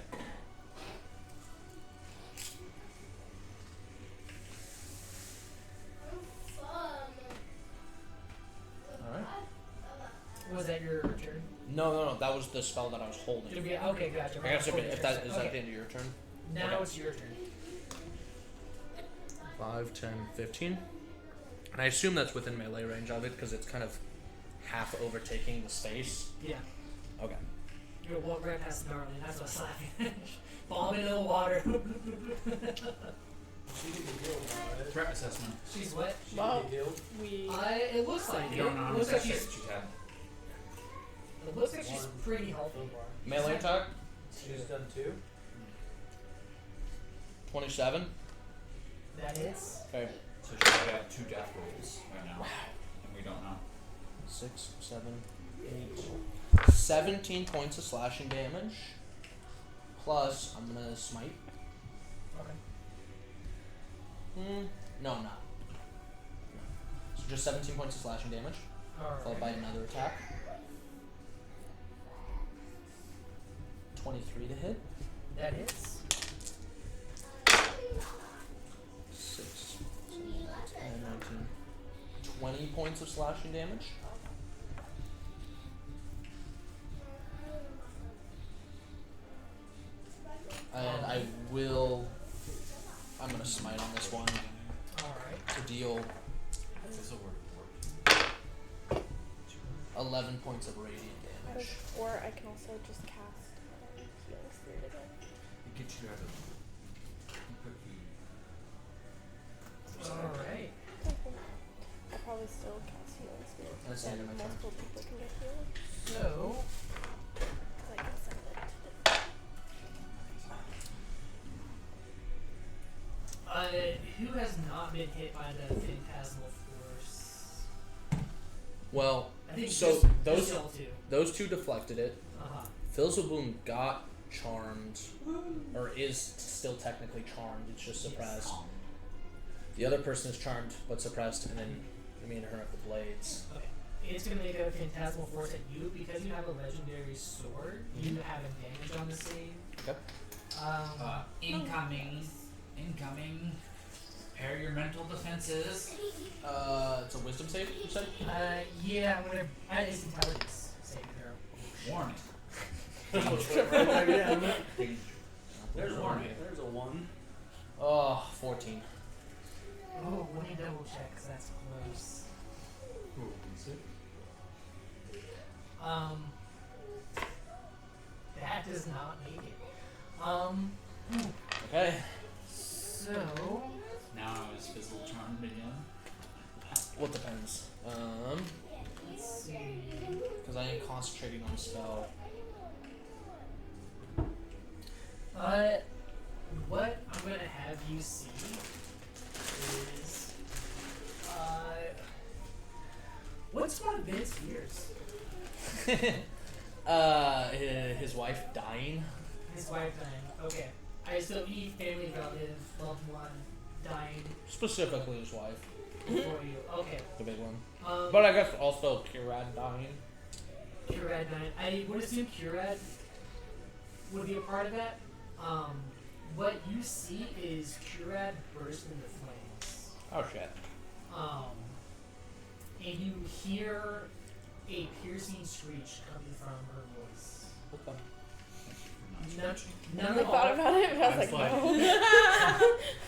All right. Was that your turn? No. That was the spell that I was holding. Okay, gotcha. I guess if that is that Okay. the end of your turn. Now Okay. it's your turn. 5, 10, 15. And I assume that's within melee range of it because it's kind of half overtaking the space. Yeah. Okay. You're gonna walk right past the darling. That's what's laughing. Bomb into the water. She can be healed, right? Threat assessment. She's what? She Well, can be healed. we. It looks like You don't know it. how Looks much like she's. she's had. It looks like she's pretty healthy. So far. Melee attack, She's done 2. 27. That hits. Okay. So she might have 2 death rolls right now. And we don't know. 6, 7, 8. 17 points of slashing damage. Plus, I'm gonna smite. Okay. No, I'm not. No. So just 17 points of slashing damage, followed by Alright. another attack. 23 to hit. That hits. 6, 7, 10, 19. 20 points of slashing damage. And I'm gonna smite on this one Alright. to deal This will work. 11 points of radiant damage. Or I can also just cast Healing Spirit again. It gets you out of Alright. I'll probably still cast Healing Spirit. That's the end of my turn. Multiple people can get healed. So, 'Cause I can send it to who has not been hit by the phantasmal force? Well, I think so just those y'all two. those two deflected it. Uh-huh. Fizzleboom got charmed, or is still technically charmed. It's just suppressed. The other person is charmed but suppressed, and then me and her have the blades. Okay. It's gonna make a phantasmal force at you because you have a legendary sword. You have advantage on the save. Okay. Incoming. Pair your mental defenses. It's a wisdom save, you said? Yeah, I'm gonna add his intelligence save throw. Warning. Right again. There's a Warning. There's a 1. 14. Oh, let me double check because that's close. That does not make it. Okay. So Now is Fizzle charmed again? What depends? let's see. Because I am concentrating on the spell. What I'm gonna have you see is what's one of Vince's fears? His wife dying. His wife dying. Okay. So any family relative, loved one dying Specifically his wife, before you. Okay. the big one. Um, But I guess also Kirad dying. Curad dying. I would assume Curad would be a part of that. What you see is Curad burst into flames. Oh shit. And you hear a piercing screech coming from her voice. Okay. None I of thought all, about it, but I was It's like, like-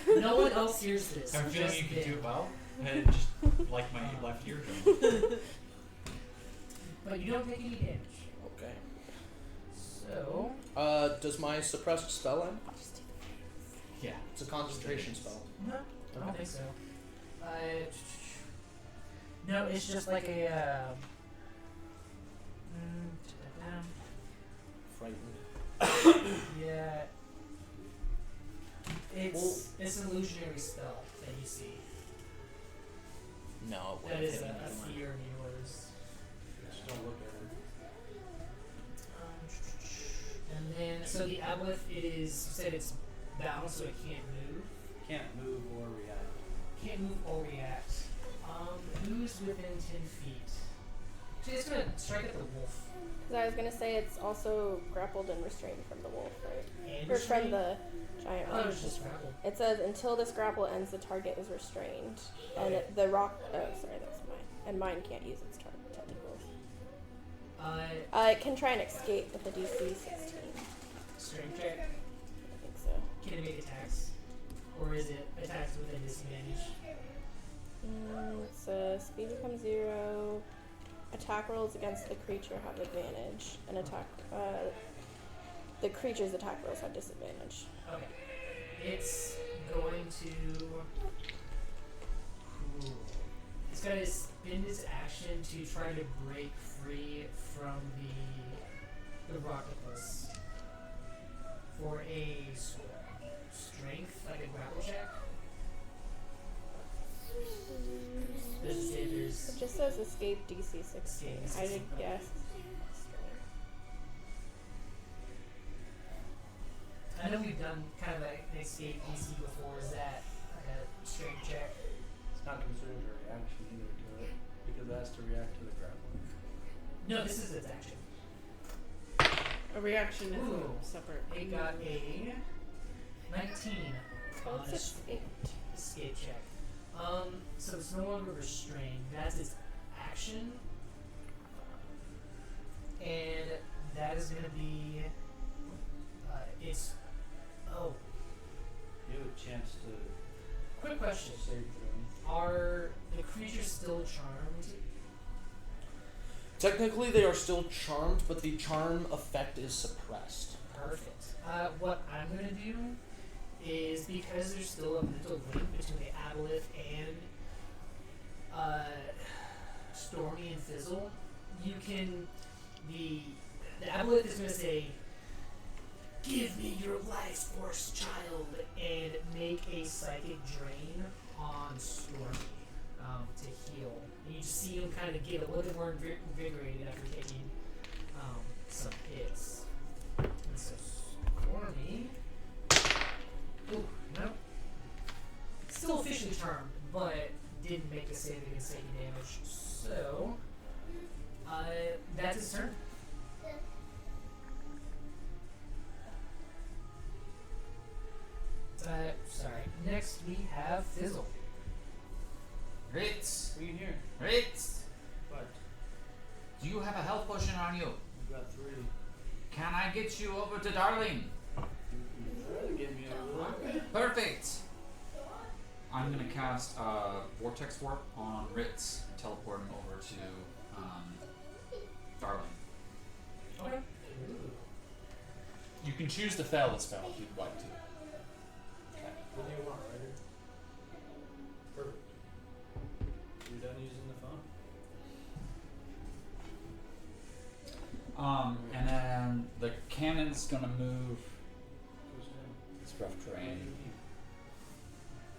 no. no one else hears this. I'm feeling just you could Vin. do well, and just like my left ear. But you don't take any damage. Okay. So Does my suppressed spell end? Yeah. It's a concentration spell. no, I don't think so. No, it's just like a. Frightened. Yeah. It's an illusionary spell that you see. No, it That wouldn't is hit a me anyway. fear of yours. Just don't look at her. And then, so the aboleth you said it's bound, so it can't move. Can't move or react. Can't move or react. Who's within 10 feet? So it's gonna strike at the wolf. Because I was gonna say it's also grappled and restrained from the wolf, right? And Or from restrained? the giant Oh, rock. it's just grappled. It says until this grapple ends, the target is restrained, and Okay. the rock. Oh, sorry, that's mine. And mine can't use its tentacles. It can try and escape with a DC 16. Strength check. I think so. Can it make attacks? Or is it attacks with a disadvantage? Speed becomes 0. Attack rolls against the creature have advantage, and the creature's attack rolls have disadvantage. Okay. It's going to. It's going to spend its action to try to break free from the rocketless for a strength, like a grapple check. Does it say there's. It just says escape DC 16. Escape I did 16, guess. I know we've done kind of an escape DC before. Is that like a strength check? It's not considered a reaction either to it, because it has to react to the grappling. No, this is its action. A reaction is Ooh. a separate. It got a 19 Oh, on it's its escape check. So it's no longer restrained. That's its action. And that is going to be. It's. Oh, You have a chance to quick question. save them. Are the creatures still charmed? Technically, they are still charmed, but the charm effect is suppressed. Perfect. What I'm going to do is because there's still a mental link between the aboleth and Stormy and Fizzle, you can the aboleth is going to say, "Give me your life force, child," and make a psychic drain on Stormy to heal. And you just see him kind of get a little bit more invigorated after taking some hits. And so Stormy. Ooh, no. Still officially charmed, but didn't make the save against taking damage. So, that's his turn. Sorry. Next we have Fizzle. Ritz, What are you here? Ritz, What? do you have a health potion on you? I've got 3. Can I get you over to Darling? You try to get me over there. Perfect. I'm gonna cast Vortex Warp on Ritz, teleport him over to Darling. Okay. You can choose to fail the spell if you'd like to. What do you want, Ryder? Perfect. You're done using the phone? And then the cannon's gonna move. Goes down. It's rough terrain.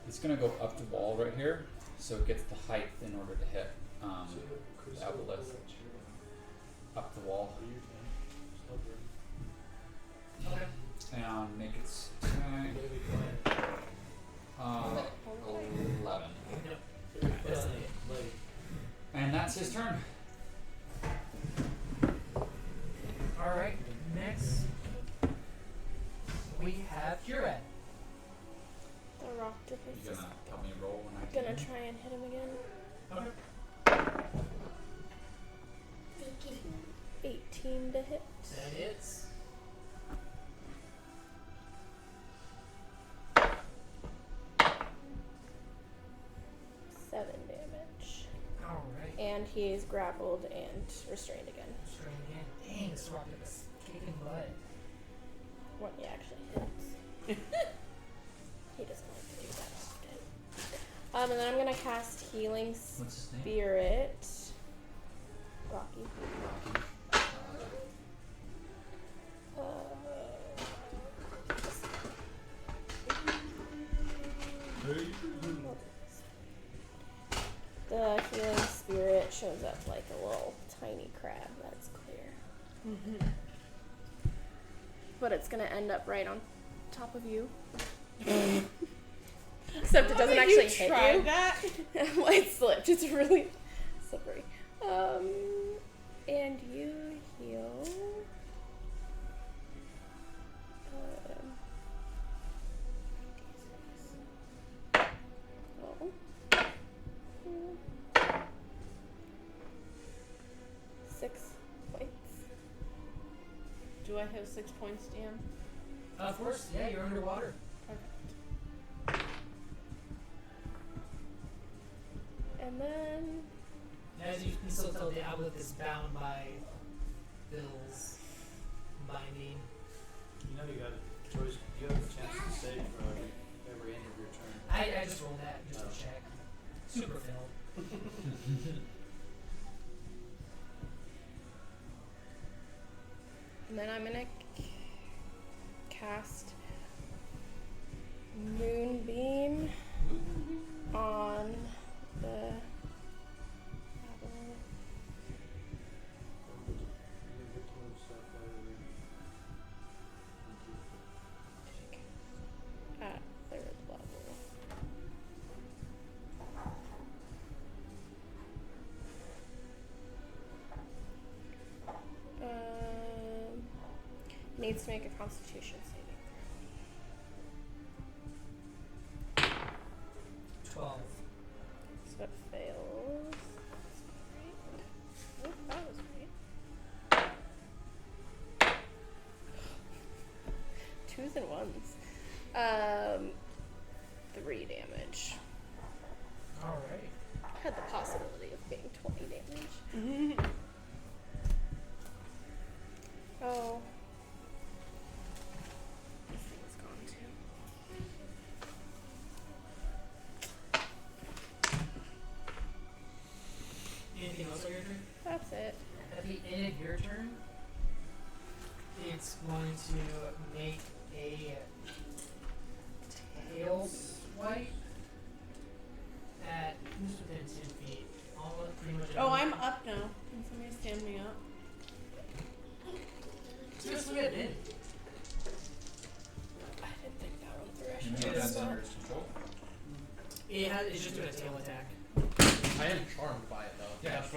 It's gonna go up the wall right here, so it gets the height in order to hit Chris, the obelisk. Up the wall. Okay. And make its attack. 11. Nope. That's not it. And that's his turn. Alright, next we have Curad. The rock You device is gonna help me roll when I gonna can? try and hit him again. Okay. 18 to hit. That hits. Seven damage. Alright. And he's grappled and restrained again. Strain again. Dang, this rock is kicking butt. What he actually hits. He doesn't like to do that often. And then I'm gonna cast Healing What's his name? Spirit. Rocky. The Healing Spirit shows up like a little tiny crab, that's clear. But it's gonna end up right on top of you. Except it doesn't actually hit you. That? Well, it slipped. It's really slippery. And you heal. Oh. 6 points. Do I have 6 points, Dan? Of course, yeah, you're underwater. And then As you can still tell, the outlook is bound by Bill's binding. You know you got a choice. You have a chance to save for every end of your turn. I just rolled that just to check. Super Phil. And then I'm gonna cast Moonbeam on the at 3rd level. Needs to make a Constitution saving throw. 12. So it fails. Right. Oh, that was right. 2s and 1s. 3 damage. Alright. Had the possibility of being 20 damage. Oh. This thing's gone too. Anything else on your turn? That's it. At the end of your turn, it's going to make a tail swipe at who's within 10 feet. Almost pretty much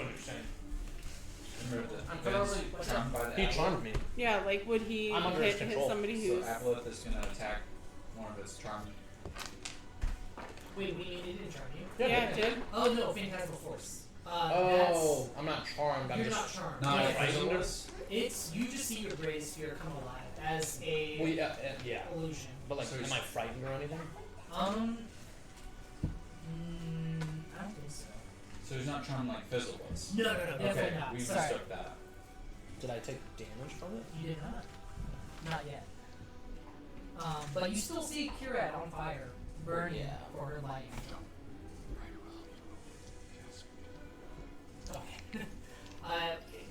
what you're saying. Remember the I'm Vince probably- what's charmed by the He Aboleth? charmed me. Yeah, like would he I'm under his hit control, somebody So who's Aboleth is gonna attack one of its charmed. Wait, we needed to charm you. yeah, it did. Oh no, Phantasmal Force. Oh, I'm not charmed. I'm You're just. not charmed. Not Yeah, like Fizzlewoods? It's you just see your greatest sphere come alive as a Well, yeah. illusion. But like, So am he's- I frightened or anything? I don't think so. So he's not charmed like Fizzlewoods. No, definitely Okay, not. we Sorry, mistook that. Did I take damage from it? you did not. Not yet. But you still see Kirat on fire, burning Yeah. for her life. Okay.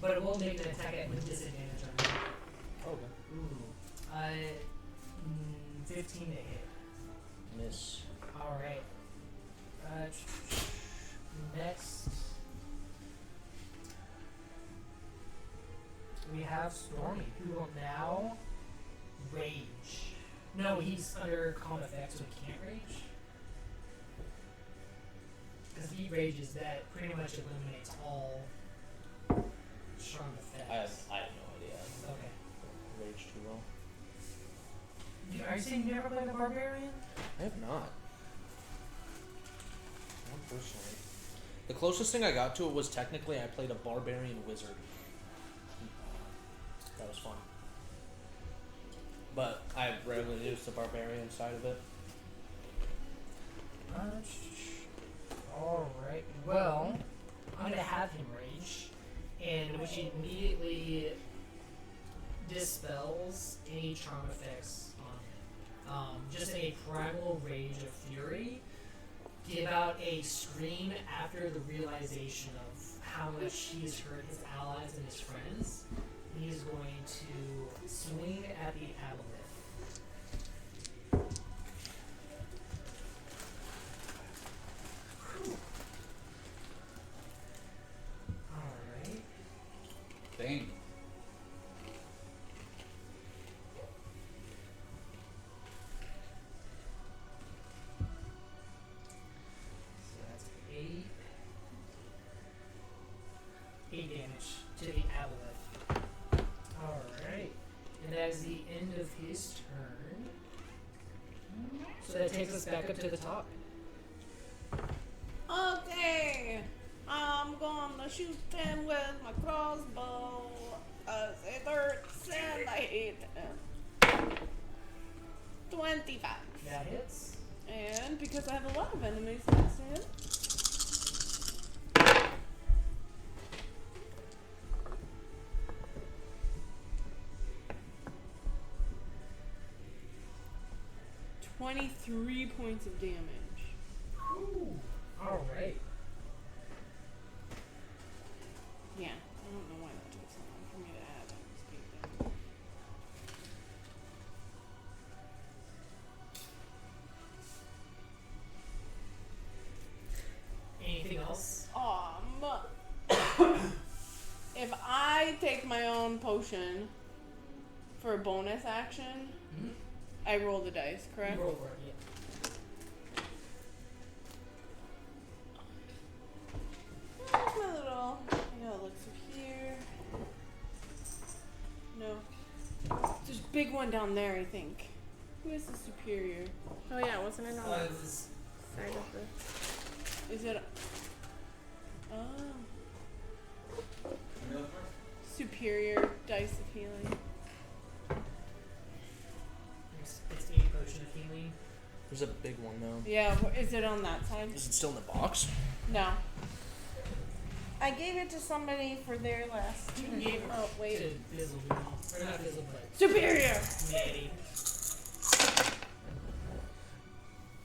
But it will make an attack at with disadvantage on her. Okay. Ooh. 15 to hit. Miss. Alright. Next. We have Stormy, who will now rage. No, he's under calm effect, so he can't rage. Because if he rages, that pretty much eliminates all charm effects. I have no idea. Okay. Rage too well. Are you saying you never played the Barbarian? I have not. Not personally. The closest thing I got to it was technically I played a barbarian wizard. That was fun. But I rarely used the barbarian side of it. Alright, well, I'm gonna have him rage, and which immediately dispels any charm effects on him. Just a primal rage of fury. Give out a scream after the realization of how much he's hurt his allies and his friends. He's going to swing at the Aboleth. Alright. Dang. So that's 8 damage to the Aboleth. Alright. And that is the end of his turn. So that takes us back up to the top. Okay, I'm gonna shoot them with my crossbow. It hurts and I hate them. 25. That hits. And because I have a lot of enemies next to him. $23 points of damage. Alright. Yeah, I don't know why that took so long for me to add that mistake there. Anything else? If I take my own potion for a bonus action, Mhm. I roll the dice, correct? You roll for it, yeah. Where's my little? I gotta look through here. No. There's a big one down there, I think. Who is the superior? Oh yeah, wasn't it on the This side of the? Is it? Oh. Superior dice of healing. it's 8 potion of healing. There's a big one though. Yeah, is it on that side? Is it still in the box? No. I gave it to somebody for their last. You gave it Oh wait. to Fizzle, or not Fizzle, but Superior. Maddie.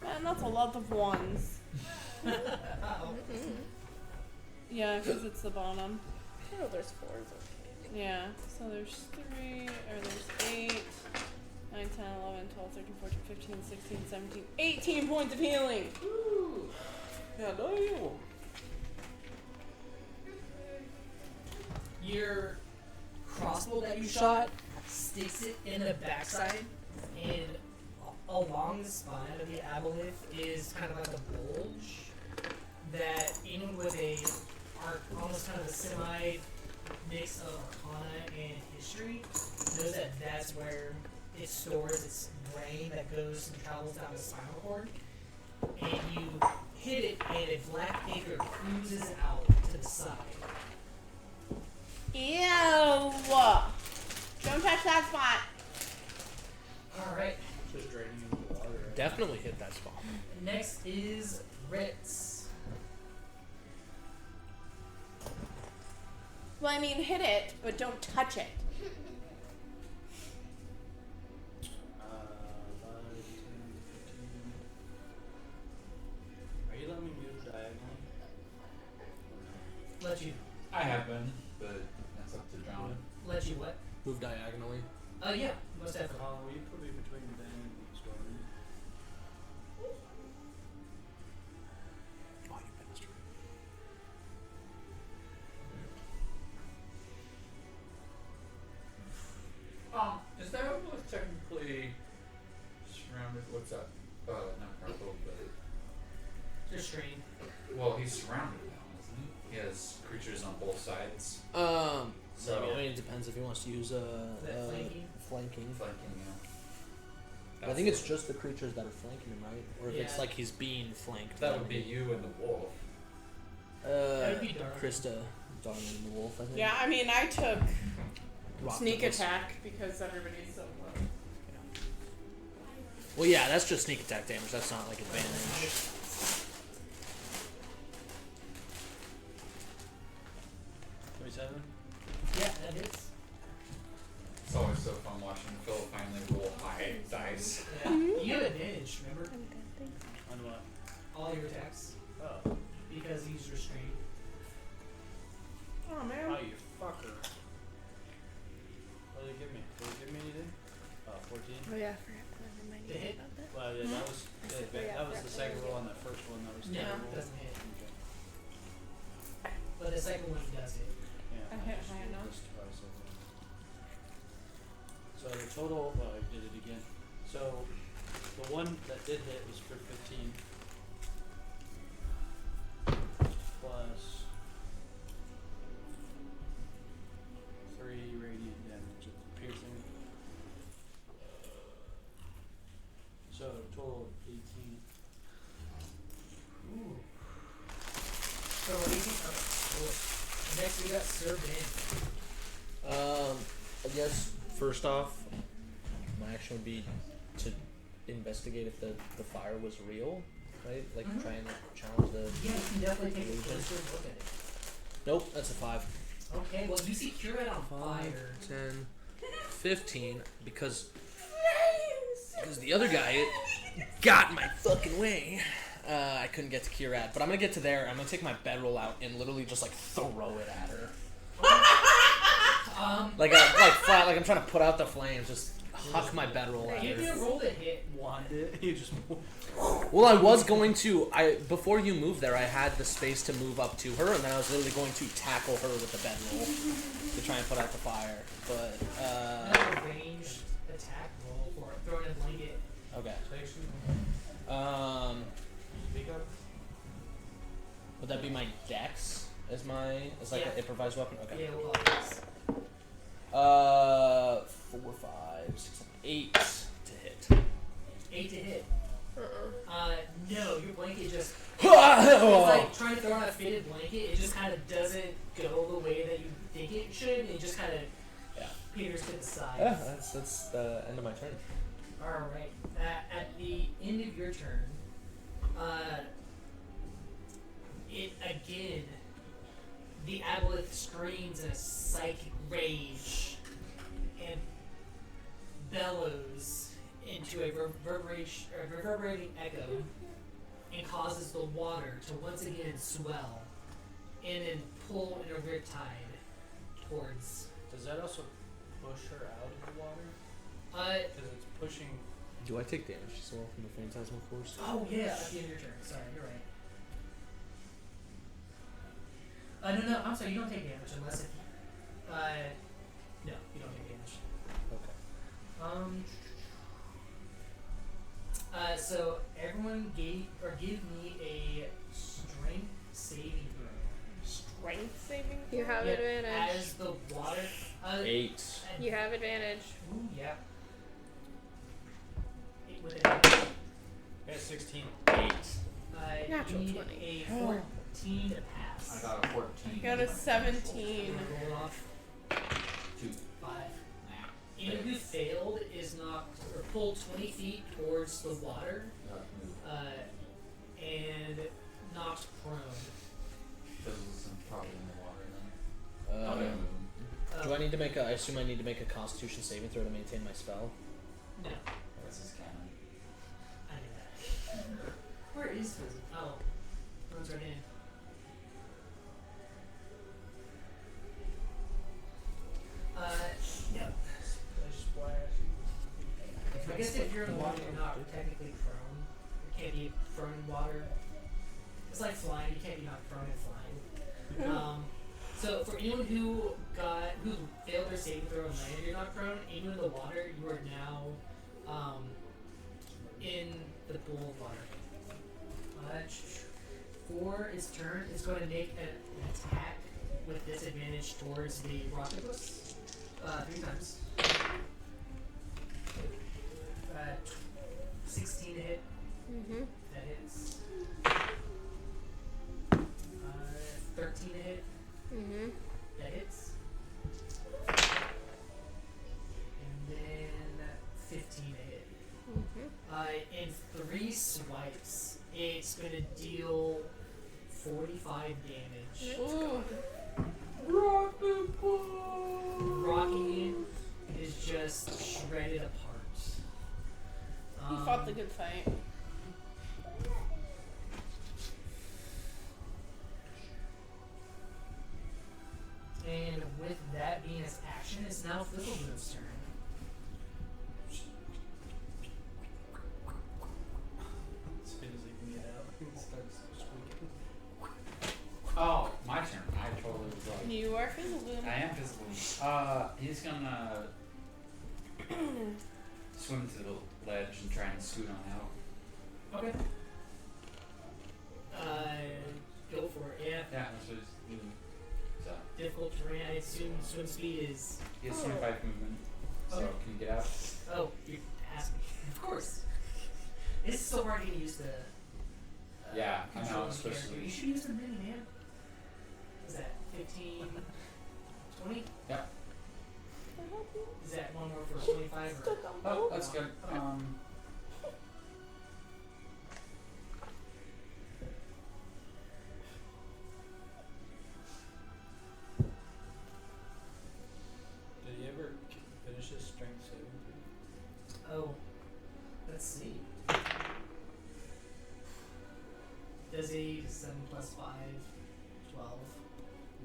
Man, that's a lot of ones. Uh-oh. Yeah, because it's the bottom. Oh, there's 4. Okay. Yeah, so there's 3, or there's 8, 9, 10, 11, 12, 13, 14, 15, 16, 17, 18 points of healing. Ooh. Yeah, no, you. Your crossbow that you shot sticks it in the backside, and along the spine of the Aboleth is kind of like a bulge that anyone with a almost kind of a semi mix of Arcana and history, knows that that's where it stores its brain that goes and travels down the spinal cord. And you hit it, and a black figure cruises out to the side. Ew! Don't touch that spot. Alright, Just draining into the water. Right? Definitely hit that spot. next is Ritz. Well, I mean, hit it, but don't touch it. 5, 10, 15. Are you letting me move diagonally? Let you, I have been, but that's up to John. let you what? Move diagonally. Yeah, most definitely. Will you put me between Ben and Stormy? Oh, you bastard. Is that obelisk technically surrounded? What's that? Not grappled, but Just strain. well, he's surrounded now, isn't he? He has creatures on both sides. So I mean, it depends if he wants to use Flanking? flanking. Flanking, yeah. I think it's just the creatures that are flanking him, right? Or if it's Yeah. like he's being flanked. That would be you and the wolf. That would be Darwin. Krista, Darwin and the wolf. I think. Yeah, I mean, I took Rock sneak Douglas. attack because everybody's so low. Well, yeah, that's just sneak attack damage. That's not like advantage. 27? Yeah, that is. It's always so fun watching Phil finally roll high dice. Yeah. You have advantage, remember? I'm good, thanks. On what? All your attacks. Oh. Because he's restrained. Oh man. Oh, you fucker. What did it give me? Did it give me anything? 14? Oh yeah, I forgot to remind The you hit? about that. Well, yeah, that was the second roll on that first one. That was No, terrible. it doesn't hit. Okay. But the second one does hit. Yeah. I hit just high did enough. this twice, I think. So the total, well, I did it again. So the one that did hit was for 15. Plus 3 radiant damage of piercing. So total of 18. Ooh. So what do you think? Okay, cool. Next we got served in. I guess first off, my action would be to investigate if the fire was real, right? Like Mhm. try and challenge the. Yeah, you can definitely take a illusion. closer look at it. Nope, that's a 5. Okay, well you see Curate on 5, fire. 10, 15, because the other guy got in my fucking way. I couldn't get to Kirat, but I'm gonna get to there. I'm gonna take my bedroll out and literally just like throw it at her, like I'm trying to put out the flames. Just huck my bedroll at Give me a her. roll to hit. Wand it. You just. Well, I was going to. Before you moved there, I had the space to move up to her, and then I was literally going to tackle her with the bedroll to try and put out the fire. But Another ranged attack roll for throwing a blanket. okay. Speak up. Would that be my dex as like Yeah. an improvised weapon? Okay. Yeah, we'll call this. 4, 5, 6, 8 to hit. 8 to hit. Uh-uh. No, your blanket just. It's Oh. like trying to throw on a fitted blanket, it just kind of doesn't go the way that you think it should, and it just kind of Yeah. peters to the side. Yeah, that's the end of my turn. Alright, at the end of your turn, it again, the aboleth screams in a psychic rage and bellows into a reverberating echo and causes the water to once again swell and then pull in a riptide towards. Does that also push her out of the water? Because it's pushing. Do I take damage as well from the Phantasmal Force? Oh yeah, at the end of your turn. Sorry, you're right. No, I'm sorry. You don't take damage unless if. No, you don't take damage. Okay. So everyone give me a strength saving throw. strength saving? You have Yeah, advantage. As the water. 8. You have advantage. Ooh, yeah. 8 with advantage. Got 16. 8. Natural need 20. a 14 to pass. I got a 14. Got a 17. Roll off 2. 5. Nah. Anyone who failed is knocked or pulled 20 feet towards the water and knocked prone. Fizzles and probably in the water then. Uh, Okay. Do I need to make a? I assume I need to make a Constitution saving throw to maintain my spell. No, What's his cannon? I knew that. Where is Fizzle? Oh, runs right in. Yeah. I guess if you're in the water, you're not technically prone. You can't be prone in water. It's like flying. You can't be knocked prone in flying. So for anyone who failed their saving throw and landed, you're not prone. Anyone in the water, you are now in the pool of water. For its turn, it's going to make an attack with disadvantage towards the Rocketopus 3 times. 16 to hit. Mm-hmm. That hits. 13 to hit. Mm-hmm. That hits. And then 15 to hit. Mm-hmm. In 3 swipes, it's going to deal 45 damage. Ooh. Rocky is just shredded apart. He fought the good fight. And with that being its action, it's now Fizzlemoon's turn. As soon as he can get out, he starts squeaking. Oh, my turn. I totally was like. You are Fizzleboom. I am visible. He's gonna swim to the ledge and try and scoot on out. Okay. Go for it, yeah. Yeah, that's what he's doing. So Difficult terrain, I assume swim speed is. he has 25 movement. So Okay. can you get out? Oh, you're asking. Of course. It's so hard to use the. Yeah, I know, controlling especially- character. You should use the mini, man. Is that 15, 20? Yeah. Is that one more for 25 or? Oh, that's good. Okay. Did he ever finish his strength saving throw? Oh, let's see. Does he 7 plus 5, 12?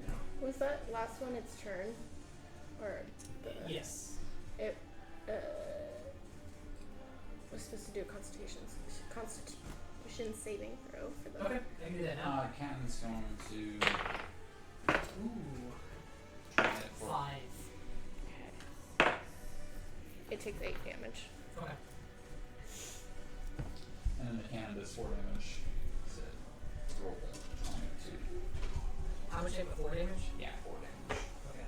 No. Was that last one its turn? Or the Yes. it was supposed to do a constitution saving throw for the Okay, I can do that now. Cannon's going to Ooh, try it for 5. it takes 8 damage. Okay. and then the cannon does 4 damage. So roll the 22. How much damage? 4 damage? Yeah, 4 damage. Okay.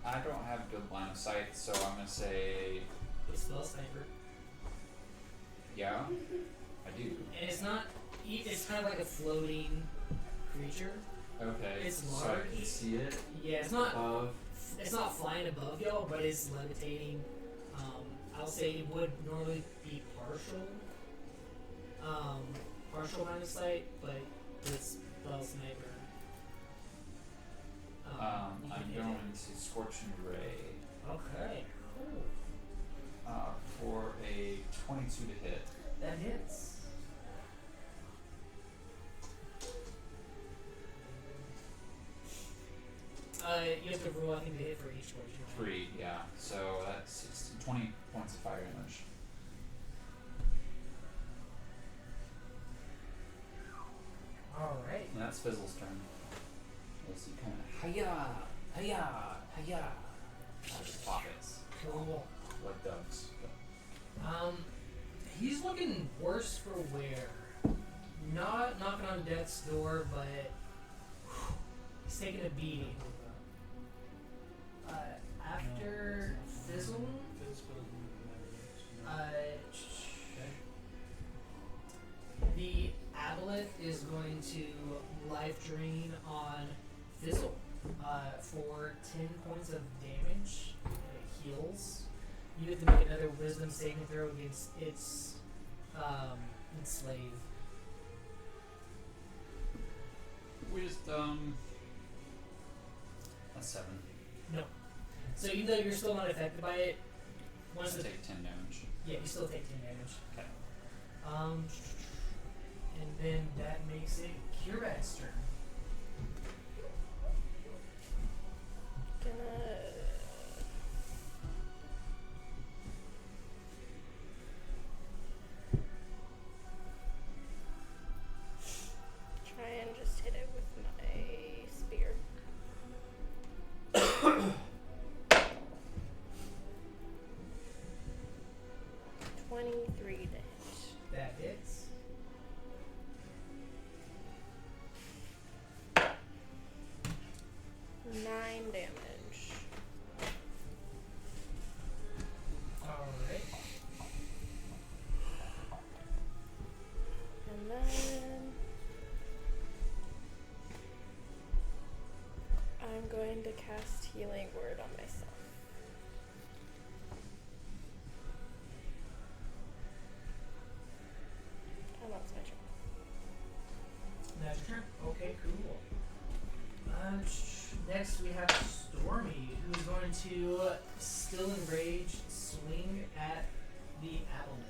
I don't have good line of sight, so I'm gonna say It's spell sniper. yeah. I do. And it's not. It's kind of like a floating creature. Okay. It's so I large. can see it Yeah, it's not. above. It's not flying above y'all, but it's levitating. I'll say it would normally be partial line of sight, but it's spell sniper. You I'm can hit going it. to Scorching Ray Okay. Cool. for a 22 to hit. That hits. You have to roll, I think, to hit for each portion. Right? 3, yeah. So that's 16, 20 points of fire damage. Alright. And that's Fizzle's turn. As he kind of hiya, hiya, hiya. Just pockets Cool. like doves. He's looking worse for wear. not knocking on death's door, but he's taking a beating. After Fizzle, the aboleth is going to life drain on Fizzle for 10 points of damage. It heals. You have to make another wisdom saving throw against its enslave. Wisdom. That's 7. No. So even though you're still not affected by it, once I the take 10 damage. yeah, you still take 10 damage. Okay. And then that makes it Curad's turn. Gonna try and just hit it with my spear. 23 to hit. That hits. Nine damage. Alright. And then I'm going to cast Healing Word on myself. And that's my turn. That's your turn. Okay, cool. Next we have Stormy, who's going to still enraged swing at the aboleth.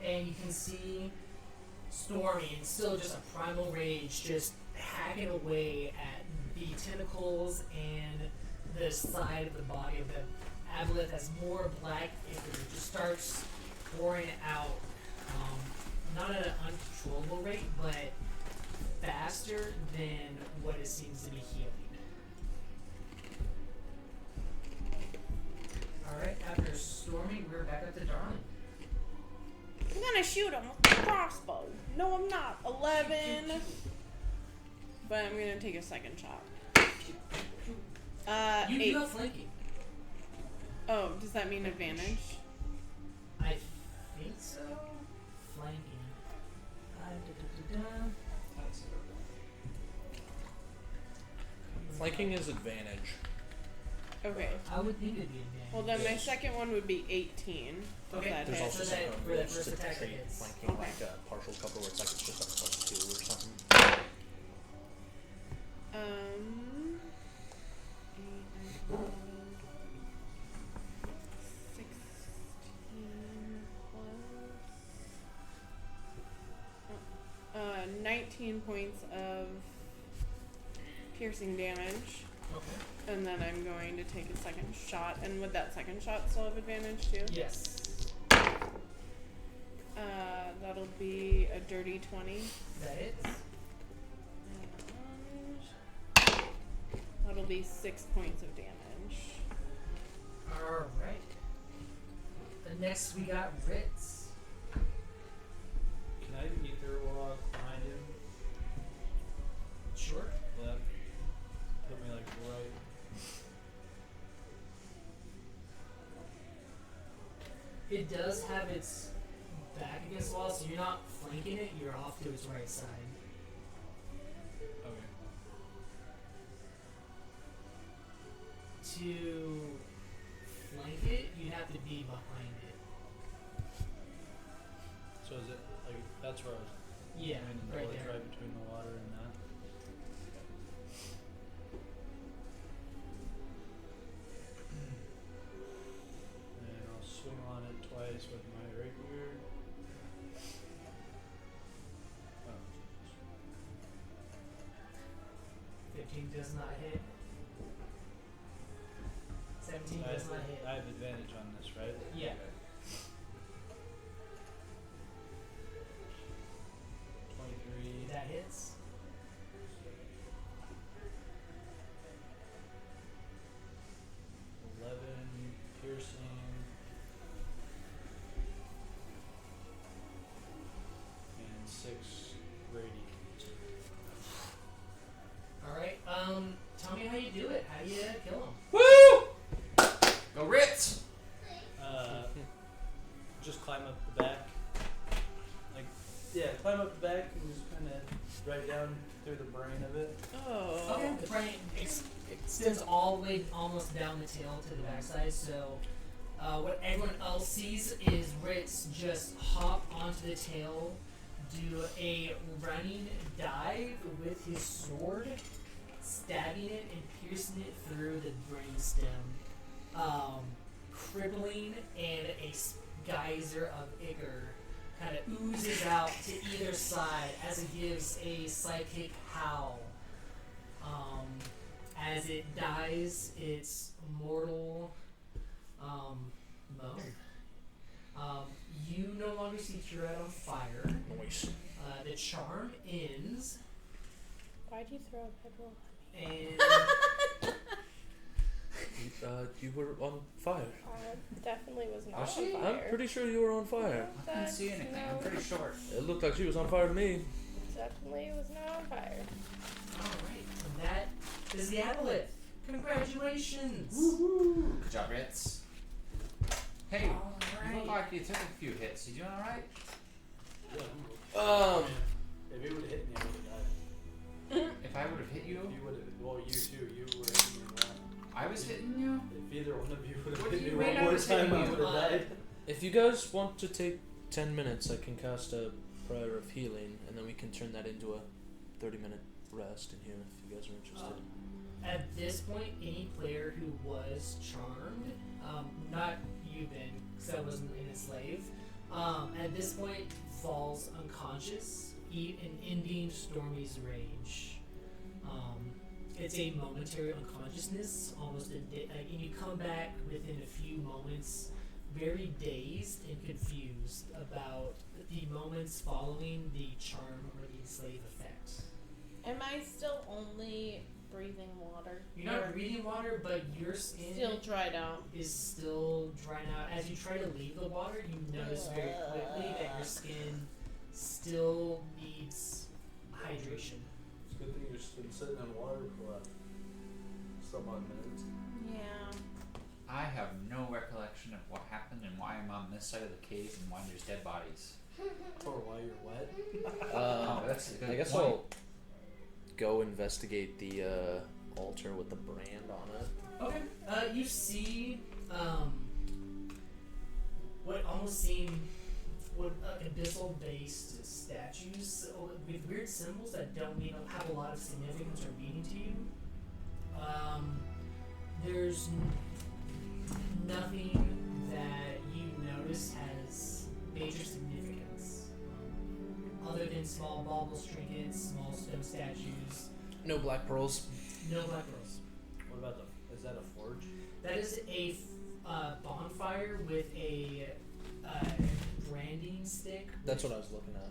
And you can see Stormy, and still just a primal rage, just hacking away at the tentacles and the side of the body of the aboleth as more black ichor just starts pouring out, not at an uncontrollable rate, but faster than what it seems to be healing. Alright, after Stormy, we're back up to Darling. I'm gonna shoot him with the crossbow. No, I'm not. 11. But I'm gonna take a second shot. You 8. do have flanking. Oh, does that mean advantage? I think so. Flanking. That's Flanking is advantage. Okay. I would think it'd be advantage. Well, then my second one would be 18. If Okay. that There's hits. also So that- some for that moves first to attack treat hits. flanking Okay. like a partial cover where it's like it's just a +2 or something. 8, 9, 11, 16 plus 19 points of piercing damage. Okay. And then I'm going to take a second shot. And would that second shot still have advantage too? Yes. That'll be a dirty 20. That hits. And that'll be 6 points of damage. Alright. Next we got Ritz. Can I ether walk behind him? Sure. Left. Put me like right. It does have its back against the wall, so you're not flanking it, you're off to its right side. Okay. To flank it, you'd have to be behind it. So is it like that's where I was Yeah, I mean, the right door's there. right between the water and that. And I'll swing on it twice with my rapier. Oh, 15 does not hit. 17 I does have, not hit. I have advantage on this, right? Yeah. Okay. 23. That hits. 11 piercing. And 6 radiant. Alright, tell me how you do it. How do you kill him? Woo! Go Ritz! Just climb up the back. Like, yeah, climb up the back and just kind of right down through the brain of it. Oh. Okay, the brain extends all the way almost down the tail to the backside, so what everyone else sees is Ritz just hop onto the tail, do a running dive with his sword, stabbing it and piercing it through the brainstem, crippling, and a geyser of ichor kind of oozes out to either side as it gives a psychic howl. As it dies its mortal moan. You no longer see Curette on fire. Noise. The charm ends, Why'd you throw a pebble? and You were on fire. Definitely was not Was on she? fire. I'm pretty sure you were on fire. I couldn't see anything. I'm pretty short. It looked like she was on fire to me. Definitely was not on fire. alright, and that is the aboleth. Congratulations! Good job, Ritz. Hey, you look Alright. like you took a few hits. You doing alright? Yeah. If you would have hit me, I would have died. If I would have hit you, If you would have, well, you too. You were hitting me well. I was hitting you? If either one of you would have What hit do me you one mean I more was time, hitting I you? would have died. If you guys want to take 10 minutes, I can cast a prayer of healing, and then we can turn that into a 30-minute rest in here if you guys are interested. At this point, any player who was charmed, not you, Ben, because I wasn't an enslaved, at this point falls unconscious, and ending Stormy's rage. It's a momentary unconsciousness, almost and you come back within a few moments, very dazed and confused about the moments following the charm or the enslave effect. Am I still only breathing water? You're not breathing water, but your skin Still dried out. is still drying out. As you try to leave the water, you notice very quickly that your skin still needs hydration. It's a good thing you've been sitting in water for what? Some odd minutes. Yeah. I have no recollection of what happened and why I'm on this side of the cave and why there's dead bodies. Or while you're wet. Oh, that's a good I guess point. I'll go investigate the altar with the brand on it. Okay. You see what almost seem like abyssal-based statues with weird symbols that don't have a lot of significance or meaning to you. There's nothing that you notice has major significance, other than small baubles, trinkets, small stone statues. No black pearls. No black pearls. What about is that a forge? That is a bonfire with a branding stick. That's what I was looking at.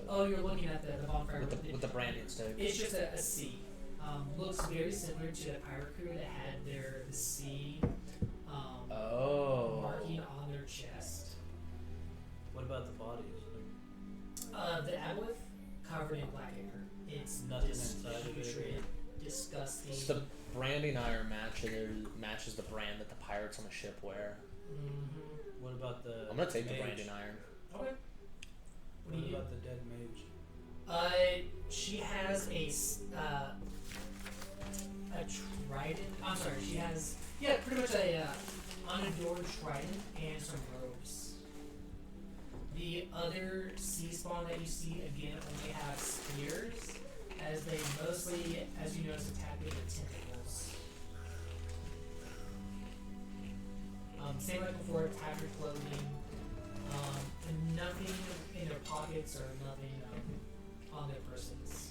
Oh, you're looking at the bonfire With the branding stick. It's just a C. Looks very similar to the pirate crew that had the C marking on their chest. What about the bodies? The aboleth covered in black ichor. It's Nothing just inside of it. putrid, disgusting. The branding iron matches the brand that the pirates on the ship wear. Mm-hmm. What about the I'm gonna take the mage? branding iron. Okay. What do you about the dead mage? She has a trident. I'm sorry. She has pretty much a unadorned trident and some robes. The other sea spawn that you see again only have spears, as they mostly, as you notice, attack with their tentacles. Same like before, attack your clothing. And nothing in their pockets or nothing on their persons.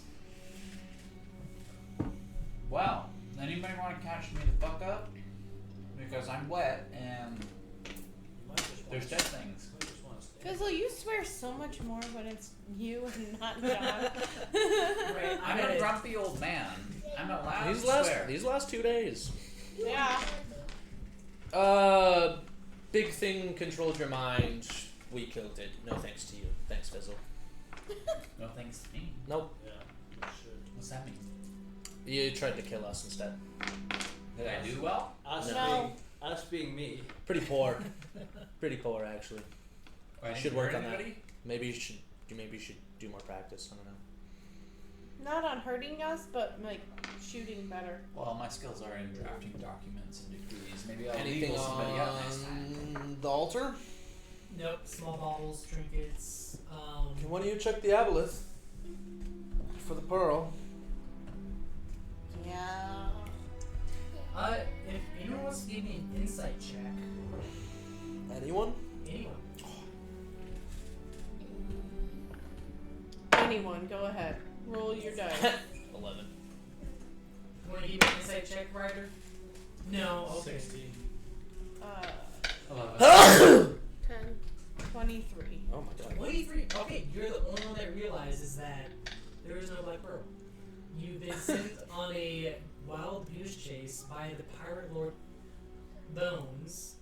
Well, anybody want to catch me the fuck up? Because I'm wet and there's dead things. Fizzle, you swear so much more when it's you and not John. Right, I'm a grumpy old man. I'm allowed to swear. These last 2 days. Yeah. Big thing controlled your mind. We killed it. No thanks to you. Thanks, Fizzle. No thanks to me. Nope. Yeah, you should. What's that mean? You tried to kill us instead. Did I do well? Us being me. Pretty poor. Pretty poor, actually. I Should didn't work hurt on that. anybody? Maybe you should do more practice. I don't know. Not on hurting us, but like shooting better. Well, my skills are in drafting documents and decrees. Maybe I'll Anything legal somebody out next time. on the altar? Nope, small bottles, trinkets. Can one of you check the aboleth for the pearl? Yeah. If anyone wants to give me an insight check, Anyone? anyone. Anyone, go ahead. Roll your dice. 11. You want to give me an insight check, Ryder? No, okay. 60. 10. 23. Oh my god. 23. Okay, you're the only one that realizes that there is no Black Pearl. You've been sent on a wild goose chase by the pirate lord Bones,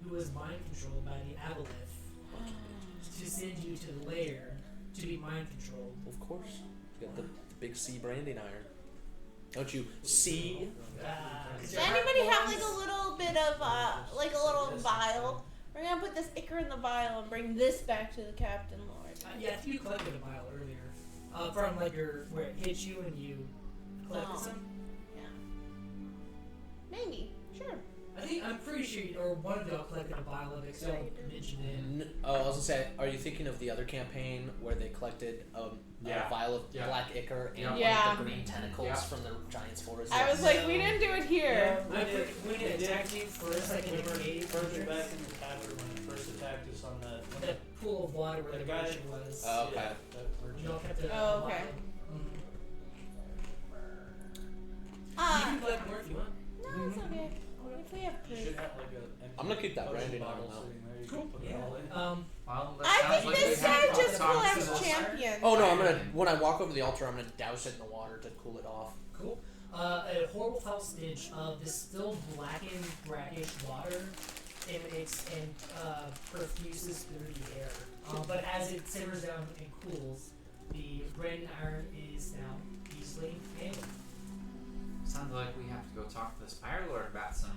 who was mind controlled by the Aboleth, to send you to the lair to be mind controlled. Of course. You got the big C branding iron. Don't you see? Does anybody have like a little bit of like a little vial? We're gonna put this ichor in the vial and bring this back to the Captain Lord. Yeah, I think you collected a vial earlier. From like where it hit you and you collected some. Yeah. Maybe. Sure. I'm pretty sure or one of y'all collected a vial of it, so y'all mentioned it. I was gonna say, are you thinking of the other campaign where they collected a vial of black ichor and one of the green tentacles from the giant's forest? I was like, we didn't do it here. We did attack you first, like in the brigade. First back in the tavern when it first attacked us on that pool of water where the guy merchant was. Oh, okay. You all kept it. Oh, okay. You can collect more if you want. No, it's okay. If we have You proof. should have like a I'm gonna keep that potion branding bottle on now. sitting there. You Cool. can put it Yeah. all in. Well, that I sounds think like this we have guy to just talk to collects the- champions. Oh no, when I walk over the altar, I'm gonna douse it in the water to cool it off. Cool. A horrible foul stench of this still blackened, brackish water emanates and perfuses through the air. But as it simmers down and cools, the branding iron is now easily handled. Sounds like we have to go talk to this Fire Lord about some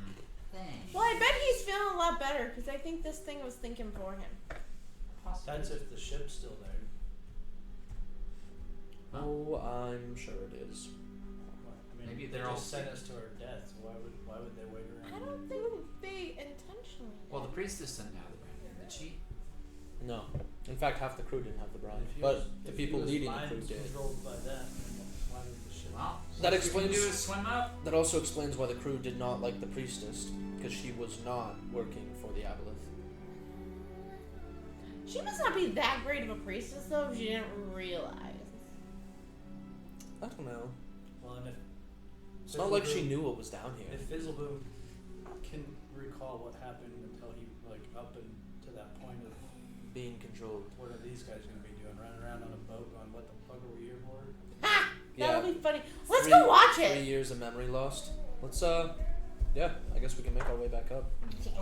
things. Well, I bet he's feeling a lot better because I think this thing was thinking for him. That's if the ship's still there. Oh, I'm sure it is. I mean, Maybe they they're all just sent us to our death. Why would they wait around? I don't think they intentionally. Well, the priestess didn't have the brand, did she? No. In fact, half the crew didn't have the brand, If he but was- the if he people was leading the mind crew did. controlled by that, then why would the ship? Well, That what we can explains- do is swim up. That also explains why the crew did not like the priestess, because she was not working for the aboleth. She must not be that great of a priestess though if she didn't realize. I don't know. Well, and if It's not like she knew what was down here. If Fizzleboom can recall what happened until he up and to that point of Being controlled. what are these guys going to be doing? Running around on a boat going, what the fuck are we here for? Ha! That'll Yeah. be funny. Let's go watch 3 it. years of memory lost. Let's yeah, I guess we can make our way back up.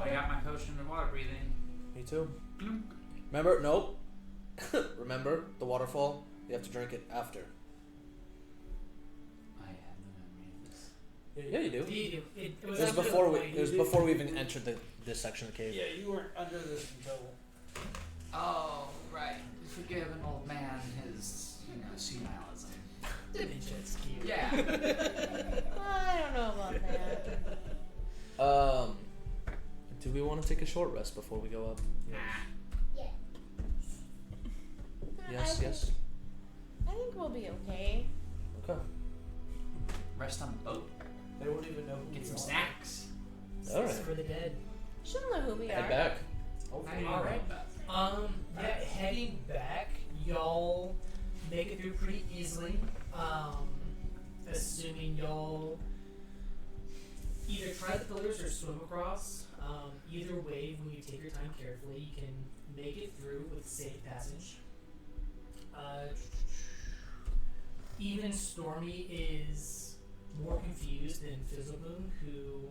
I got my potion of water breathing. Me too. Glunk. Remember? Nope. Remember the waterfall? You have to drink it after. I have no memory of this. Yeah, you do. It It was after before the we. point. It was before we even entered this section of the cave. Yeah, you weren't under this until. Oh, right. Forgive an old man his, senilism. Dementia, it's cute. Yeah. I don't know about that. Do we want to take a short rest before we go up? Yes, I yes. I think we'll be okay. Okay. Rest on the boat. They won't even know who Get we some are. snacks. All right. For the dead. She'll know who we Head are. back. Hopefully. All right. Yeah, heading back, y'all make it through pretty easily. Assuming y'all either try the pillars or swim across. Either way, when you take your time carefully, you can make it through with safe passage. Even Stormy is more confused than Fizzleboom, who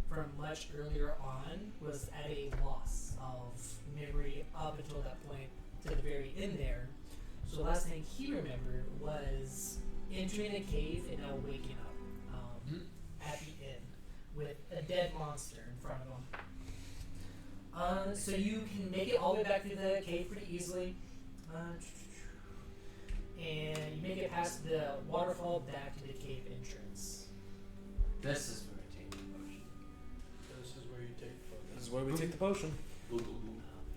from much earlier on was at a loss of memory up until that point to the very end there. So the last thing he remembered was entering a cave and now waking up at the end with a dead monster in front of him. So you can make it all the way back through the cave pretty easily. And you make it past the waterfall back to the cave entrance. This is where I take the motion. This is where you take the photo. This is where we take the potion.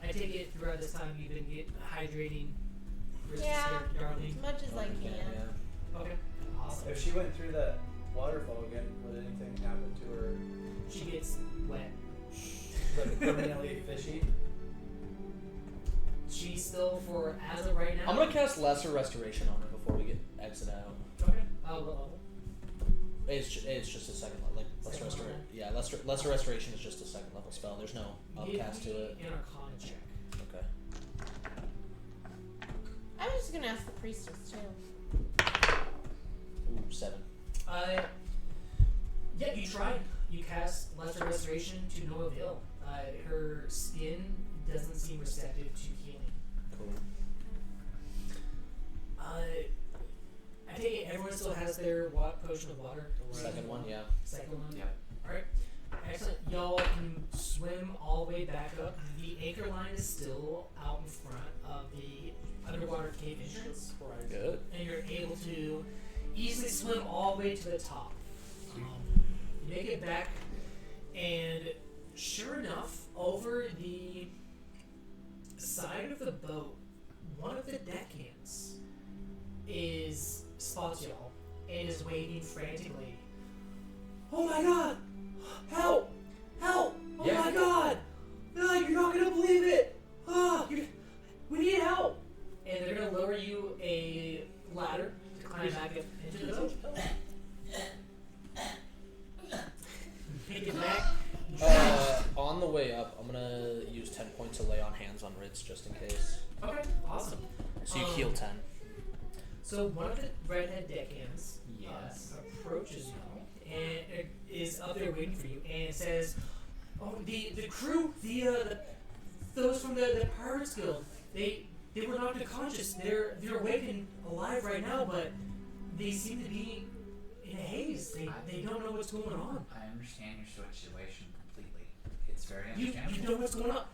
I take it throughout this time you've been hydrating. Yeah. Darling. As much as I can. Yeah. Okay. Awesome. If she went through that waterfall again, would anything happen to her? She gets wet. Like permanently fishy? She's still, for as of right now. I'm gonna cast Lesser Restoration on her before we exit out. Okay. What level? It's just a second level. Like Lesser Second Restoration. level? Yeah, Lesser Restoration is just a second level spell. There's no upcast to it. Give me an Arcana check. Okay. I was just gonna ask the priestess too. Ooh, 7. Yeah, you tried. You cast Lesser Restoration to no avail. Her skin doesn't seem receptive to healing. Cool. I take it everyone still has their potion of water. Second one, yeah. Second one. Yep. All right. Excellent. Y'all can swim all the way back up. The anchor line is still out in front of the underwater cave entrance. Good. And you're able to easily swim all the way to the top. You make it back, and sure enough, over the side of the boat, one of the deckhands spots y'all and is waving frantically. Oh my god! Help! Help! Oh Yeah. my god! You're not gonna believe it! We need help! And they're gonna lower you a ladder to climb back up into the boat. Make it back. On the way up, I'm gonna use 10 points to lay on hands on Ritz just in case. Okay, awesome. So you heal 10. So one of the redhead deckhands Yes. approaches you and is up there waiting for you, and it says, "Oh, the crew, those from the Pirates Guild, they were knocked unconscious. They're awake and alive right now, but they seem to be in a haze. They don't know what's going on. I understand your situation completely. It's very You understandable. know what's going on?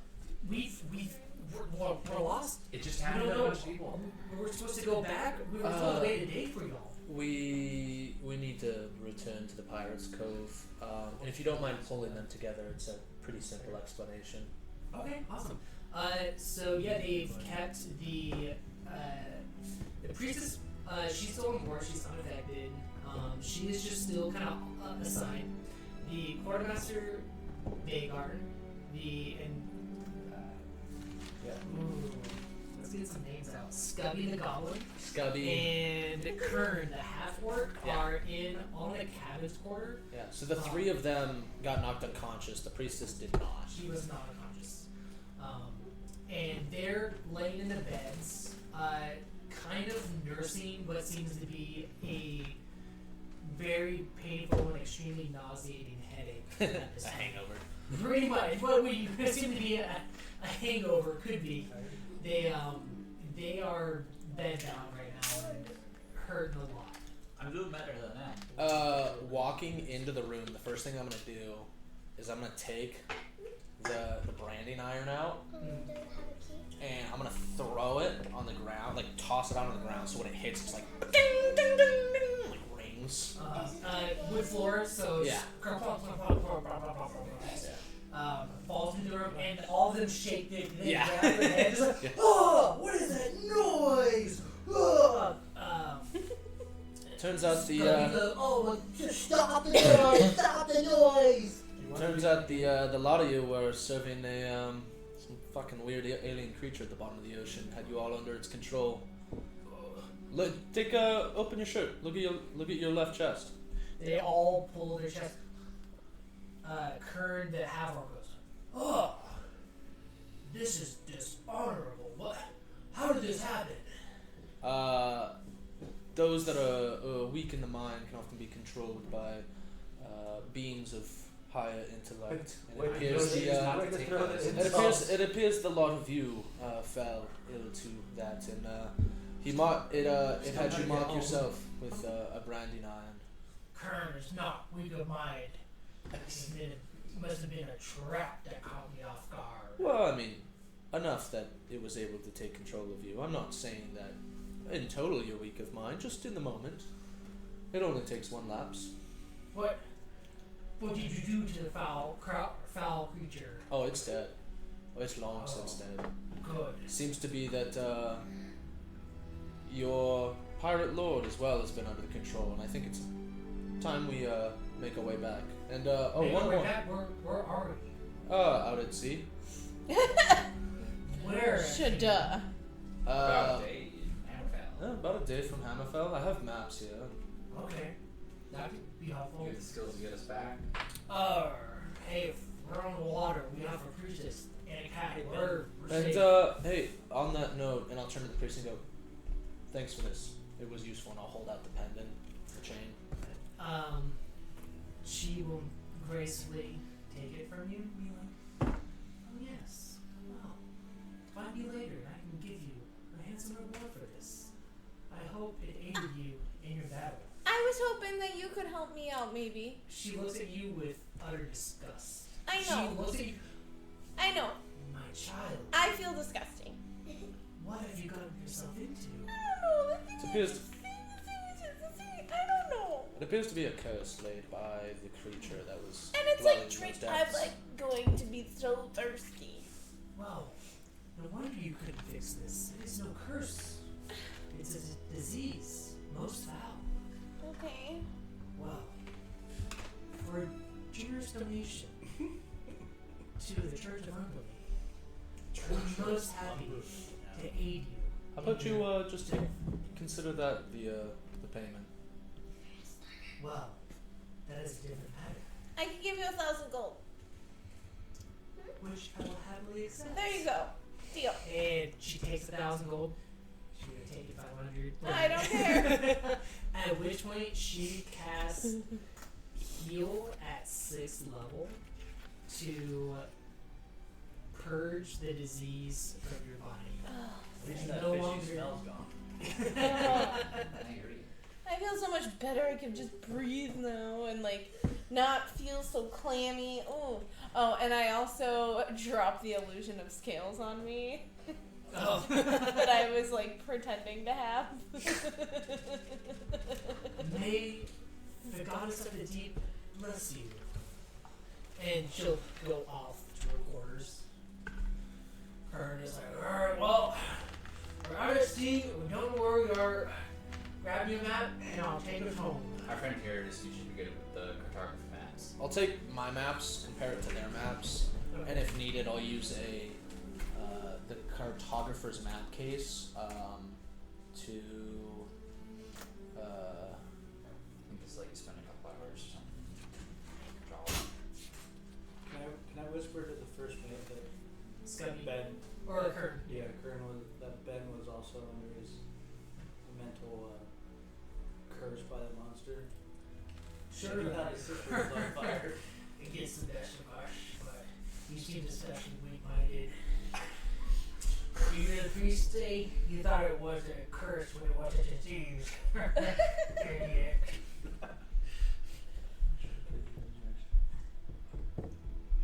We're lost. It just We happened don't to a know. bunch of people. We're supposed to go back. We were told to wait a day for y'all." We need to return to the Pirates Cove. And if you don't mind pulling them together, it's a pretty simple explanation. Okay, awesome. So yeah, they've kept the priestess. She's still on board. She's unaffected. She is just still kind of assigned. The quartermaster, Vagarden, let's get some names out. Scubby the Goblin Scubby. and Kern the half orc Yeah. are in on the cabin's quarter. Yeah, so the 3 of them got knocked unconscious. The priestess did not. She was not unconscious. And they're laying in the beds, kind of nursing what seems to be a very painful and extremely nauseating headache. at this A time. hangover. Pretty much. What we seem to be a hangover could be. They are bed bound right now and hurting a lot. I'm doing better than that. Walking into the room, the first thing I'm gonna do is I'm gonna take the branding iron out and I'm gonna throw it on the ground, like toss it out on the ground, so when it hits, it's like ding ding ding ding, like rings. Wood floor, so Yeah. falls into the room, and all of them shake their Yeah. grab their heads like, Yeah. oh, what is that noise? Oh, Turns out the just stop the noise! Stop the noise! turns out the lot of you were serving a some fucking weird alien creature at the bottom of the ocean. Had you all under its control. Look, open your shirt. Look at your left chest. They all pull their chest. Kern the Havar goes, oh, this is dishonorable. What? How did this happen? Those that are weak in the mind can often be controlled by beings of higher intellect. And it appears the lot of you fell ill to that, and it had you mark yourself with a branding iron. Kern is not weak of mind. It must have been a trap that caught me off guard. Well, I mean, enough that it was able to take control of you. I'm not saying that in total you're weak of mind, just in the moment. It only takes one lapse. What did you do to the foul creature? Oh, it's dead. Oh, it's long since dead. Good. Seems to be that your pirate lord as well has been under control, and I think it's time we make our way back. And one more. Where are we? Out at sea. Where? Shoulda. About a day in Hammerfell. About a day from Hammerfell. I have maps here. Okay. That could be helpful. You have the skills to get us back. Hey, if we're on the water, we have a priestess and a cat. We're And safe. hey, on that note, and I'll turn to the priest and go, thanks for this. It was useful, and I'll hold out the pendant, the chain. She will gracefully take it from you and be like, oh yes, well, find me later and I can give you a handsome reward for this. I hope it aided you in your battle. I was hoping that you could help me out, maybe. She looks at you with utter disgust. I know. She looks at you, I know. my child, I feel disgusting. what have you gotten yourself into? I don't know. It appears I don't know. It appears to be a curse laid by the creature that was. And it's dwelling like in drink. those I'm depths. like going to be so thirsty. Well, no wonder you couldn't fix this. It is no curse. It's a disease, most foul. Okay. Well, for a generous donation to the Church of Unbelief, we're most happy to aid you. How about you just consider that the payment? Well, that is a different matter, I can give you 1,000 gold. which I will happily accept. There you go. Deal. And she takes 1,000 gold. She's gonna take it 500. I don't care. At which point she casts heal at 6th level to purge the disease from your body. It's That no fishy longer. smell's gone. I agree. I feel so much better. I can just breathe now and like not feel so clammy. Oh, and I also dropped the illusion of scales on me Oh. that I was like pretending to have. May the goddess of the deep bless you. And she'll go off to her quarters. Kern is like, alright, well, we're out at sea, we don't know where we are. Grab your map and I'll take us home. Our friend here is usually good with the cartography maps. I'll take my maps, compare it to their maps, and if needed, I'll use the cartographer's map case to. I think it's like you spend a couple hours or something. Draw it. Can I whisper to the first mate that Scubby. Ben? Or Kern. Yeah, Kern was that Ben was also under his mental curse by the monster. Sure. He thought his sister was on fire. It gets the best of us, but you seem especially weak-minded. You hear the priest say you thought it was a curse when it was a disease. Idiot.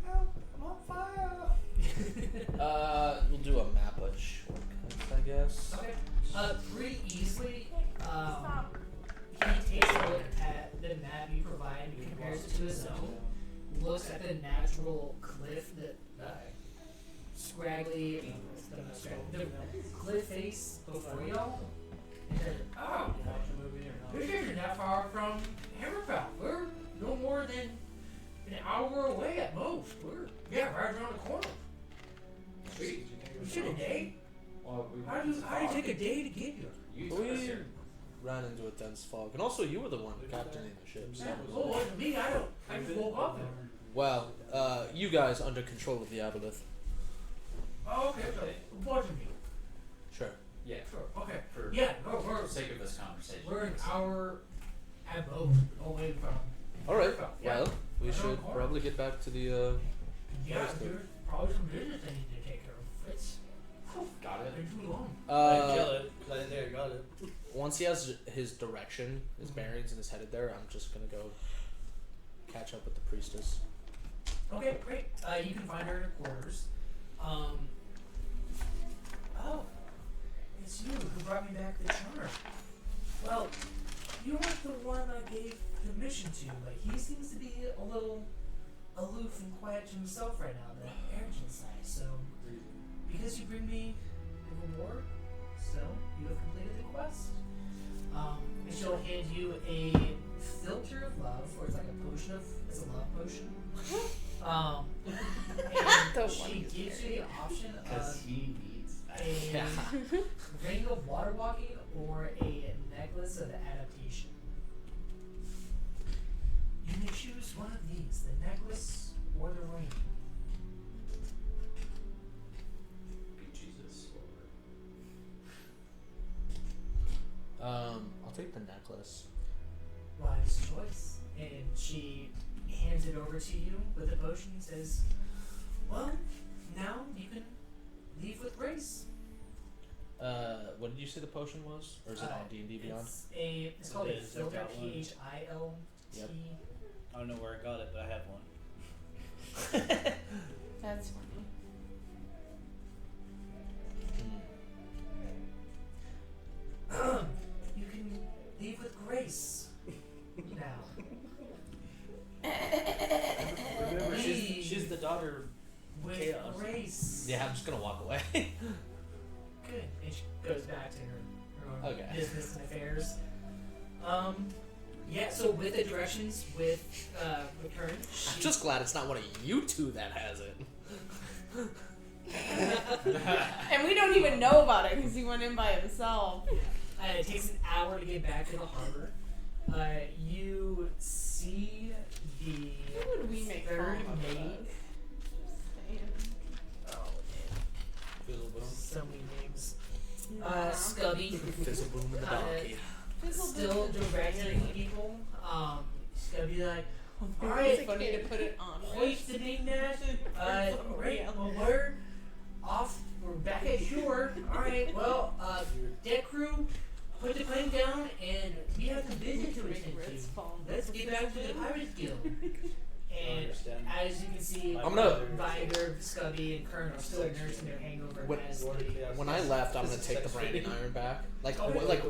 Help! I'm on fire! We'll do a map of shortcuts, I guess. Okay. Pretty easily, Stop. he takes a look at the map you provide and compares it to his own. looks at the natural cliff, the scraggly, the cliff face before y'all, and says, "Oh, this isn't that far from Hammerfell. We're no more than an hour away at most. We're right around the corner. You should a day? Well, How do you take a day to get here? You took us here. Ran into a dense fog, and also you were the one captaining the ship. So. Oh, it wasn't me. I just woke up there. Well, you guys under control of the aboleth. Oh, okay, so it wasn't me. Sure. Yeah. Sure. Okay. For We're the sake of this conversation. we're an hour at most away from. All right. Yeah. Well, we should probably get back to the. Yeah, That's good. there's probably some business I need to take care of. It's Got it. been too long. I kill it, because I didn't think I got it. Once he has his direction, his bearings, and is headed there, I'm just gonna go catch up with the priestess. Okay, great. You can find her in her quarters. Oh, it's you who brought me back the charm. Well, you weren't the one I gave the mission to, but he seems to be a little aloof and quiet to himself right now, the arrogant side. So, because you bring me the reward, so you have completed the quest. And she'll hand you a filter of love, or it's like a potion of, it's a love potion. The And one she who's gives you the option Because of he needs that. a ring of water walking or a necklace of adaptation. You may choose one of these, the necklace or the ring. Be Jesus. I'll take the necklace. Wise choice. And she hands it over to you with the potion and says, well, now you can leave with grace. What did you say the potion was, or is it on D&D Beyond? It's called a It is, I've filter, got one. P-H-I-L-T. Yep. I don't know where I got it, but I have one. That's funny. You can leave with grace. Now. Remember, Hey. she's the daughter With Chaos. grace. Yeah, I'm just gonna walk away. Good. And she goes back to her own Okay. business and affairs. Yeah, so with the directions, with Kern, I'm just glad it's not one of you two that has it. And we don't even know about it because he went in by himself. it takes an hour to get back to the harbor. You see the How would we make third fun of mate. that? Oh, Fizzle boom. so many names. Scubby. Fizzle boom in the donkey. Still directing people. Scubby like, It's alright, funny to put it on. hoist the mainmast. Right, well, we're off. We're back at shore. Alright, well, deck crew, put the plane down, and we have some business to attend to. Let's get back to the Pirates Guild. And understand. as you can see, I'm gonna- Viger, Scubby, and Kern are still nursing their hangover. When- as they- When I left, I'm gonna take the branding iron back. Like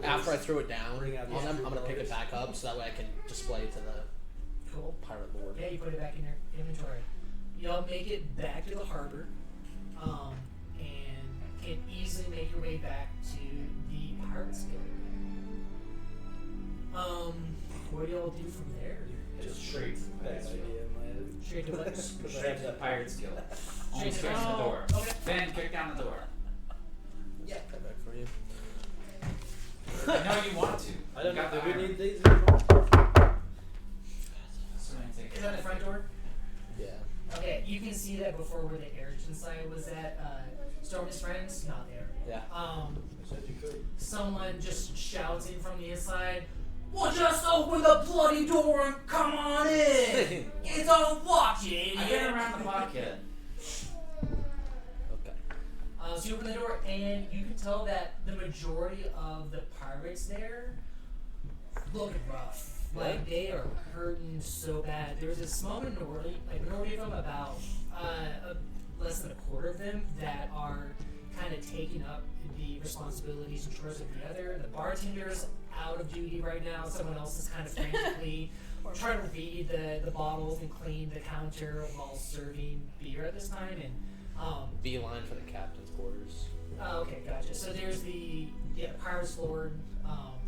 after I threw it down on them, I'm gonna pick it back up so that way I can display to the Cool. pirate lord. Yeah, you put it back in your inventory. Y'all make it back to the harbor, and can easily make your way back to the Pirates Guild. What do y'all do from there? Just straight to the Bad Pirates idea Guild. in my head. Straight to what? Straight to the Pirates Guild. Only Straight kick to the the- door. Okay. Then kick down the door. Yeah. Come back for you. I know you want to. I don't You know. got Do the we iron. need these anymore? So many things. Is that the front door? Yeah. Okay, you can see that before where the Erickson side was at. Storm his friends, not there. Yeah. I said you could. Someone just shouts in from the inside, well, just open the bloody door and come on in! It's unlocked, you idiot! I've been around the block yet. Okay. So you open the door and you can tell that the majority of the pirates there look rough. Like, they are hurting so bad. There's a small minority, minority of them, about less than a quarter of them, that are kind of taking up the responsibilities and chores of the other. The bartender's out of duty right now. Someone else is kind of frantically try to read the bottles and clean the counter while serving beer at this time. And Beeline for the captain's quarters. oh, okay, gotcha. So there's the Pirate's Lord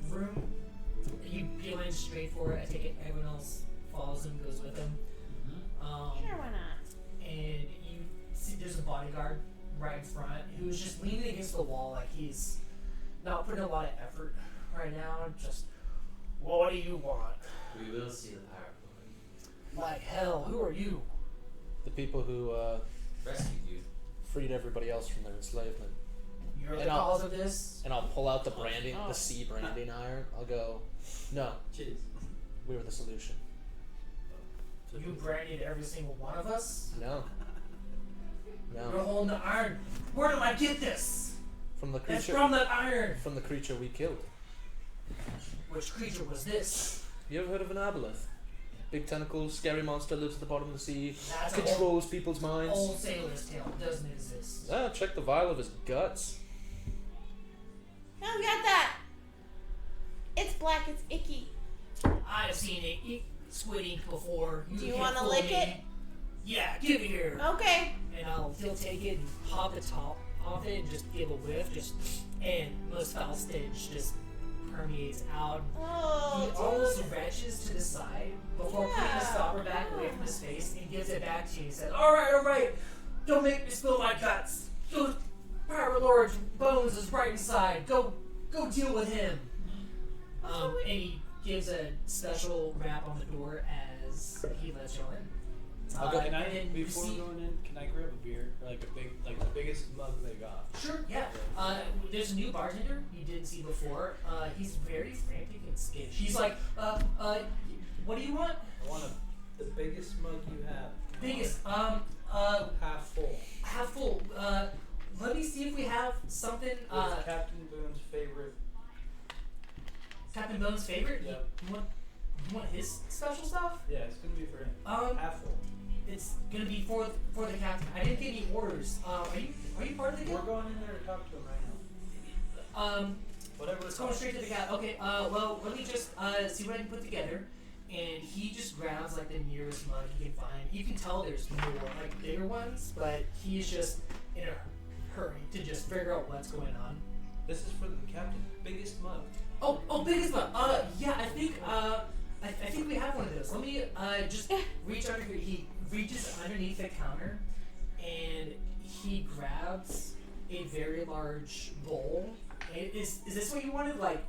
room. You beeline straight for it. I take it everyone else follows him, goes with him. Sure, why not? And you see there's a bodyguard right in front who's just leaning against the wall like he's not putting a lot of effort right now. Just, what do you want? We will see the Pirate Lord. Like hell, who are you? The people who Rescued you. freed everybody else from their enslavement. You're the And I'll- cause of this? And I'll pull out the branding, the sea branding iron. I'll go, no, Cheers. we were the solution. You branded every single one of us? No. You're No. holding the iron. Where did I get this? From the It's creature. from that iron. From the creature we killed. Which creature was this? You ever heard of an aboleth? Big tentacles, scary monster, lives at the bottom of the sea, That's an controls people's minds. old sailor's tale. It doesn't exist. Ah, check the vial of his guts. No, we got that. It's black. It's icky. I've seen it eat squid ink before. Do you can't wanna fool lick me. it? Yeah, give it here. Okay. And he'll take it and pop the top off it and just give a whiff, and most foul stench just permeates out. Oh, He almost retches to the side before putting the stopper back away from his face and gives it back to you. He says, all right, don't make me spill my guts. Those Pirate Lord's bones is right inside. Go deal with him. And he gives a special rap on the door as he lets you in. I'll go- Can I, and then you before see- going in, can I grab a beer? Or like the biggest mug they got? Sure, yeah. There's a new bartender you didn't see before. He's very frantic and skittish. He's like, what do you want? I want the biggest mug you have. Biggest, Half full. half full. Let me see if we have something, With Captain Boone's favorite. Captain Bone's favorite. Yep. You want his special stuff? Yeah, it's gonna be for him. Half full. It's gonna be for the captain. I didn't get any orders. Are you part of the We're guild? going in there to talk to him right now. Let's Whatever it's go called. straight to the captain. Okay. Well, let me just see what I can put together. And he just grabs like the nearest mug he can find. You can tell there's more like bigger ones, but he's just in a hurry to just figure out what's going on. This is for the captain. Biggest mug. Oh, biggest mug. Yeah, I think we have one of those. Let me just reach under here. He reaches underneath the counter, and he grabs a very large bowl. Is this what you wanted? Like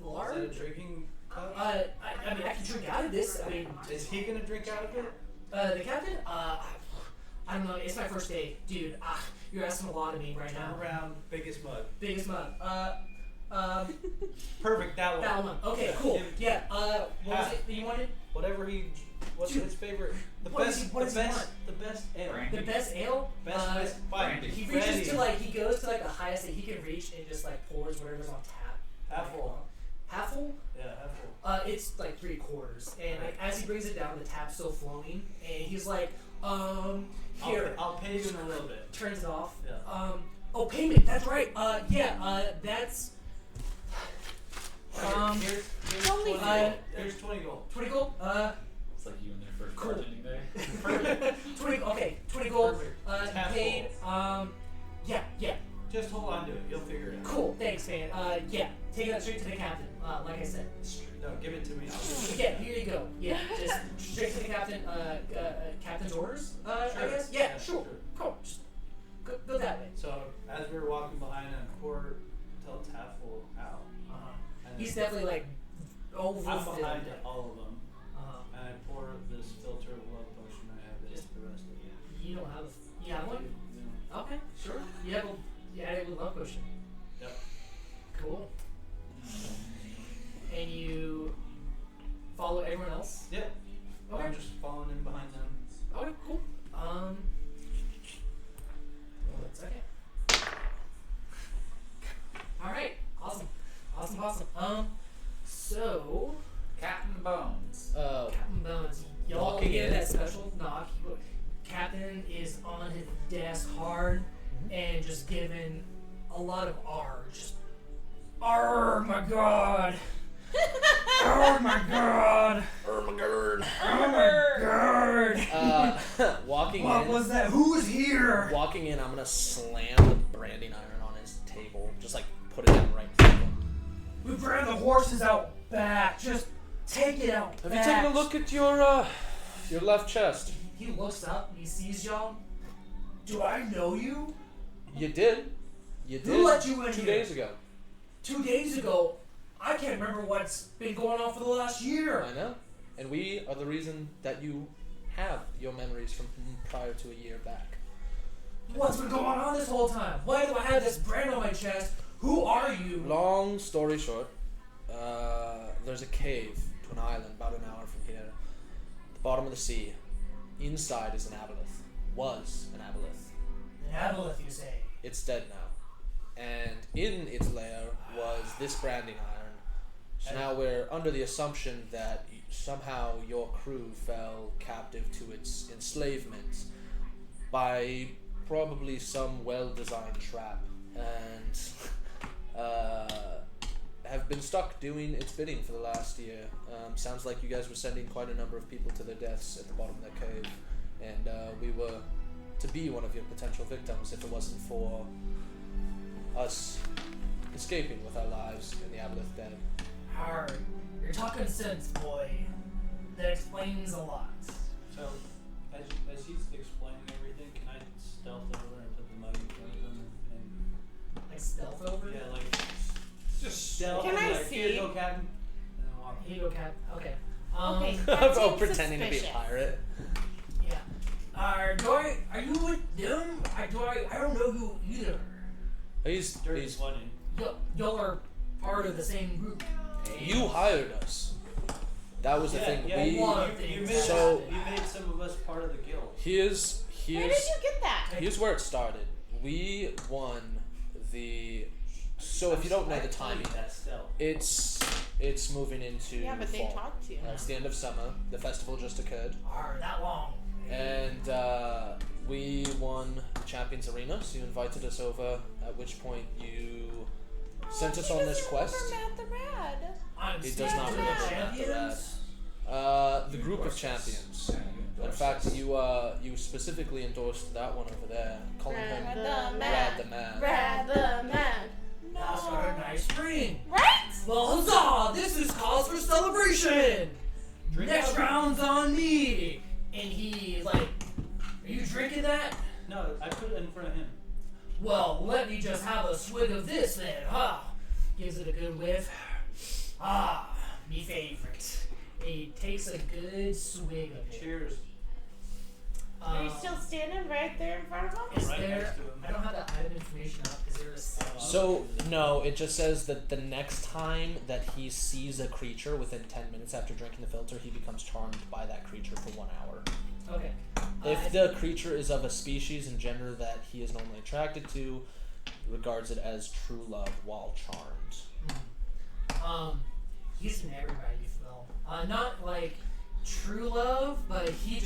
large? Is that a drinking cup? I mean, I can drink out of this. I mean, Is he gonna drink out of it? the captain? I don't know. It's my first day, dude. You're asking a lot of me right Turn now. around. Biggest mug. Biggest mug. Perfect. That one. That one. Okay, cool. Give- Yeah. What was it that you wanted? Whatever he. What's Dude, his favorite? The what does best. he- what the does he best. want? The best ale. Brandy. The best ale. Best. Fine. Brandy. He reaches Brandy. to like he goes to like the highest that he can reach and just like pours whatever's on tap. Half full. Half full? Yeah, half full. It's like 3/4, and like as he brings it down, the tap's still flowing, and he's like, here. I'll pay you in a little bit. Turns it off. Yeah. Oh, payment. That's right. That's. Here's Only 20 gold. Here's 20 gold. 20 gold. It's like you and their first Cool. bartending day. Perfect. 20. Okay, 20 gold. Perfect. It's half Paid. Yeah. Just hold on to it. You'll figure it out. Cool. Thanks, man. Yeah. Take that straight to the captain. Like I said. No, give it to me. Yeah, here you go. Yeah, just straight to the captain. Captain's orders. I Sure. guess. Yeah, sure. Cool. Just go that way. So as we were walking behind him, pour till it's half full out. And He's then definitely like overfilled. I'm behind all of them, Uh-huh. and I pour this filter of love potion. I have this for the rest of it. You don't have. You have one? Okay, sure. You have a love potion. Yep. Cool. And you follow everyone else. Yep. Okay. I'm just following in behind them. Okay, cool. One second. All right. Awesome. So Captain Bones. Captain Bones, y'all Walking get in. that special knock. Captain is on his desk hard and just giving a lot of R. Just, my God. Oh my god! Walking What in. was that? Who was here? Walking in, I'm gonna slam the branding iron on his table. Just like put it down right in front of him. We ran the horses out back. Just take it out Have back. you taken a look at your left chest? He looks up and he sees y'all. Do I know you? You did. You did. Who let you in 2 here? days ago. 2 days ago, I can't remember what's been going on for the last year. I know. And we are the reason that you have your memories from prior to a year back. What's been going on this whole time? Why do I have this brand on my chest? Who are you? Long story short, there's a cave to an island about an hour from here. At the bottom of the sea. Inside is an aboleth. Was an aboleth. An aboleth, you say? It's dead now. And in its lair was this branding iron. So now we're under the assumption that somehow your crew fell captive to its enslavement by probably some well-designed trap and have been stuck doing its bidding for the last year. Sounds like you guys were sending quite a number of people to their deaths at the bottom of that cave, and we were to be one of your potential victims if it wasn't for us escaping with our lives and the aboleth dead. Hard. You're talking sense, boy. That explains a lot. So, as he's explaining everything, can I stealth over and put the mug in front of him and Like stealth over? yeah, like Just stealth? Can and I like, see? Here you go, Captain. And then walk. Here you go, Cap. Okay. Okay. That Oh, seems pretending to be a suspicious. pirate. Yeah. Are you with them? I don't know who either. He's Dirty sweating. Y'all are part of the same group. you hired us. That was the thing. Yeah, We you made so- you made some of us part of the guild. here's Where did you get that? here's where it started. We won the. So if you don't know the timing, that's stealth. it's moving into Yeah, but they fall. talked to you. It's the end of summer. The festival just occurred, That long. and we won the Champions Arena. So you invited us over. At which point you sent us on this quest. Matt the Rad. I'm It does not the remember champions. The group of champions. In fact, you specifically endorsed that one over there, calling him Rad the Rad Mad. the Man. Rad the Mad. That's got a nice ring. Right? Well, huzzah! This is cause for celebration. Next round's on me. And he's like, "Are you drinking that?" No, I put it in front of him. Well, let me just have a swig of this then, huh? Gives it a good whiff. Me favorite. He takes a good swig of it. Cheers. Are you still standing right there in front of him? Is Right there? next to him. I don't have the item information up. Is there a? So no, it just says that the next time that he sees a creature within 10 minutes after drinking the filter, he becomes charmed by that creature for 1 hour. Okay. If the creature is of a species and gender that he is normally attracted to, regards it as true love while charmed. He's an everybody Phil. Not like true love, but he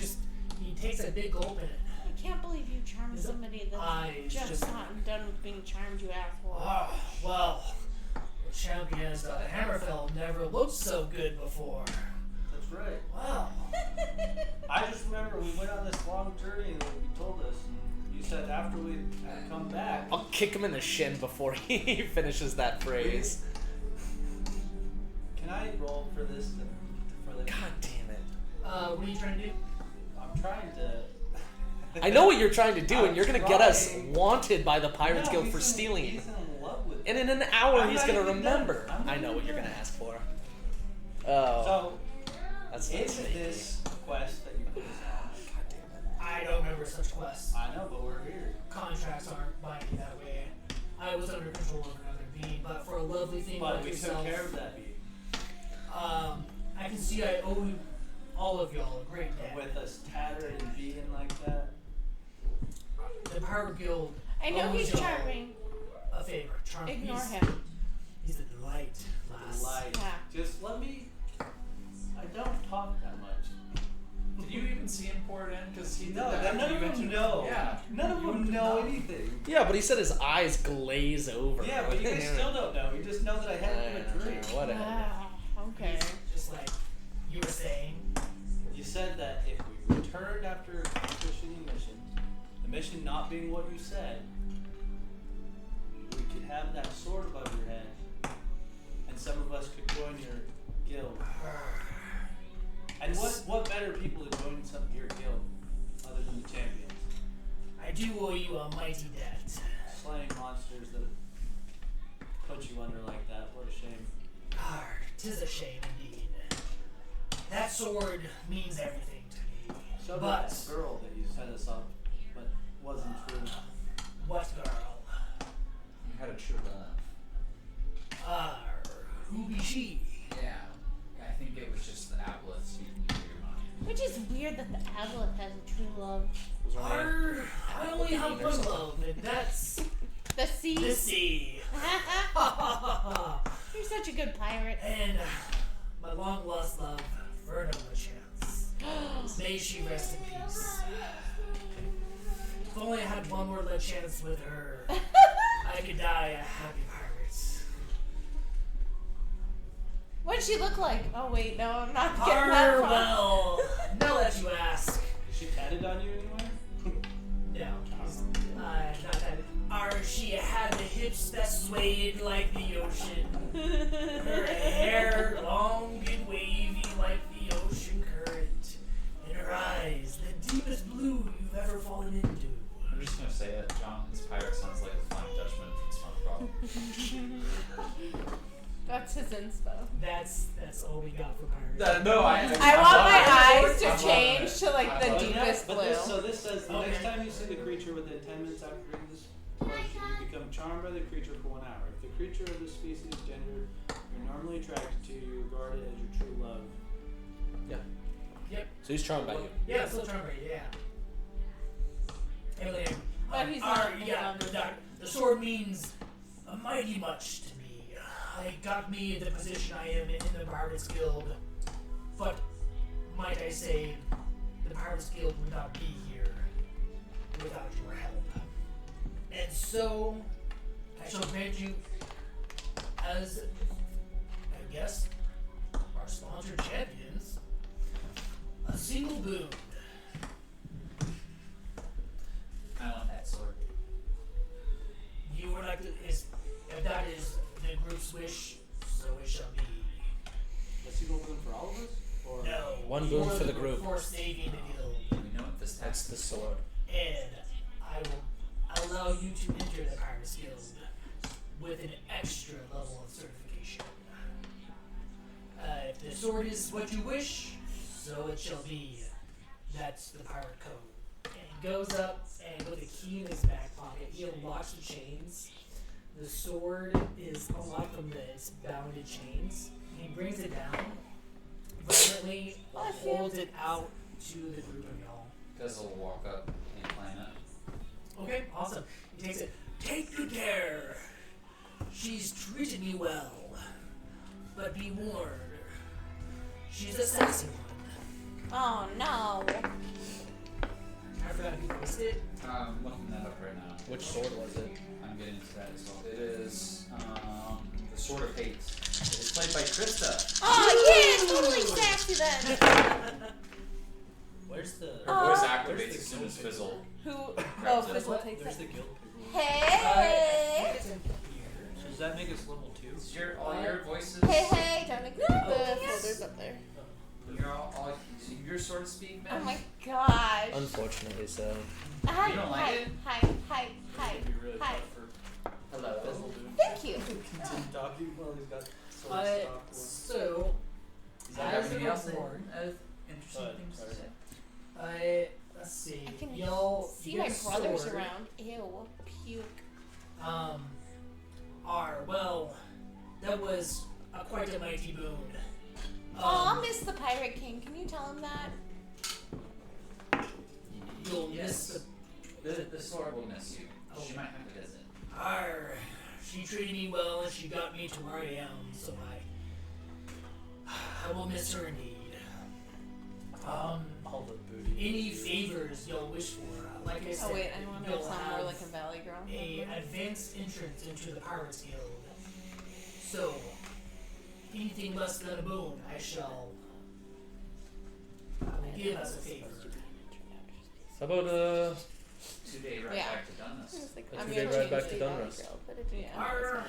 takes a big gulp in it. I can't believe you charmed Is it- somebody that's it's just just- not done with being charmed, you asshole. Well, the champions of Hammerfell never looked so good before. That's right. Wow. I just remember we went on this long journey and you told us, and you said after we come back. I'll kick him in the shin before he finishes that phrase. Can I roll for this? For the? God damn it. What are you trying to do? I'm trying to. I know what you're trying to do, and you're gonna get us trying. wanted by the Pirates No, Guild he's for in- stealing. He's in love with And me. in an hour, I'm he's not gonna even remember. done. I'm not I know even what you're done. gonna ask for. Oh, So, that's in not sneaky. this quest that you put us God damn it. I don't remember such quests. on, I know, but we're here. Contracts aren't binding that way. I was under control of another being, but for a lovely thing But like we yourself, took care of that beat. I can see I owe all of y'all a great debt. With us tattered and beaten like that. The Pirate Guild I know owes he's y'all charming. a favor. Ignore he's, him. He's a delight, lass. Light. Yeah. Just let me. I don't talk that much. Did you even see him pour it in? Because he did No, that none after you of them mentioned- know. Yeah. None of You them wouldn't know know. anything. Yeah, but he said his eyes glaze over. Yeah, but you guys still don't know. You just know that I had I a don't drink. know, whatever. Okay. Just like you were saying. You said that if we returned after accomplishing the mission not being what you said, we could have that sword above your head, and some of us could join your guild. And what better people to join your guild other than the champions? I do owe you a mighty debt. Slaying monsters that put you under like that. What a shame. Tis a shame indeed. That sword means everything to me. So But- that girl that you set us up, but wasn't true. What girl? You had a true love. Who be she? Yeah. I think it was just the Aboleth speaking into your mind. Which is weird that the Aboleth has a true love. I only have one love, and that's The sea. the sea. You're such a good pirate. And my long lost love, Verna Chance. May she rest in peace. If only I had one more chance with her, I could die a happy pirate. What'd she look like? Oh wait, no, I'm not getting that far. Well, now that you ask. Is she tatted on you anywhere? No, not that. She had the hips that swayed like the ocean. Her hair long and wavy like the ocean current. And her eyes, the deepest blue you've ever fallen into. I'm just gonna say it. John's pirate sounds like a Flying Dutchman from SpongeBob. That's his inspo. That's all we got for pirates. No, I want my eyes to change to like the But deepest but blue. this says the Okay. next time you see the creature within 10 minutes after drinking this potion, you become charmed by the creature for 1 hour. If the creature of this species gender you're normally attracted to, you regard it as your true love. Yeah. Yep. So he's charmed by you. Yeah, still trying to yeah. Alien. But he's not in yeah, love. the sword means a mighty much to me. It got me the position I am in the Pirates Guild. But might I say, the Pirates Guild would not be here without your help. And so I shall grant you as I guess our sponsored champions a single boon. I want that sword. You would like to, if that is the group's wish, so it shall be. A single boon for all of us? Or No. One boon for the group. For saving the guild. We know what this That's text the is. sword. And I will allow you to enter the Pirates Guild with an extra level of certification. If the sword is what you wish, so it shall be. That's the pirate code. And he goes up and with a key in his back pocket, he unlocks the chains. The sword is unlocked from its bounded chains. He brings it down, violently holds it out to the group of y'all. Guys will walk up and claim it. Okay, awesome. He takes it. Take good care. She's treated me well, but be warned. She's a sassy one. Oh no. I forgot who voiced it. I'm looking that up right now. Which sword was it? I'm getting into that as well. It is the Sword of Hate. It is played by Krista. Oh yeah, totally sassy then. Where's the... Her voice Oh. activates as soon as Fizzle. Who? Oh, Grabs it. Fizzle takes There's it. the guild people. Hey. It's in here. So does that make us level 2? Is all your voices. Hey, hey, don't ignore The this. folder's up there. You're all your sort of speak, man. Oh my gosh. Unfortunately, so. Hi, You don't like hi, it? hi, hi, hi, It'd be really hi. tough for Hello. Fizzle to Thank you. continue talking while he's got sword stock. So, Does that have as anything a else reward, interesting But, things to sorry. say? let's see. I can Y'all see you my get a brothers sword. around. Ew, puke. Well, that was quite a mighty boon. Aw, miss the Pirate King. Can you tell him that? You'll Yes. miss The sword will miss you. Oh. She might have to visit. She treated me well and she got me to where I am, so I will miss her indeed. All the booty. Any favors y'all wish for, like I said, Oh wait, I want to you'll sound have more like a valley girl. a advanced entrance into the Pirates Guild. So, anything less than a boon, I will give as a favor. How about 2-day ride Yeah. back to DunRust. A 2-day ride back to DunRust? Arr,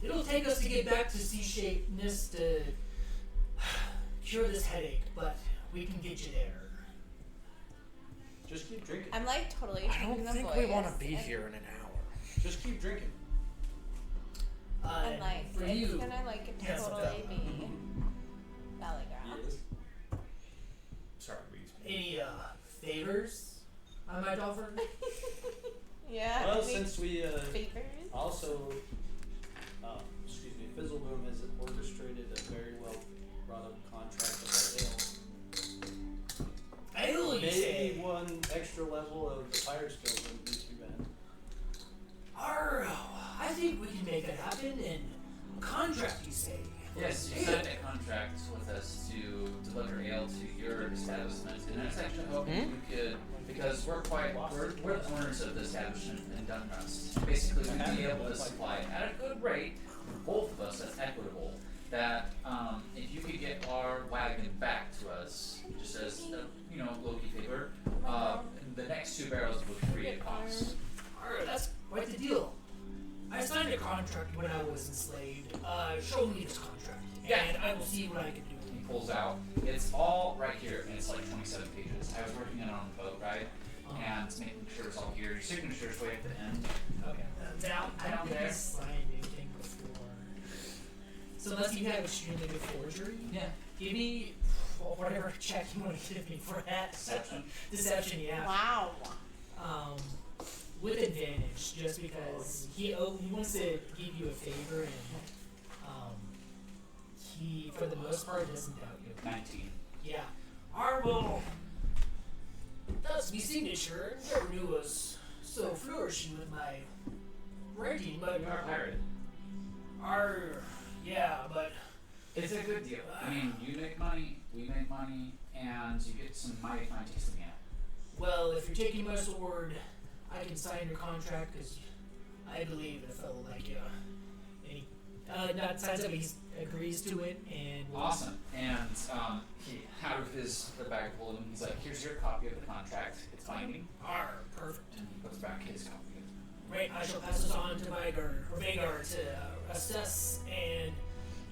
it'll take us to get back to C-shapeness to cure this headache, but we can get you there. Just keep drinking. I'm like totally. I don't taking the think voice we want to be and- here in an hour. Just keep drinking. I'm like, for it's you, gonna like yes, totally it be Valley Ground. Sorry, we any favors I might offer? Yeah. Well, any since we favors. also, Fizzleboom has orchestrated a very well brought up contract with our ale. Ale, you say? Maybe one extra level of the fire skills wouldn't be too bad. I think we can make that happen in a contract, you say? Yes, you signed a contract with us to deliver ale to your establishment, and I was actually hoping we could, because we're the owners of the establishment in DunRust. Basically, we'd be able to supply at a good rate for both of us that's equitable. That if you could get our wagon back to us, just as low-key favor, the next 2 barrels would be free of cost. Alright, that's quite the deal. I signed a contract when I was enslaved. Show me this contract, and I will see what I can do. He pulls out. It's all right here, and it's like 27 pages. I was working on a boat ride, and making sure it's all here. Your signature's way at the end. Okay. Down there. I signed anything before. So unless you have extremely good forgery, Yeah. give me whatever check you want to give me for that. Deception. Deception, yeah. Wow. With advantage, just because he wants to give you a favor, and he, for the most part, doesn't doubt you. 19. Yeah. That's my signature. Never knew was so flourishing with my writing, but You are a pirate. yeah, but It's a good deal. I mean, you make money, we make money, and you get some mighty fine tasting ale. well, if you're taking my sword, I can sign your contract because I believe in a fellow like you. And he not signs it, but he agrees to it, and Awesome. And he, out of the bag full of them, he's like, here's your copy of the contract. It's binding. Perfect. And he puts back his copy. Right, I shall pass this on to Vagar to assess and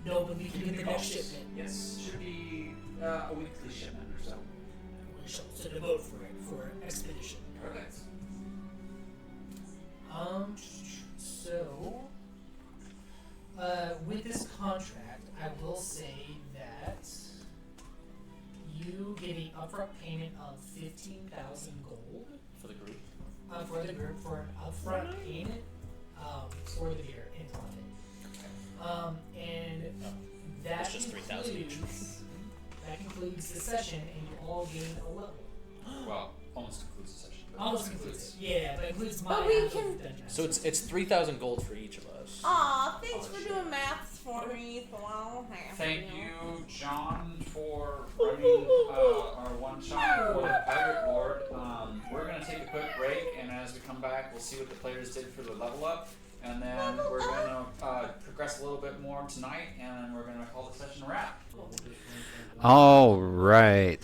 know when we can get the next shipment. Yes, should be a weekly shipment or so. We shall send a boat for it for expedition. Perfect. So, with this contract, I will say that you get an upfront payment of 15,000 gold For the group. for the group for an upfront payment for the beer in profit. And that That's just 3,000 each. that concludes the session, and you all gain a level. Well, almost concludes the session. but Almost concludes it. Yeah, but includes my But we half of can- dungeon. So it's 3,000 gold for each of us. Aw, thanks for doing maths for me. So I'll have Thank to. you, John, for running our one shot for the Pirate Lord. We're going to take a quick break, and as we come back, we'll see what the players did for the level up. And then we're going to progress a little bit more tonight, and then we're going to call the session a wrap. All right.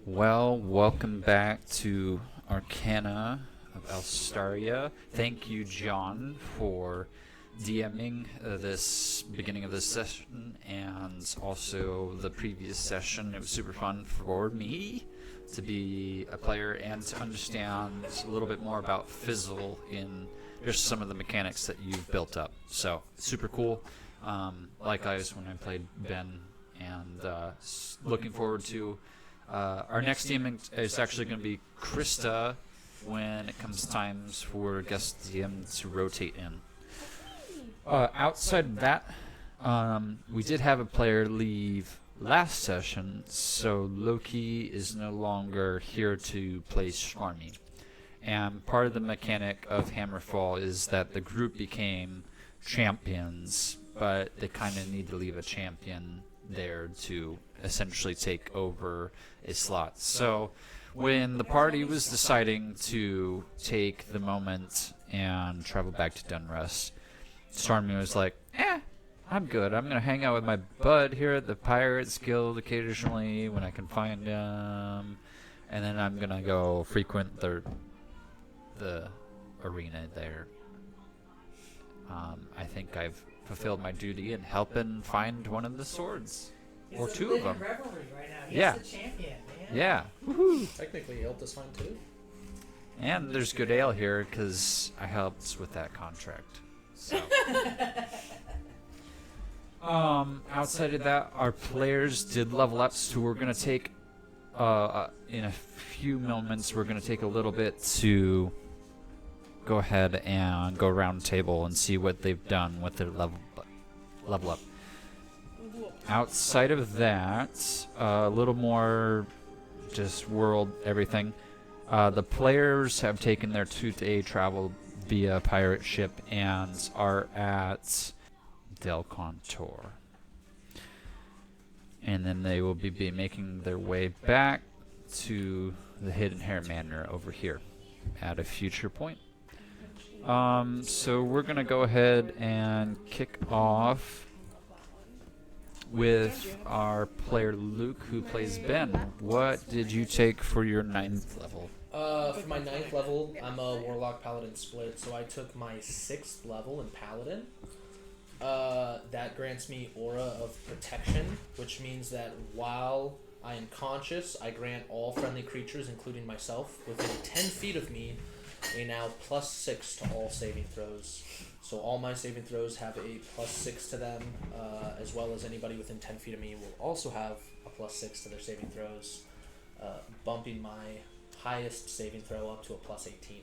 Well, welcome back to Arcana of Alstaria. Thank you, John, for DMing this beginning of this session and also the previous session. It was super fun for me to be a player and to understand a little bit more about Fizzle in just some of the mechanics that you've built up. So, super cool. Likewise, when I played Ben, and looking forward to our next DMing is actually going to be Krista when it comes times for guest DM to rotate in. Outside of that, we did have a player leave last session, so Loki is no longer here to play Stormy. And part of the mechanic of Hammerfall is that the group became champions, but they kind of need to leave a champion there to essentially take over a slot. So when the party was deciding to take the moment and travel back to DunRust, Stormy was like, I'm good. I'm gonna hang out with my bud here at the Pirates Guild occasionally when I can find him, and then I'm gonna go frequent the arena there. I think I've fulfilled my duty in helping find one of the swords, or He's two of living them. revelry right now. He's Yeah. the champion, man. Yeah. Woohoo! Technically, he helped us find 2. And there's good ale here because I helped with that contract. So. Outside of that, our players did level up, so we're gonna take, in a few moments, we're gonna take a little bit to go ahead and go around the table and see what they've done with their level up. Outside of that, a little more just world everything. The players have taken their 2-day travel via pirate ship and are at Del Contour. And then they will be making their way back to the Hidden Hair Manor over here at a future point. So we're going to go ahead and kick off with our player Luke, who plays Ben. What did you take for your 9th level? For my 9th level, I'm a Warlock Paladin split, so I took my 6th level in Paladin. That grants me Aura of Protection, which means that while I am conscious, I grant all friendly creatures, including myself, within 10 feet of me, a now +6 to all saving throws. So all my saving throws have a +6 to them, as well as anybody within 10 feet of me will also have a +6 to their saving throws, bumping my highest saving throw up to a +18.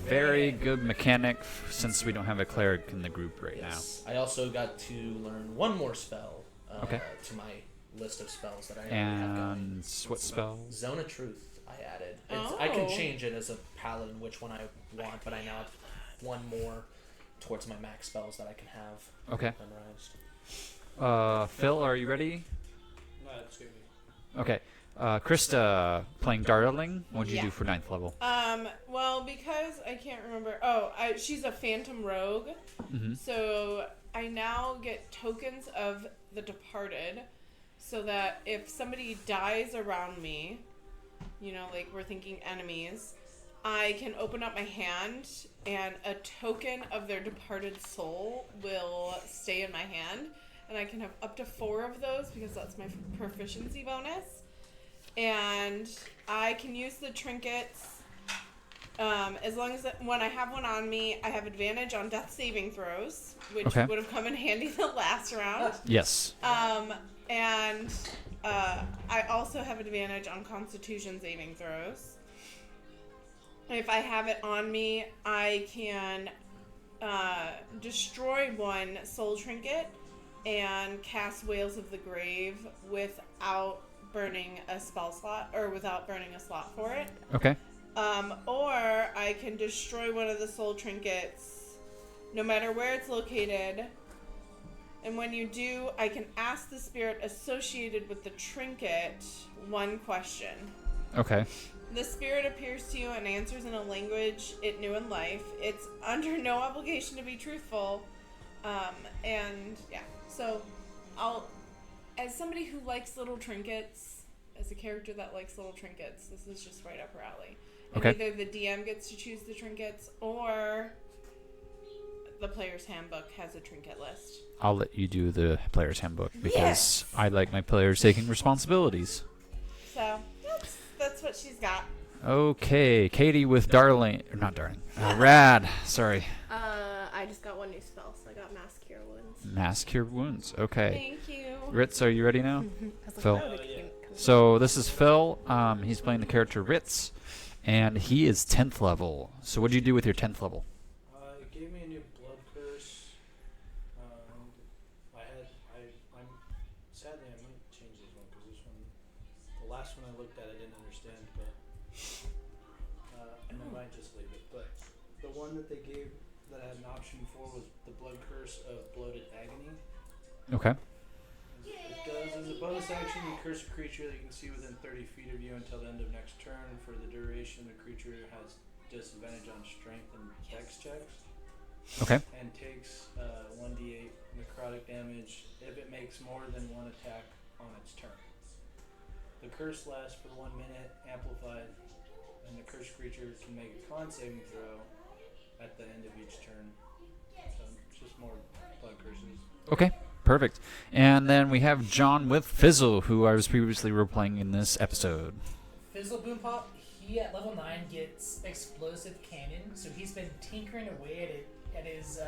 Very good mechanic since we don't have a cleric in the group right Yes. I also got to learn one more spell Okay. to my list of spells that I already have going. And what spell? Zone of Truth I added. I can Oh. change it as a paladin which one I want, but I now have one more towards my max spells that I can have Okay. memorized. Phil, are you ready? No, it's good. Okay. Krista, playing Darling. What did you Yeah. do for 9th level? Well, because I can't remember. She's a phantom rogue. Mm-hmm. So I now get tokens of the departed, so that if somebody dies around me, like we're thinking enemies, I can open up my hand and a token of their departed soul will stay in my hand, and I can have up to 4 of those because that's my proficiency bonus. And I can use the trinkets as long as when I have one on me, I have advantage on death saving throws, which Okay. would have come in handy the last round. Yes. And I also have advantage on Constitution saving throws. If I have it on me, I can destroy one soul trinket and cast Wails of the Grave without burning a spell slot, or without burning a slot for it. Okay. Or I can destroy one of the soul trinkets, no matter where it's located. And when you do, I can ask the spirit associated with the trinket one question. Okay. The spirit appears to you and answers in a language it knew in life. It's under no obligation to be truthful. And yeah, so as somebody who likes little trinkets, as a character that likes little trinkets, this is just right up her alley. And Okay. either the DM gets to choose the trinkets, or the player's handbook has a trinket list. I'll let you do the player's handbook because Yes. I like my players taking responsibilities. So that's what she's got. Okay, Katie with Darling, or not Darling, Rad. Sorry, I just got one new spell, so I got Mass Cure Wounds. Mass Cure Wounds. Okay, Thank you. Ritz, are you ready now? I was like, Phil. oh, they can't come So this is Phil. He's playing the character Ritz, and he is 10th level. So what did you do with your 10th level? It gave me a new blood curse. I'm sadly I might change this one because this one, the last one I looked at I didn't understand, but and I might just leave it. But the one that they gave that I had an option for was the blood curse of bloated agony. Okay. It does as a bonus action, you curse a creature that you can see within 30 feet of you until the end of next turn. For the duration, the creature has disadvantage on strength and dex checks. Okay. And takes 1d8 necrotic damage if it makes more than one attack on its turn. The curse lasts for 1 minute, amplified, and the cursed creature can make a con saving throw at the end of each turn. So it's just more blood curses. Okay. Perfect. And then we have John with Fizzle, who I was previously role-playing in this episode. Fizzle Boom Pop, he at level 9 gets explosive cannon, so he's been tinkering away at it at his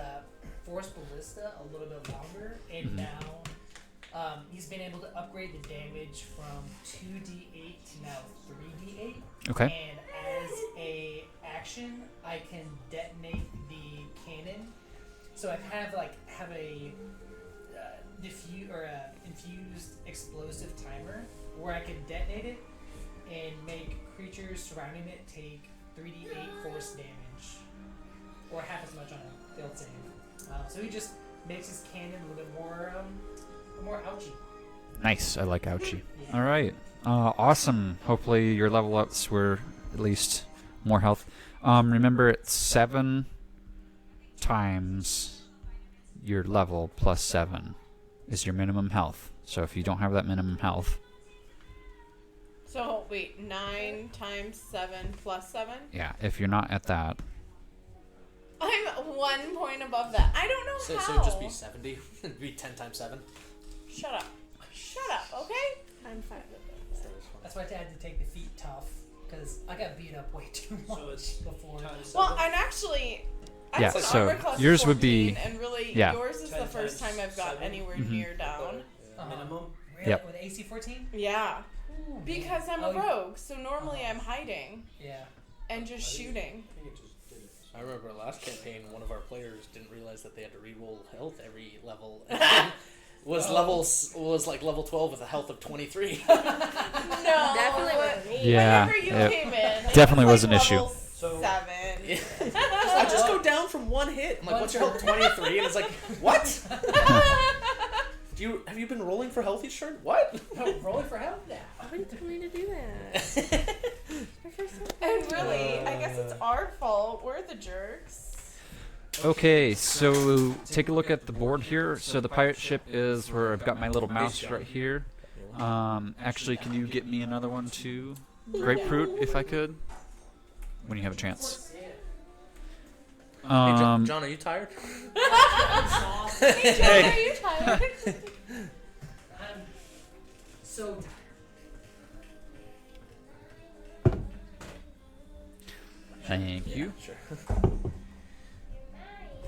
Force Ballista a little bit longer, and now he's been able to upgrade the damage from 2d8 to now 3d8. Okay. And as a action, I can detonate the cannon, so I kind of like have a infused explosive timer where I can detonate it and make creatures surrounding it take 3d8 force damage, or half as much on a failed save. So he just makes his cannon a little bit more ouchy. Nice. I like ouchie. All right. Awesome. Hopefully your level ups were at least more health. Remember, it's 7 times your level plus 7 is your minimum health. So if you don't have that minimum health, So wait, 9 times 7 plus 7? yeah, if you're not at that, I'm 1 point above that. I don't know So how. it'd just be 70. It'd be 10 times 7. Shut up. Shut up, okay? I'm fine with it. That's why I had to take the feet tough, because I got beat up way too much So it's before. times Well, 7. and actually, I Yeah, have so armor class yours 14, would be- and really, yeah. yours is the 10 first time times I've got 7. anywhere Mhm. near down. Minimum. Really? Yep. With AC 14? Yeah, Ooh, because man. I'm Oh, a rogue, so normally I'm hiding Yeah. and just shooting. I think it just did it. I remember last campaign, one of our players didn't realize that they had to re-roll health every level. And was like level 12 with a health of 23. No, Definitely but with me. Yeah, whenever you it came in, it definitely was like an issue. level So- 7. I just go down from 1 hit. I'm like, what's your health? 23? And it's like, what? Have you been rolling for health each turn? What? No, rolling for help now. Nobody told me to do that. My first time. And really, I guess it's our fault. We're the jerks. Okay, so take a look at the board here. So the pirate ship is where I've got my little mouse right here. Actually, can you get me another one too? Grapefruit, if I could, when you have a chance. Hey, John, Um, are you tired? Hey, John, are you tired? I'm so tired. thank you. Sure.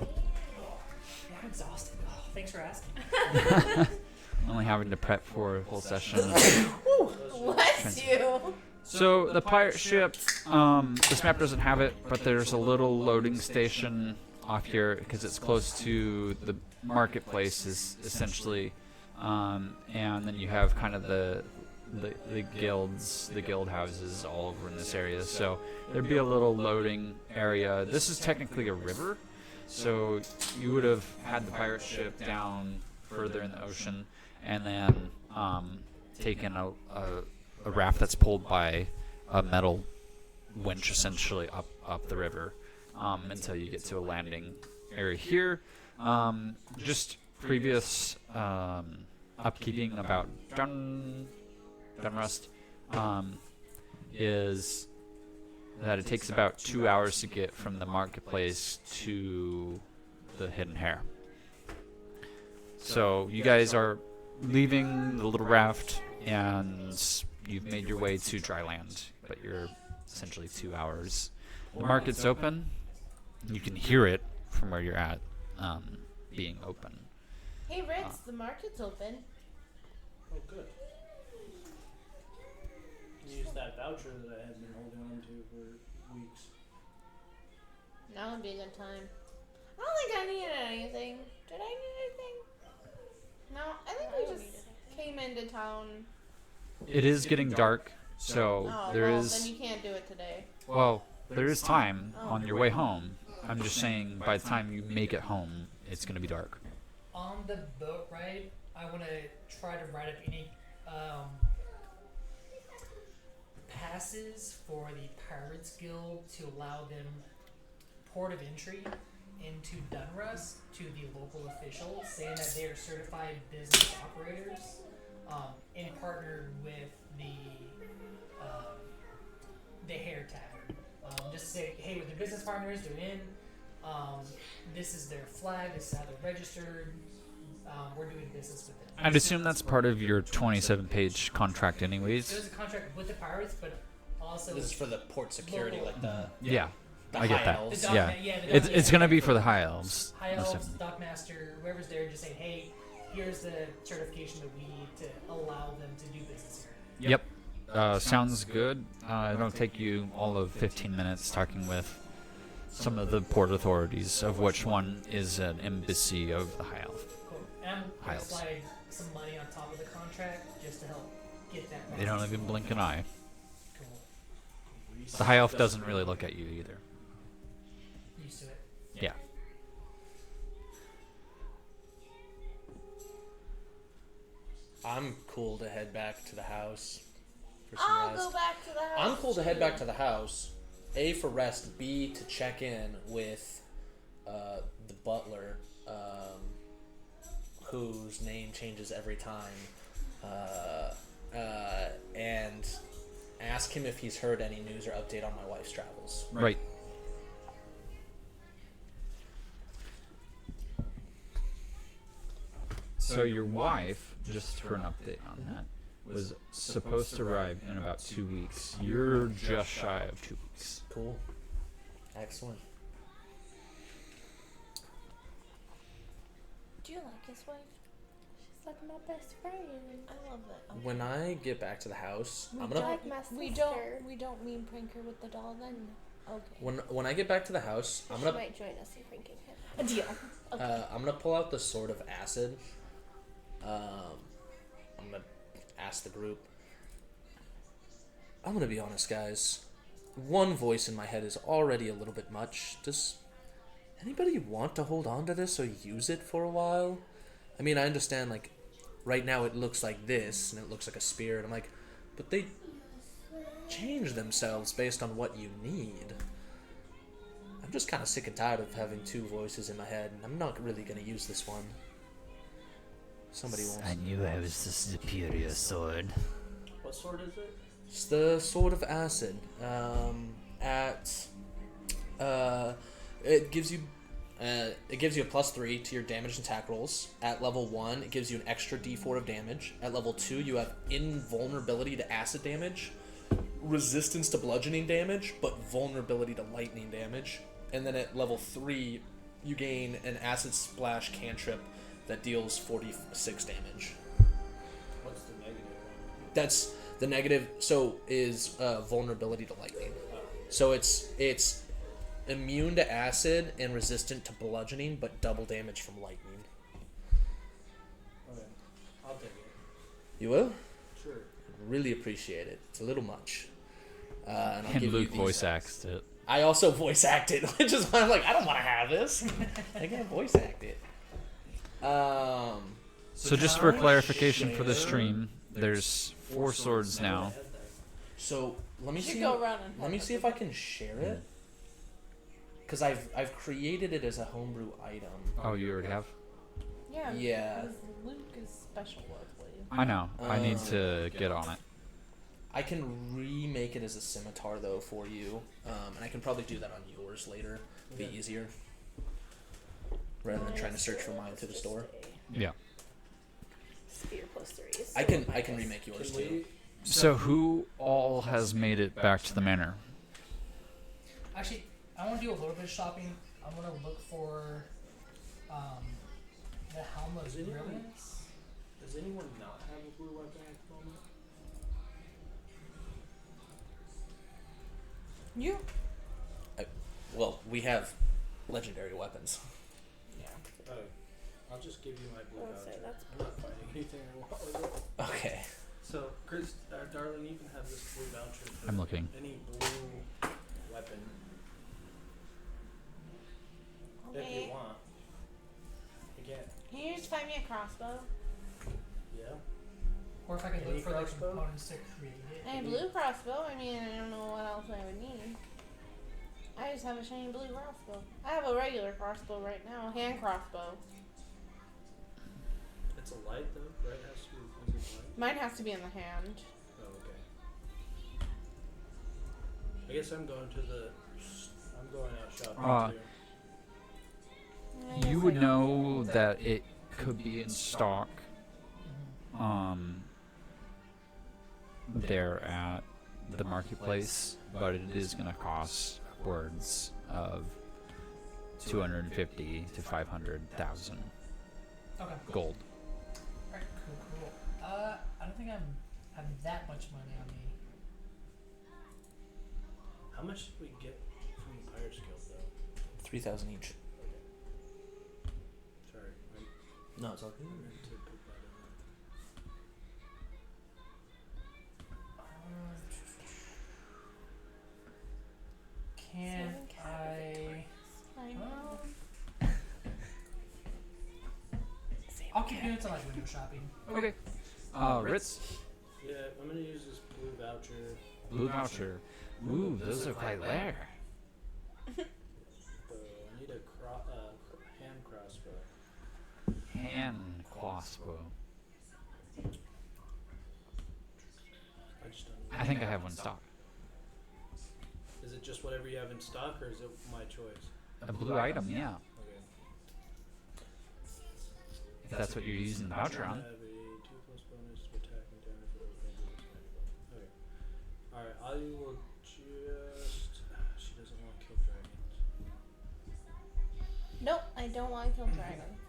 Yeah, I'm exhausted. Oh, thanks for asking. Only having to prep for a whole session. Bless you. So the pirate ship, this map doesn't have it, but there's a little loading station off here because it's close to the marketplace, is essentially, and then you have kind of the guilds, the guild houses all over in this area. So there'd be a little loading area. This is technically a river, so you would have had the pirate ship down further in the ocean, and then taken a raft that's pulled by a metal winch essentially up the river until you get to a landing area here. Just previous upkeeping about DunRust is that it takes about 2 hours to get from the marketplace to the Hidden Hare. So you guys are leaving the little raft and you've made your way to dry land, but you're essentially 2 hours. The market's open. You can hear it from where you're at, being open. Hey, Ritz, the market's open. Oh, good. Use that voucher that I have been holding on to for weeks. Now would be a good time. I don't think I needed anything. Did I need anything? No, I think we just came into town. It is getting dark, so Oh, there well, is. then you can't do it today. Well, there is time on your way home. I'm just saying, by the time you make it home, it's going to be dark. On the boat ride, I want to try to write up any passes for the Pirates Guild to allow them port of entry into DunRust to the local officials, saying that they are certified business operators, and partnered with the hair tavern. Just to say, hey, with their business partners, they're in. This is their flag. This is how they're registered. We're doing business with them. I'd assume that's part of your 27-page contract, So anyways. there's a contract with the pirates, but also This is for the port security, Local. like the Yeah, the I get high that. elves. The dock Yeah. ma- the It's dock- it's gonna be for the high elves. high most elves, definitely. dockmaster, whoever's there, just saying, hey, here's the certification that we need to allow them to do business here. Yep. Sounds good. It'll take you all of 15 minutes talking with some of the port authorities, of which one is an embassy of the high elf. Cool. And I'm gonna Hiles. slide some money on top of the contract just to help get that. They don't even blink an eye. Cool. The high elf doesn't really look at you either. Used to it. Yeah. I'm cool to head back to the house for some I'll rest. go back to the house. I'm cool to head back to the house. A, for rest. B, to check in with the butler, whose name changes every time, and ask him if he's heard any news or update on my wife's travels. Right. So your wife, just for an update on that, was supposed to arrive in about 2 weeks. You're just shy of 2 weeks. Cool. Excellent. Do you like his wife? She's like my best friend. I love that. Okay. When I get back to the house, We I'm gonna. like my We sister. don't mean prank her with the doll then. Okay. When I get back to the house, I'm She gonna might join us in pranking him. A deal. Okay. I'm gonna pull out the sword of acid. I'm gonna ask the group. I'm gonna be honest, guys. One voice in my head is already a little bit much. Does anybody want to hold on to this or use it for a while? I mean, I understand, like, right now it looks like this, and it looks like a spear, and I'm like, but they change themselves based on what you need. I'm just kind of sick and tired of having two voices in my head, and I'm not really going to use this one. Somebody wants. I knew I was the superior sword. What sword is it? It's the Sword of Acid. It gives you a +3 to your damage and attack rolls. At level 1, it gives you an extra d4 of damage. At level 2, you have invulnerability to acid damage, resistance to bludgeoning damage, but vulnerability to lightning damage. And then at level 3, you gain an acid splash cantrip that deals 46 damage. What's the negative one? That's the negative. So is vulnerability to lightning. So it's immune to acid and resistant to bludgeoning, but double damage from lightning. Okay, I'll take it. You will? Sure. Really appreciate it. It's a little much. And I'll And give Luke you these. voice acts it. I also voice act it, which is why I'm like, I don't want to have this. I can't voice act it. So just for clarification for the stream, there's 4 swords now. So let me You should see. go around and Let me have see it. if I can share it. Because I've created it as a homebrew item. Oh, you already have? Yeah. Yeah. because Luke is special with you. I know. I need to get on it. I can remake it as a scimitar though for you, and I can probably do that on yours later. Be easier, rather than trying to search for mine through the store. Yeah. Spear +3. I can remake yours Can too. we? So who all has made it back to the manor? Actually, I want to do a little bit of shopping. I'm going to look for the Helm of Is anyone- Brilliance. Does anyone not have a blue weapon at the moment? You? Well, we have legendary weapons. Yeah. Oh, I'll just give you my blue I'll say voucher. that's I'm not fighting anything I want with it. Okay. So, Chris, darling, you can have this blue voucher for I'm looking. any blue weapon if you Okay. want. Again, Can you just find me a crossbow? yeah. Or if I could Any look for the crossbow? components to create it. A blue crossbow. I mean, I don't know what else I would need. I I just have a shiny blue crossbow. I have a regular crossbow right now, hand crossbow. It's a light though, right? It has to be. Is it light? Mine has to be in the hand. Oh, okay. I guess I'm going out shopping too. I guess You I would don't. know that it could be in stock. There at the marketplace, but it is going to cost upwards of 250 to 500,000 Okay. gold. Alright, cool. I don't think I'm having that much money on me. How much did we get from the Pirates Guild though? 3,000 each. Sorry, No, it's all I good. meant to put that in there. Can I? Fine. I'll keep you until like window shopping. Okay. Ritz, Yeah, I'm gonna use this blue voucher. blue voucher. Ooh, those are quite rare. I need a hand crossbow. Hand crossbow. I just don't. I think I have one stock. Is it just whatever you have in stock, or is it my choice? A blue item, yeah. Okay. If that's what you're using the voucher I on. have a 2+ bonus to attack and damage roll. Okay. Alright, I will just. She doesn't want to kill dragons. Nope, I don't want to kill dragons.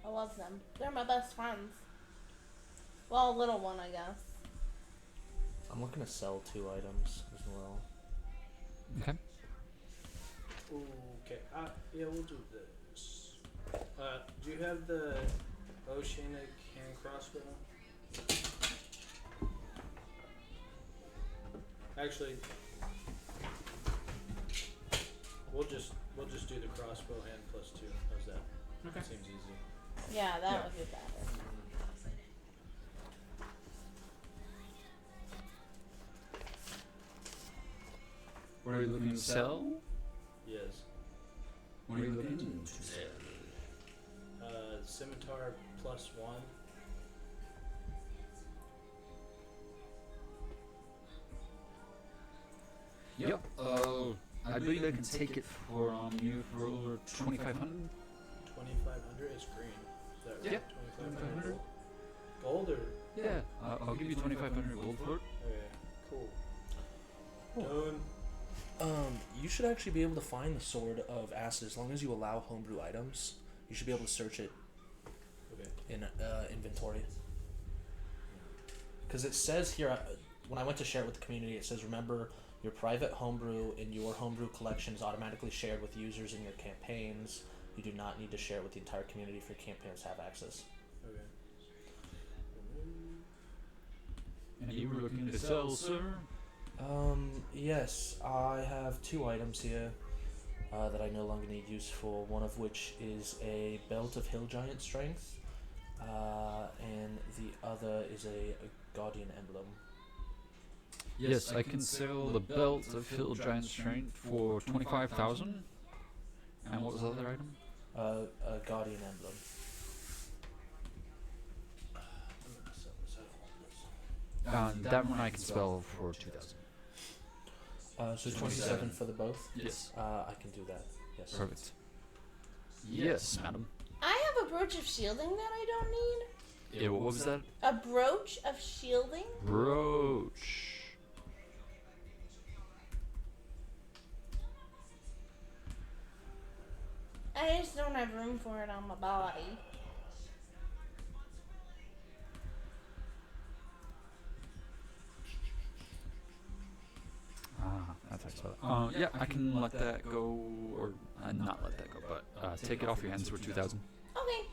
I love them. They're my best friends. Well, a little one, I guess. I'm looking to sell 2 items as well. Okay. Okay, yeah, we'll do this. Do you have the oceanic hand crossbow? Actually, we'll just do the crossbow hand +2. How's that? Okay. Seems easy. Yeah, that would be better. What are you looking to sell? Yes. What are you looking to sell? Scimitar +1. Yep. I believe I can take it from you for 2,500. 2,500 is green. Is that right? Yeah. 2,500 gold or? Yeah. I'll give you 2,500 gold for it. Okay, cool. Cool. Done. You should actually be able to find the Sword of Acid as long as you allow homebrew items. You should be able to search it Okay. in inventory. Because it says here, when I went to share it with the community, it says, remember, your private homebrew in your homebrew collection is automatically shared with users in your campaigns. You do not need to share it with the entire community for your campaigns to have access. Okay. And you were looking to sell, sir? Yes, I have 2 items here that I no longer need use for. One of which is a Belt of Hill Giant Strength, and the other is a Guardian Emblem. Yes, I can sell the belt of Hill Giant Strength for 25,000. And what was the other item? A Guardian Emblem. I'm gonna sell this. I don't want this. That one I can spell for 2,000. So 27 for the both? Yes. I can do that. Yes. Perfect. Yes, madam. I have a brooch of shielding that I don't need. Yeah, what was that? A brooch of shielding? Brooch. I just don't have room for it on my body. That's how I spell it. Yeah, I can let that go, or not let that go, but take it off your hands for 2,000. Okay.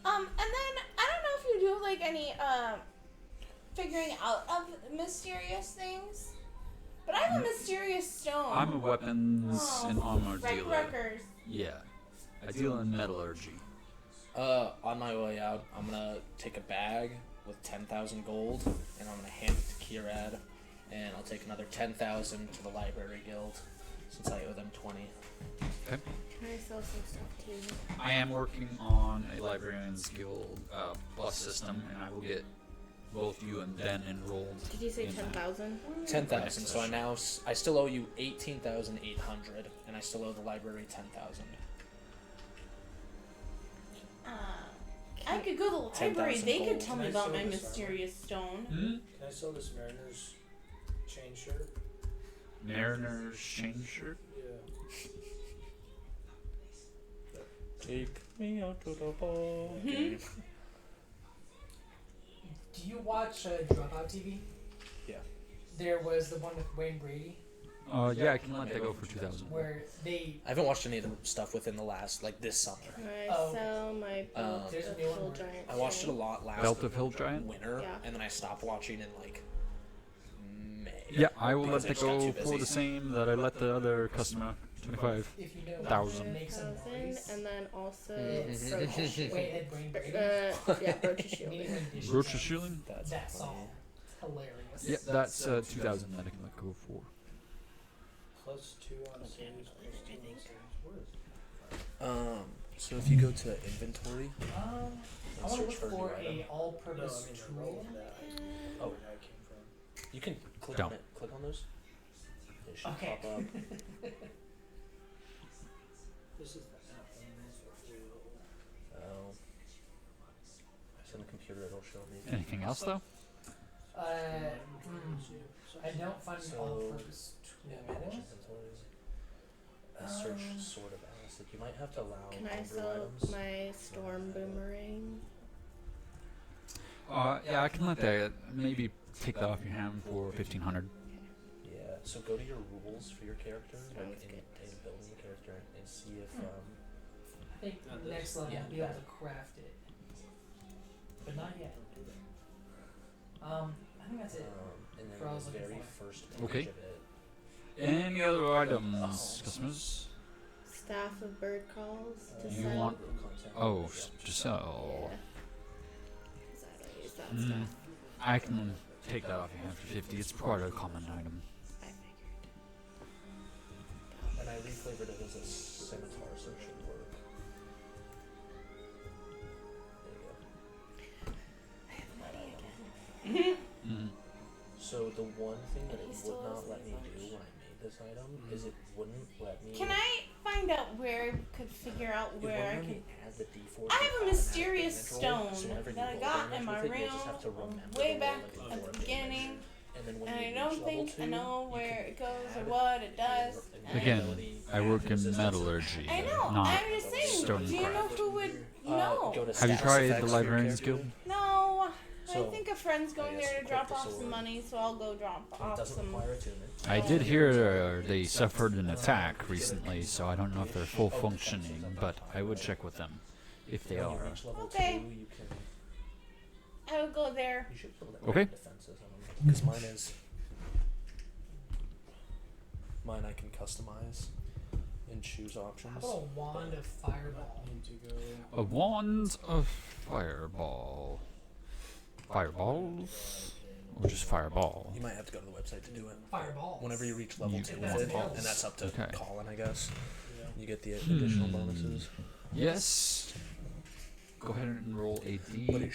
And then I don't know if you do like any figuring out of mysterious things, but I have a mysterious stone. I'm a weapons and armor dealer. Wreckers. Yeah, I deal in metallurgy. On my way out, I'm gonna take a bag with 10,000 gold, and I'm gonna hand it to Kirad, and I'll take another 10,000 to the Library Guild, since I owe them 20. Okay. Can I sell some stuff too? I am working on a Librarian's Guild plus system, and I will get both you and Ben enrolled. Did you say in that. 10,000? 10,000. So I still owe you 18,800, and I still owe the library 10,000. I could go to the library. 10,000 They could gold. tell me Can I about sell my this mysterious stone. Hmm? Can I sell this Mariner's chain shirt? Mariner's chain shirt? Yeah. Take me out to the ball. Mhm. Do you watch Dropout TV? Yeah. There was the one with Wayne Brady Yeah, I can let that go for 2,000. where they. I haven't watched any of the stuff within the last, like, this summer. Can I Oh. sell my belt There's a of new one Hill where- Giant? I watched it a chain? lot last Belt of Hill Giant? winter, Yeah. and then I stopped watching in, like, May. Yeah, I will let Because I that just got go too for the busy. same that I let the other customer, 25. If you know, 1,000. make some 1,000, noise. and then also Mhm. Brooch Shielding. Wait, Ed Wayne Brady. Yeah, Brooch Shielding. Meaning renditions. Brooch of Shielding? That's That funny. song. Hilarious. Yeah, that's 2,000 that I can let go for. Plus 2 on series, plus 2 on series. Where is it? So if you go to inventory, I and want to search look for for new a item, No, all-purpose I mean the tool. roll that Oh. where that came from. you can click Down. on it. Click on those. It should Okay. pop up. This is the app. I mean, that's what we will- Oh. It's on the computer. It'll show me. Anything else, though? I don't find an So, all-purpose Yeah, tool. manage inventory. Search Sword of Acid. You might have to allow Can I homebrew sell items. my Storm Boomerang? Yeah, I can let that, maybe take that off your hand for 1,500. Yeah. So go to your rules for your character, like Sounds in good. building the character, and see if I think Not this. next level Yeah, we'll be able that. to craft it, but not yet. I think that's it. and then For all I was the looking very for. first page Okay. of it. Any other items, customers? Staff of Bird Calls to You sell. want- content. Oh, Yeah. to sell. Yeah. 'Cause I don't use that Mm, stuff. I can take that off your hand for 50. It's quite a common item. I figured. And I reflavored it as a scimitar, so it should work. There you go. I have money again. Mm. So the one thing that But it he still would not owes let me me money. do when I made this item is it wouldn't let me. Can I find out where I could figure out It where wouldn't I let me could? add the D4 I have a automatic mysterious damage roll, so stone whenever you that I roll got damage in my with it, you'll room just have to remember way to back roll a at D4 the of damage. beginning, And then when and you I reach don't level think 2, I know you where can it goes or add what it your does. and Again, ability, I work in resistance. metallurgy, I know. not I'm just saying. stone Do you know craft. who would Go know? to Have you status tried effects the for your Librarian's character. Guild? No. So, I think a friend's going I guess there to equip drop the off sword. some money, so I'll go drop It off doesn't some. require attunement. I did hear they suffered an attack recently, so I don't know if they're full functioning, but I would check with them if they When you are. reach level Okay. 2, you can. I would go there. You should build Okay. defenses on them because mine is. Mine I can customize and choose How options. about a wand of fireball? Need to go. A wand of fireball. Fireballs? Or just fireball? You might have to go to the website to do it. Fireball. Whenever you reach level You 2 want with it, balls. and that's up to Okay. Colin, I guess. Yeah. You get the additional bonuses. Yes. Go ahead and roll a D10. But it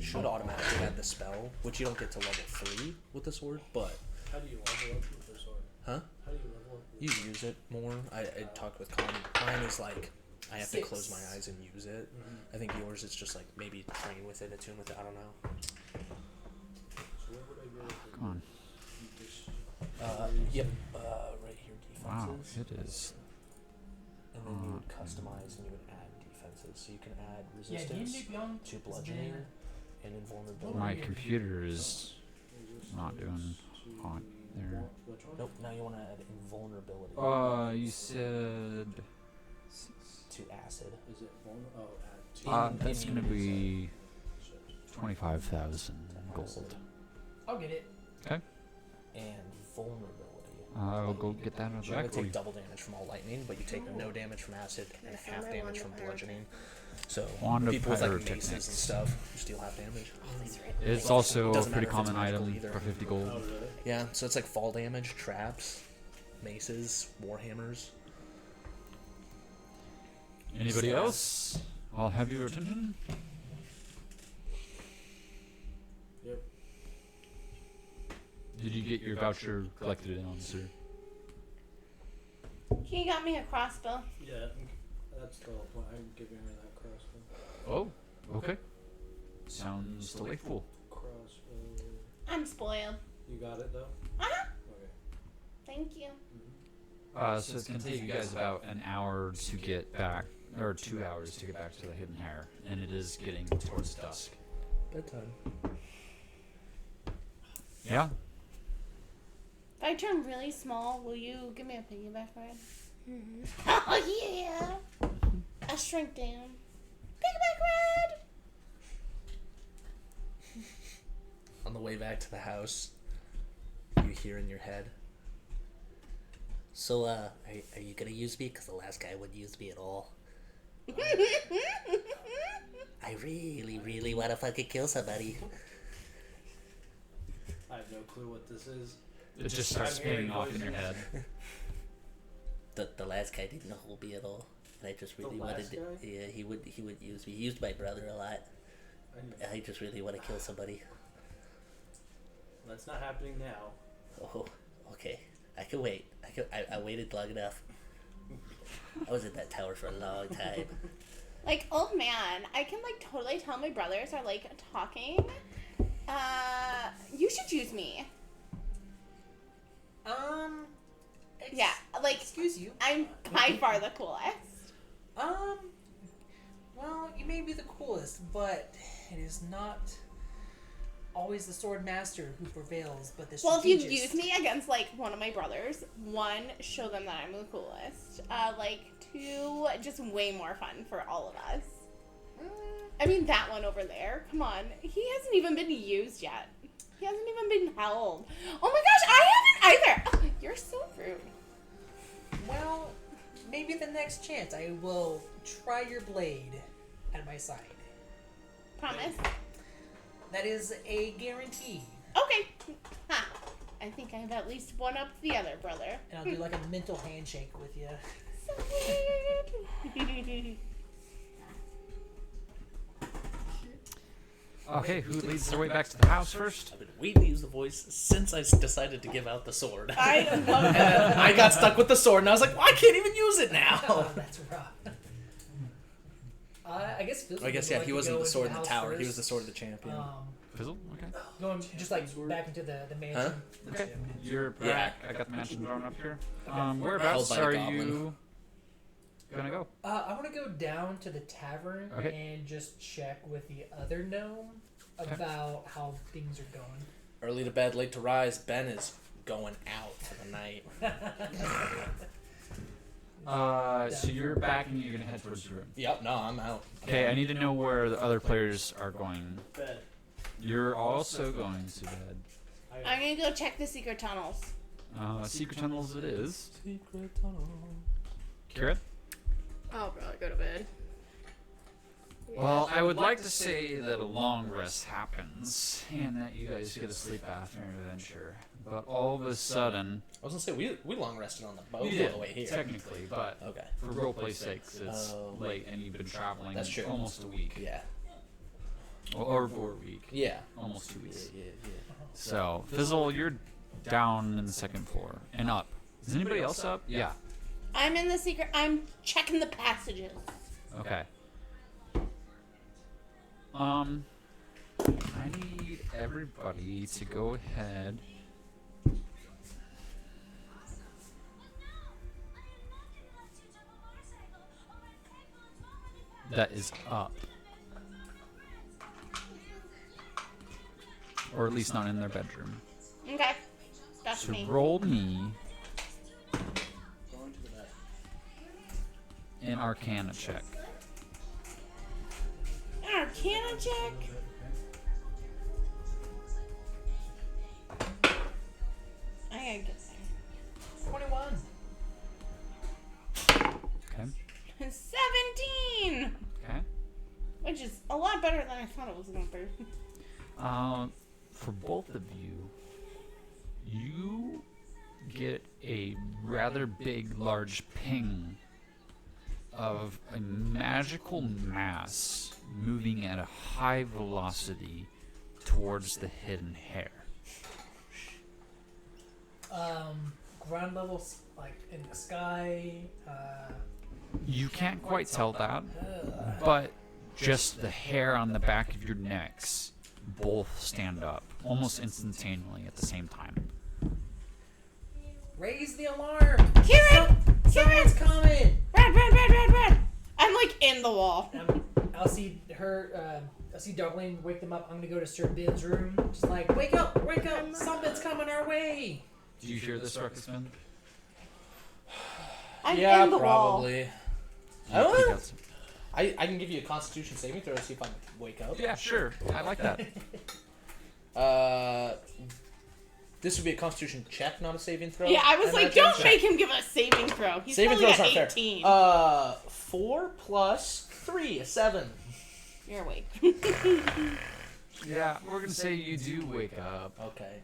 should automatically add the spell, which you don't get to level 3 with the sword, but How do you level up with the sword? huh? How do you level up with You the use it more. I talked with Colin. Mine is like I have to 6. close my eyes and use it. I think yours is just like maybe train with it, attune with it. I don't know. So where would I go with Come on. Yep. Right here, Wow, defenses. it is. And then you would customize and you would add defenses. So you can add Yeah, resistance D&D Beyond to has bludgeoning been- and invulnerability. My computer is not doing hot there. Which one? Nope. Now you want to add invulnerability You said. to acid. Is it vulnerable? Oh, add two. That's gonna be Shit. 25,000 gold. Acid I'll get it. and vulnerability. I'll go get that out of the You're gonna back for you. take double damage from all lightning, but you take no damage from acid and I sell half my damage wand from of bludgeoning. So Wand of people with like maces and pyrotechnics. stuff just deal half damage. It's also a Doesn't pretty matter if it's common magical item either. for 50 Oh, gold. really? Yeah, so it's like fall damage, traps, maces, warhammers. Anybody else? I'll have your attention. Yep. Did you get your voucher collected in on, sir? He got me a crossbow. Yeah, that's the whole point. I'm giving her that crossbow. Oh, okay. Sounds delightful. Crossbow. I'm spoiled. You got it though? Uh-huh. Okay. Thank you. So it's gonna take you guys about an hour to get back, or 2 hours to get back to the Hidden Hair, and it is getting towards dusk. Bedtime. Yeah. If I turn really small, will you give me a piggyback ride? Mm-hmm. Oh yeah! I shrink down. Piggyback ride! On the way back to the house, you hear in your head, So, are you gonna use me? Because the last guy wouldn't use me at all. I really, really want to fucking kill somebody. I have no clue what this is. It just starts spinning off in your head. The last guy didn't hold me at all, and I just really wanted. last guy? Yeah, he would use me. He used my brother a lot. I just really want to kill somebody. That's not happening now. Oh, okay. I can wait. I waited long enough. I was in that tower for a long time. Like, old man, I can, like, totally tell my brothers are, like, talking. You should use me. Yeah, like, Excuse you. I'm by far the coolest. Well, you may be the coolest, but it is not always the sword master who prevails, but the Well, if you strategist. use me against, like, one of my brothers, one, show them that I'm the coolest. Like, two, just way more fun for all of us. I mean, that one over there, come on. He hasn't even been used yet. He hasn't even been held. Oh my gosh, I haven't either! Oh, you're so rude. Well, maybe the next chance I will try your blade at my side. Promise? That is a guarantee. Okay. Ha. I think I've at least one up the other brother. And I'll do like a mental handshake with you. So weird. Okay, who leads their way back to the house first? I've been waiting to use the voice since I decided to give out the sword. I love that. I got stuck with the sword, and I was like, well, I can't even use it now. Oh, that's rough. I guess. Fizzle I guess, would yeah, like he to wasn't go the into sword in the house tower. He was first. the sword of the champion. Fizzle? Okay. Going just like back into the mansion. Huh? Okay. You're back. Yeah. I got the mansion drawn up here. Held Whereabouts by a are goblin. you gonna go? I want to go down to the tavern Okay. and just check with the other gnome about how things are going. Early to bed, late to rise. Ben is going out for the night. So you're back and you're gonna head towards your room. Yep, no, I'm out. Okay, I need to know where the other players are going. Bed. You're also going to bed. I'm gonna go check the secret tunnels. Secret tunnels it is. Secret tunnel. Kira? I'll probably go to bed. Well, I would like to say that a long rest happens and that you guys get a sleep after an adventure. But all of a sudden, I was gonna say we long rested on the boat we on did the way here. technically, but Okay. for roleplay sakes, it's Oh. late and you've been traveling That's true. almost a week, Yeah. or for a week, Yeah. almost 2 weeks. Yeah. So, Fizzle, you're down in the second floor and up. Is anybody else up? Yeah. I'm in the secret. I'm checking the passages. Okay. I need everybody to go ahead. That is up. Or at least not in their bedroom. Okay. That's So me. roll me Going to the bed. an Arcana check. Arcana check. I gotta get 21. Okay. there. 17! Okay. Which is a lot better than I thought it was gonna be. For both of you, you get a rather big, large ping of a magical mass moving at a high velocity towards the hidden hair. Ground levels, like in the sky. You can't quite tell that, but just the hair on the back of your necks both stand up almost instantaneously at the same time. Raise the alarm! Kieran! Someone's coming! Red! I'm like in the wall. I'll see her. I'll see Darlene wake them up. I'm gonna go to Sir Ben's room. Just like, wake up! Something's coming our way. Do you hear this, Ruckusman? I'm yeah, in the wall. probably. I can give you a Constitution saving throw to see if I wake up. Yeah, sure. I like that. This would be a Constitution check, not a saving throw. Yeah, I was like, imagine. don't make him give a saving throw. He's Saving probably throws at aren't 18. fair. 4 plus 3 is 7. You're awake. Yeah, we're gonna say you do wake up. Okay.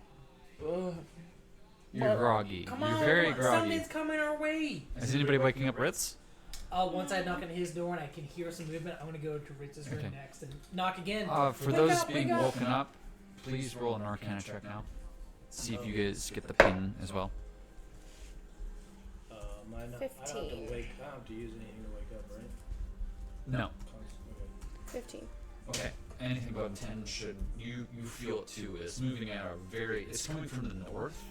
You're groggy. Come You're on, very groggy. Something's coming our way. Is anybody waking up Ritz? Once I knock on his door and I can hear some movement, I'm gonna go to Ritz's room Okay. next and knock again. For Wake those up, being wake up. woken up, please roll an Arcana check now. See if you guys get the ping as well. I don't have 15. to wake. I don't have to use anything to wake up, right? No. Okay. 15. Okay. Anything above 10 should you feel it too. It's moving at a it's coming from the north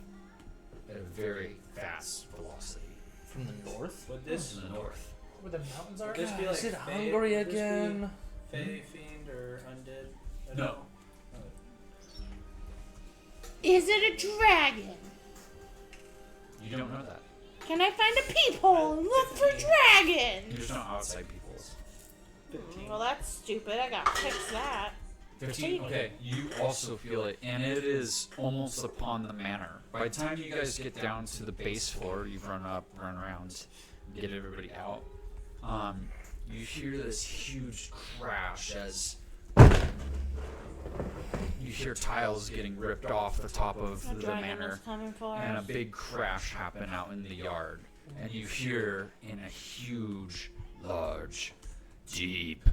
at a very fast velocity. From the north? Would this From the north. Where the mountains are? would this be like Is it Fae- hungry would this be again? Fae fiend or undead? at No. all? Is it a dragon? You don't know that. Can I find a peephole and look for dragons? There's no outside peoples. 15. Well, that's stupid. I gotta fix that. 15. Okay, you also feel it, and it is almost upon the manor. By the time you guys get down to the base floor, you've run up, run around, get everybody out. You hear this huge crash as you hear tiles getting ripped off the top of The the dragon manor, is coming for and a us. big crash happen out in the yard. And you hear in a huge, large, deep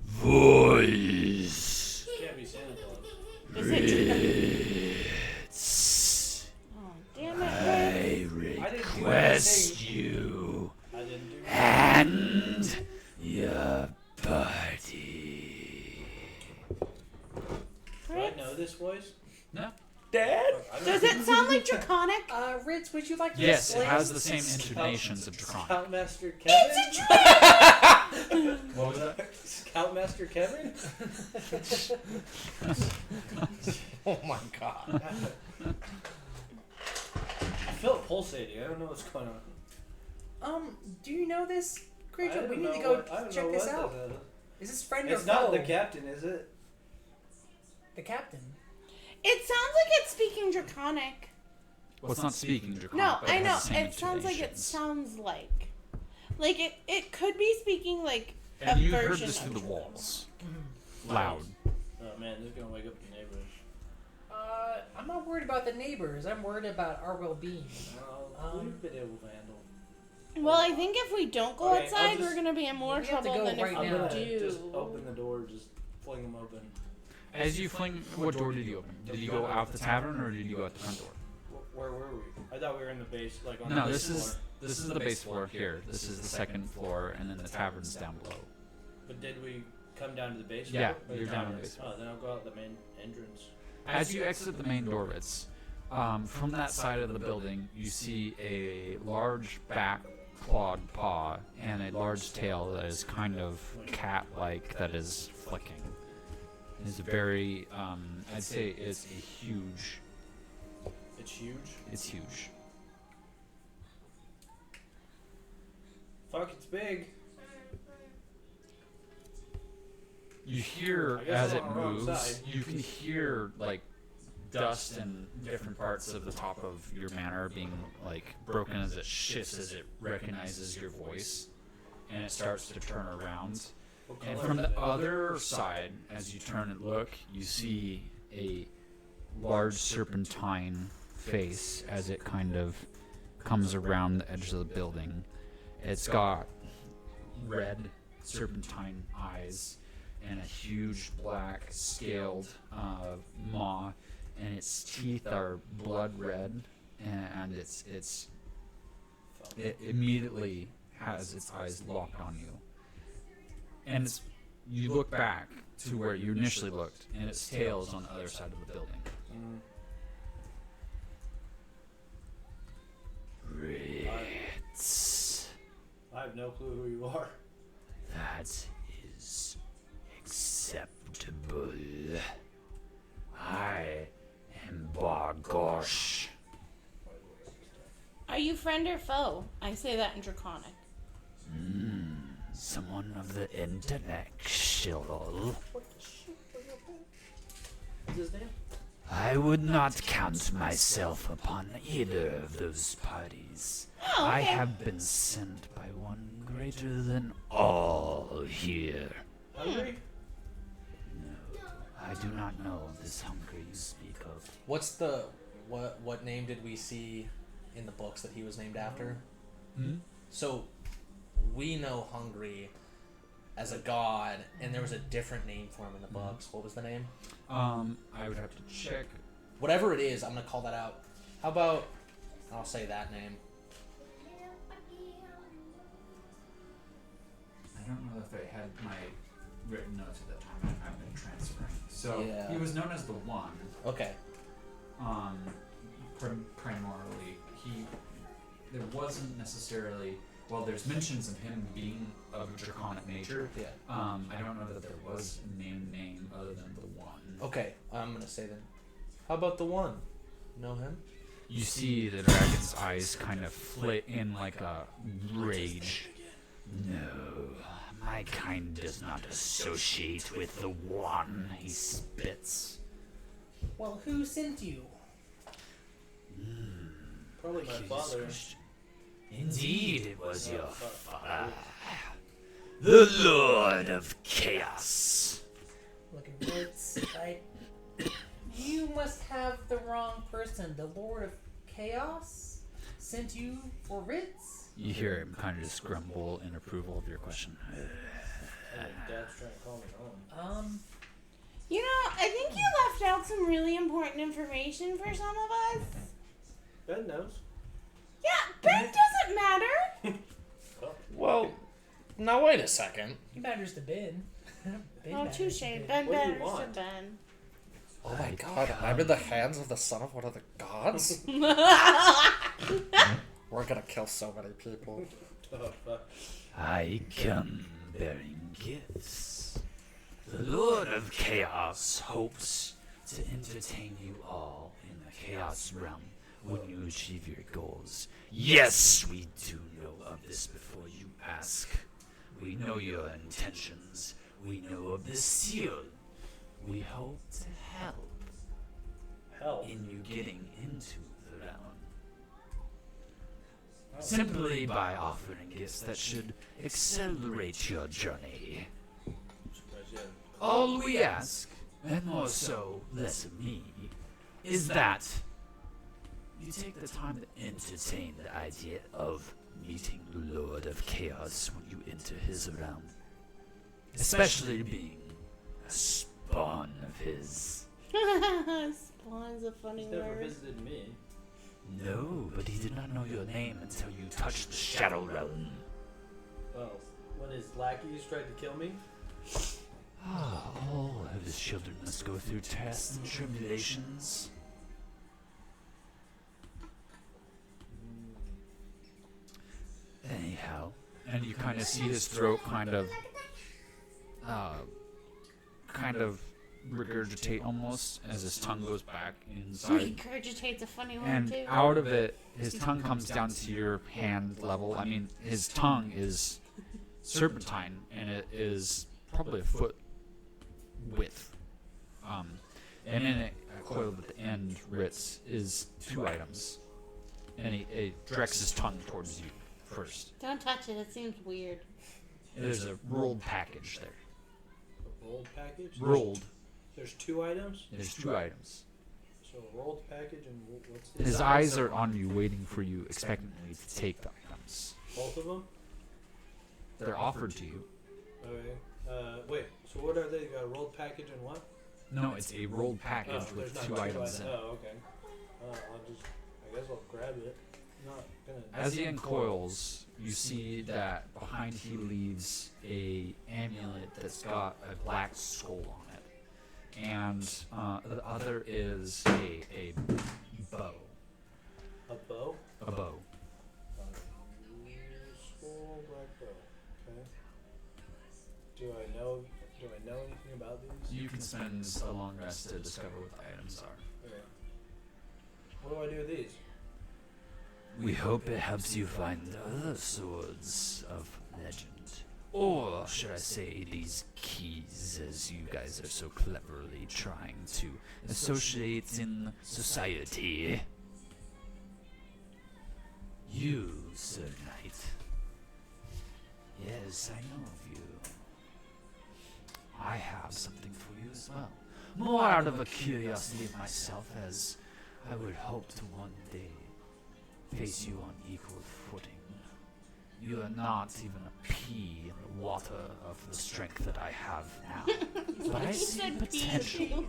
voice. Can't be Santa Claus. Is it? Ritz, Oh, damn it, I Rick. request you I didn't do and your party. Do I know this voice? No. Dad? Does it sound like draconic? Ritz, would you like to Yes, it explain? has the same intonations of Draconic. Scoutmaster Kevin? What was that? Scoutmaster Kevin? Oh my god. I feel it pulsating. I don't know what's going on. Do you know this? I Creature, don't we need know to go what- I don't check know this what out. the- Is this friend or It's not foe? the captain, is it? The captain. It sounds like it's speaking draconic. Well, it's not speaking Draconic. No, but I it know. has the same It sounds like it intonations. sounds like. Like it could be speaking like And a you heard version this of through the draconic. walls. Loud. Oh man, this is gonna wake up the neighbors. I'm not worried about the neighbors. I'm worried about our well-being. We've been able to handle. Well, I think if we don't go Okay, I'll outside, just- we're gonna be in more We have to trouble go than right if I'm we now. gonna do. just open the door, just fling them open. As you fling, what door did you open? Did you go out the tavern or did you go out the front door? Where were we? I thought we were in the base, like on No, the this base is floor. this is the base floor here. This is the second floor, and then the tavern's down below. But did we come down to the base? Yeah, floor? Or you're the down on the towers? base floor. Oh, then I'll go out the main entrance. As you exit the main door, Ritz, from that side of the building, you see a large back clawed paw and a large tail that is kind of cat-like that is flicking. It's very, I'd say it's a huge. It's huge. It's huge. Fuck, it's big. You hear I guess as I'm it on the wrong moves, side. you can hear like dust in different parts of the top of your manor being like broken as it shifts as it recognizes your voice, and it starts to turn around. What And color from is the it? other side, as you turn and look, you see a large serpentine face as it kind of comes around the edge of the building. It's got red serpentine eyes and a huge black scaled maw, and its teeth are blood red, and it immediately has its eyes locked on you. And you look back to where you initially looked, and its tail is on the other side of the building. Rats. I have no clue who you are. That is acceptable. I am Bargosh. Are you friend or foe? I say that in Draconic. Someone of the intellectual. What's his name? I would not count myself upon either of those parties. Oh, I okay. have been sent by one greater than all here. Hungry? No, I do not know this hunger you speak of. What's what name did we see in the books that he was named after? So we know Hungry as a god, and there was a different name for him in the books. What was the name? I would have to check. Whatever it is, I'm gonna call that out. How about I'll say that name. I don't know if I had my written notes at that time. I've been transferring. So Yeah. he was known as the One. Okay. Primarily, there wasn't necessarily. Well, there's mentions of him being of a draconic nature. Yeah. I don't know that there was a name other than the One. Okay. I'm gonna say then. How about the One? Know him? You see the dragon's eyes kind of flit in like a rage. No, my kind does not associate with the One, he spits. Well, who sent you? Probably my father. Indeed, it was your father. The Lord of Chaos. Looking Ritz, you must have the wrong person. The Lord of Chaos sent you for Ritz? You hear him kind of just grumble in approval of your question. Dad's trying to call me home. You know, I think you left out some really important information for some of us. Ben knows. Yeah, Ben doesn't matter. Well, now wait a second. He matters to Ben. Ben Oh, matters touche. to Ben. Ben What do you matters to want? Ben. Oh my god, I'm in the hands of the son of one of the gods? We're gonna kill so many people. I come bearing gifts. The Lord of Chaos hopes to entertain you all in the Chaos realm when you achieve your goals. Yes, we do know of this before you ask. We know your intentions. We know of the seal. We hope to help Hell. in you getting into the realm. Simply by offering gifts that should accelerate your journey. All we ask, and more so, less of me, is that you take the time to entertain the idea of meeting the Lord of Chaos when you enter his realm. Especially being a spawn of his. Spawn's a funny He's never word. visited me. No, but he did not know your name until you touched the Shadow Realm. Well, when his lackeys tried to kill me, All of his children must go through tests and tribulations. Anyhow, and you kind of see his throat kind of regurgitate almost as his tongue goes back inside. Regurgitate's a funny word, And too. out of it, his tongue comes down to your hand level. I mean, his tongue is serpentine, and it is probably a foot width. And in it, coiled at the end, Ritz, is 2 items. And he directs his tongue towards you first. Don't touch it. It seems weird. There's a rolled package there. a rolled package. Rolled. There's 2 items. There's 2 items. So So rolled package and what's the His eyes are on you, waiting for you expectantly to take the items. both of them? They're offered to you. Okay. Wait. So what are they? You got a rolled package and what? No, it's a rolled package with there's two not items in it. Oh, okay. I guess I'll grab it. Not gonna. As he uncoils, you see that behind he leaves a amulet that's got a black skull on it, and the other is a bow. A bow. A bow. Skull black bow. Okay. Do I know anything about these? You can spend a long rest to discover what the items are. Okay. What do I do with these? We hope it helps you find other swords of legend. Or should I say these keys, as you guys are so cleverly trying to associate in society. You, Sir Knight. Yes, I know of you. I have something for you as well. More out of a curiosity myself, as I would hope to one day face you on equal footing. You are not even a pea in the water of the strength that I have now. But I see potential.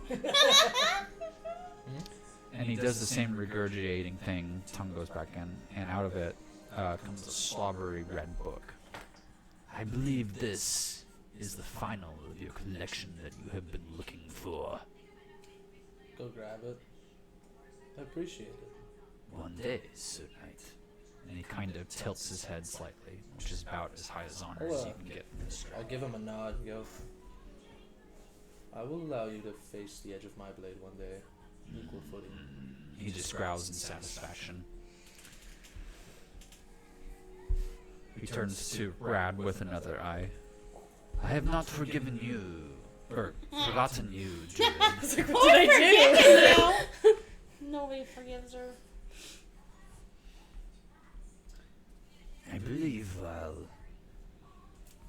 And he does the same regurgitating thing. Tongue goes back in, and out of it comes a slobbery red book. I believe this is the final of your collection that you have been looking for. Go grab it. I appreciate it. One day, Sir Knight. And he kind of tilts his head slightly, which is about as high as honor as you can get from this guy. I'll give him a nod and go, I will allow you to face the edge of my blade one day. Equal footing. He just growls in satisfaction. He turns to Rad with another eye. I have not forgiven you, or forgotten you, Druid. What did I do? Nobody forgives her. I believe while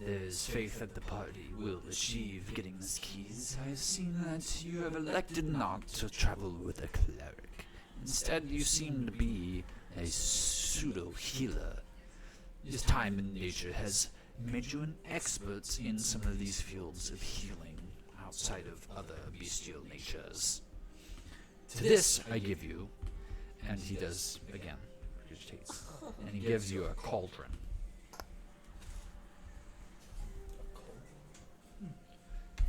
there is faith that the party will achieve getting these keys, I have seen that you have elected not to travel with a cleric. Instead, you seem to be a pseudo-healer. Your time in nature has made you an expert in some of these fields of healing outside of other bestial natures. To this I give you, and he does again, regurgitates, and he gives you a cauldron.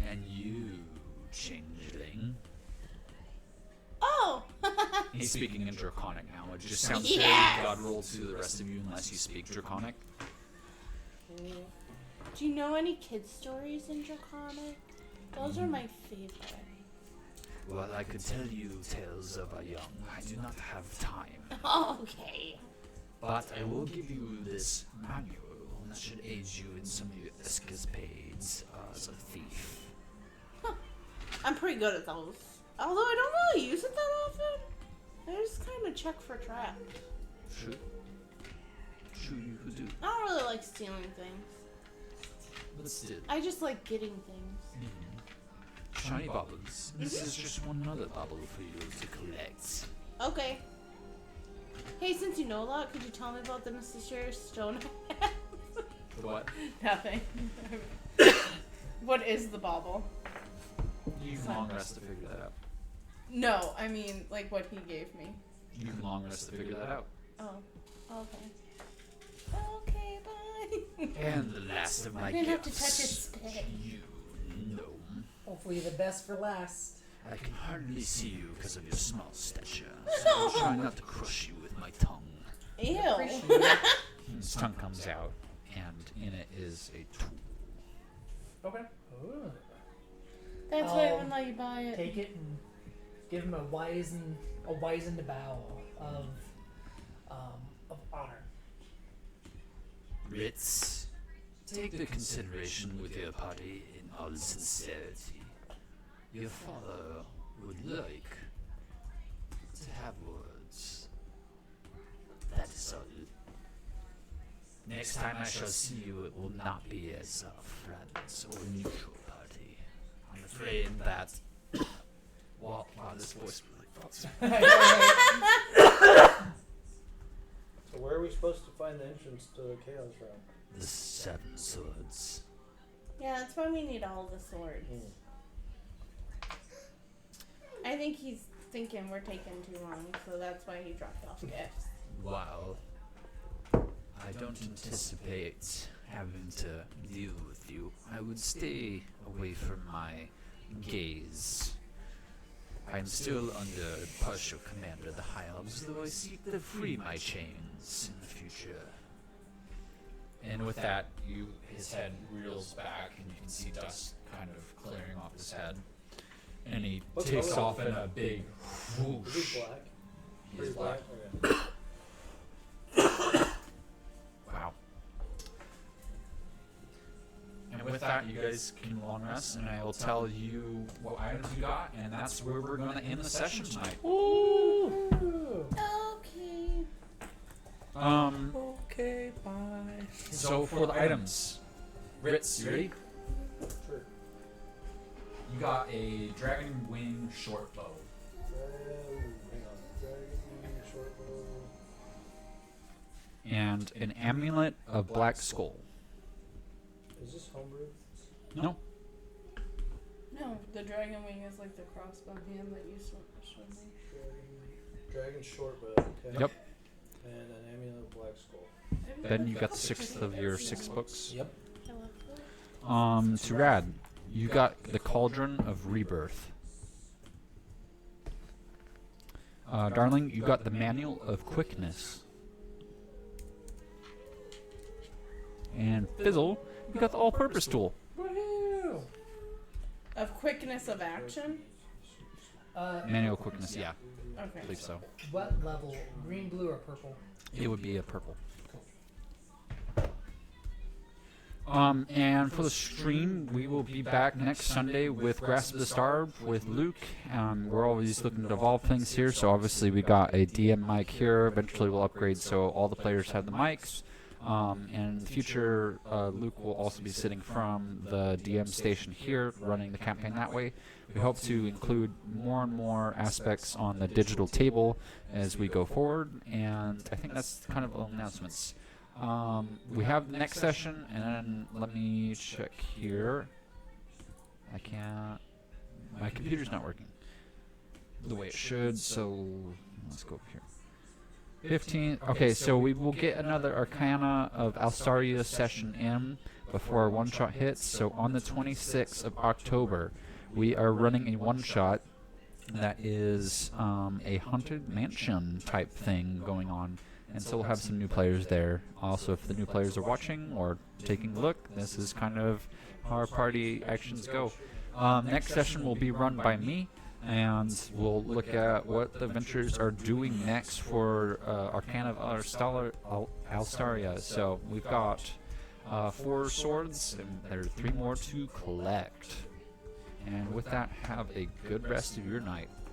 And you, changeling. Oh! He's speaking in Draconic now. It just sounds very guttural to the rest of you unless you speak Draconic. Do you know any kid stories in Draconic? Those are my favorite. Well, I could tell you tales of a young. I do not have time. Okay. But I will give you this manual that should aid you in some of your escapades as a thief. I'm pretty good at those. Although I don't really use it that often. I just kind of check for traps. True. True, you could do. I don't really like stealing things. But still. I just like getting things. Shiny bubbles. This is just one other bubble for you to collect. Okay. Hey, since you know a lot, could you tell me about the mysterious stone? The what? Nothing. What is the bauble? You can long rest to figure that out. No, I mean, like what he gave me. You can long rest to figure that out. Oh, okay. Okay, bye. And the last of my I didn't have to touch gifts. his spit. You gnome. Hopefully the best for last. I can hardly see you because of your small stature, so I'll try not to crush you with my tongue. Ew. His tongue comes out, and in it is a tool. Okay. That's why I wouldn't let you buy it. Take it and give him a wizened bow of honor. Ritz, take the consideration with your party in all sincerity. Your father would like to have words. That is all. Next time I shall see you, it will not be as a friends or neutral party. I'm afraid that while this voice So where are we supposed to find the entrance to the Chaos Realm? The 7 swords. Yeah, that's why we need all the swords. I think he's thinking we're taking too long, so that's why he dropped off gifts. Wow. I don't anticipate having to deal with you. I would stay away from my gaze. I'm still under partial command of the High Elves, though I seek to free my chains in the future. And with that, his head reels back, and you can see dust kind of clearing off his head. And he takes off in a big whoosh. Is he black? He is black. Okay. Wow. And with that, you guys can long rest, and I will tell you what items you got, and that's where we're going to end the session tonight. Okay. Okay, bye. So for the items, Ritz, you ready? Sure. You got a dragon wing short bow. Hang on. Dragon, short bow. And an amulet of black skull. Is this homebrew? No? No, the dragon wing is like the crossbow hand that you showed me. Dragon short bow. Okay. Yep. And an amulet of black skull. Then you got the 6th of your 6 books. Yep. Surad, you got the Cauldron of Rebirth. Darling, you got the Manual of Quickness. And Fizzle, you got the All-Purpose Tool. Woohoo! Of quickness of action? Manual of Quickness, yeah, I Okay. believe so. What level? Green, blue, or purple? It would be a purple. And for the stream, we will be back next Sunday with Grasp of the Star with Luke. We're always looking to evolve things here, so obviously we got a DM mic here. Eventually we'll upgrade so all the players have the mics. And in the future, Luke will also be sitting from the DM station here, running the campaign that way. We hope to include more and more aspects on the digital table as we go forward, and I think that's kind of all announcements. We have the next session, and then let me check here. I can't. My computer's not working the way it should, so let's go over here. 15. Okay, so we will get another Arcana of Alstaria session in before our one-shot hits. So on the 26th of October, we are running a one-shot that is a haunted mansion type thing going on. And so we'll have some new players there. Also, if the new players are watching or taking a look, this is kind of how our party actions go. Next session will be run by me, and we'll look at what the adventurers are doing next for Arcana of Alstaria. So we've got 4 swords, and there are 3 more to collect. And with that, have a good rest of your night.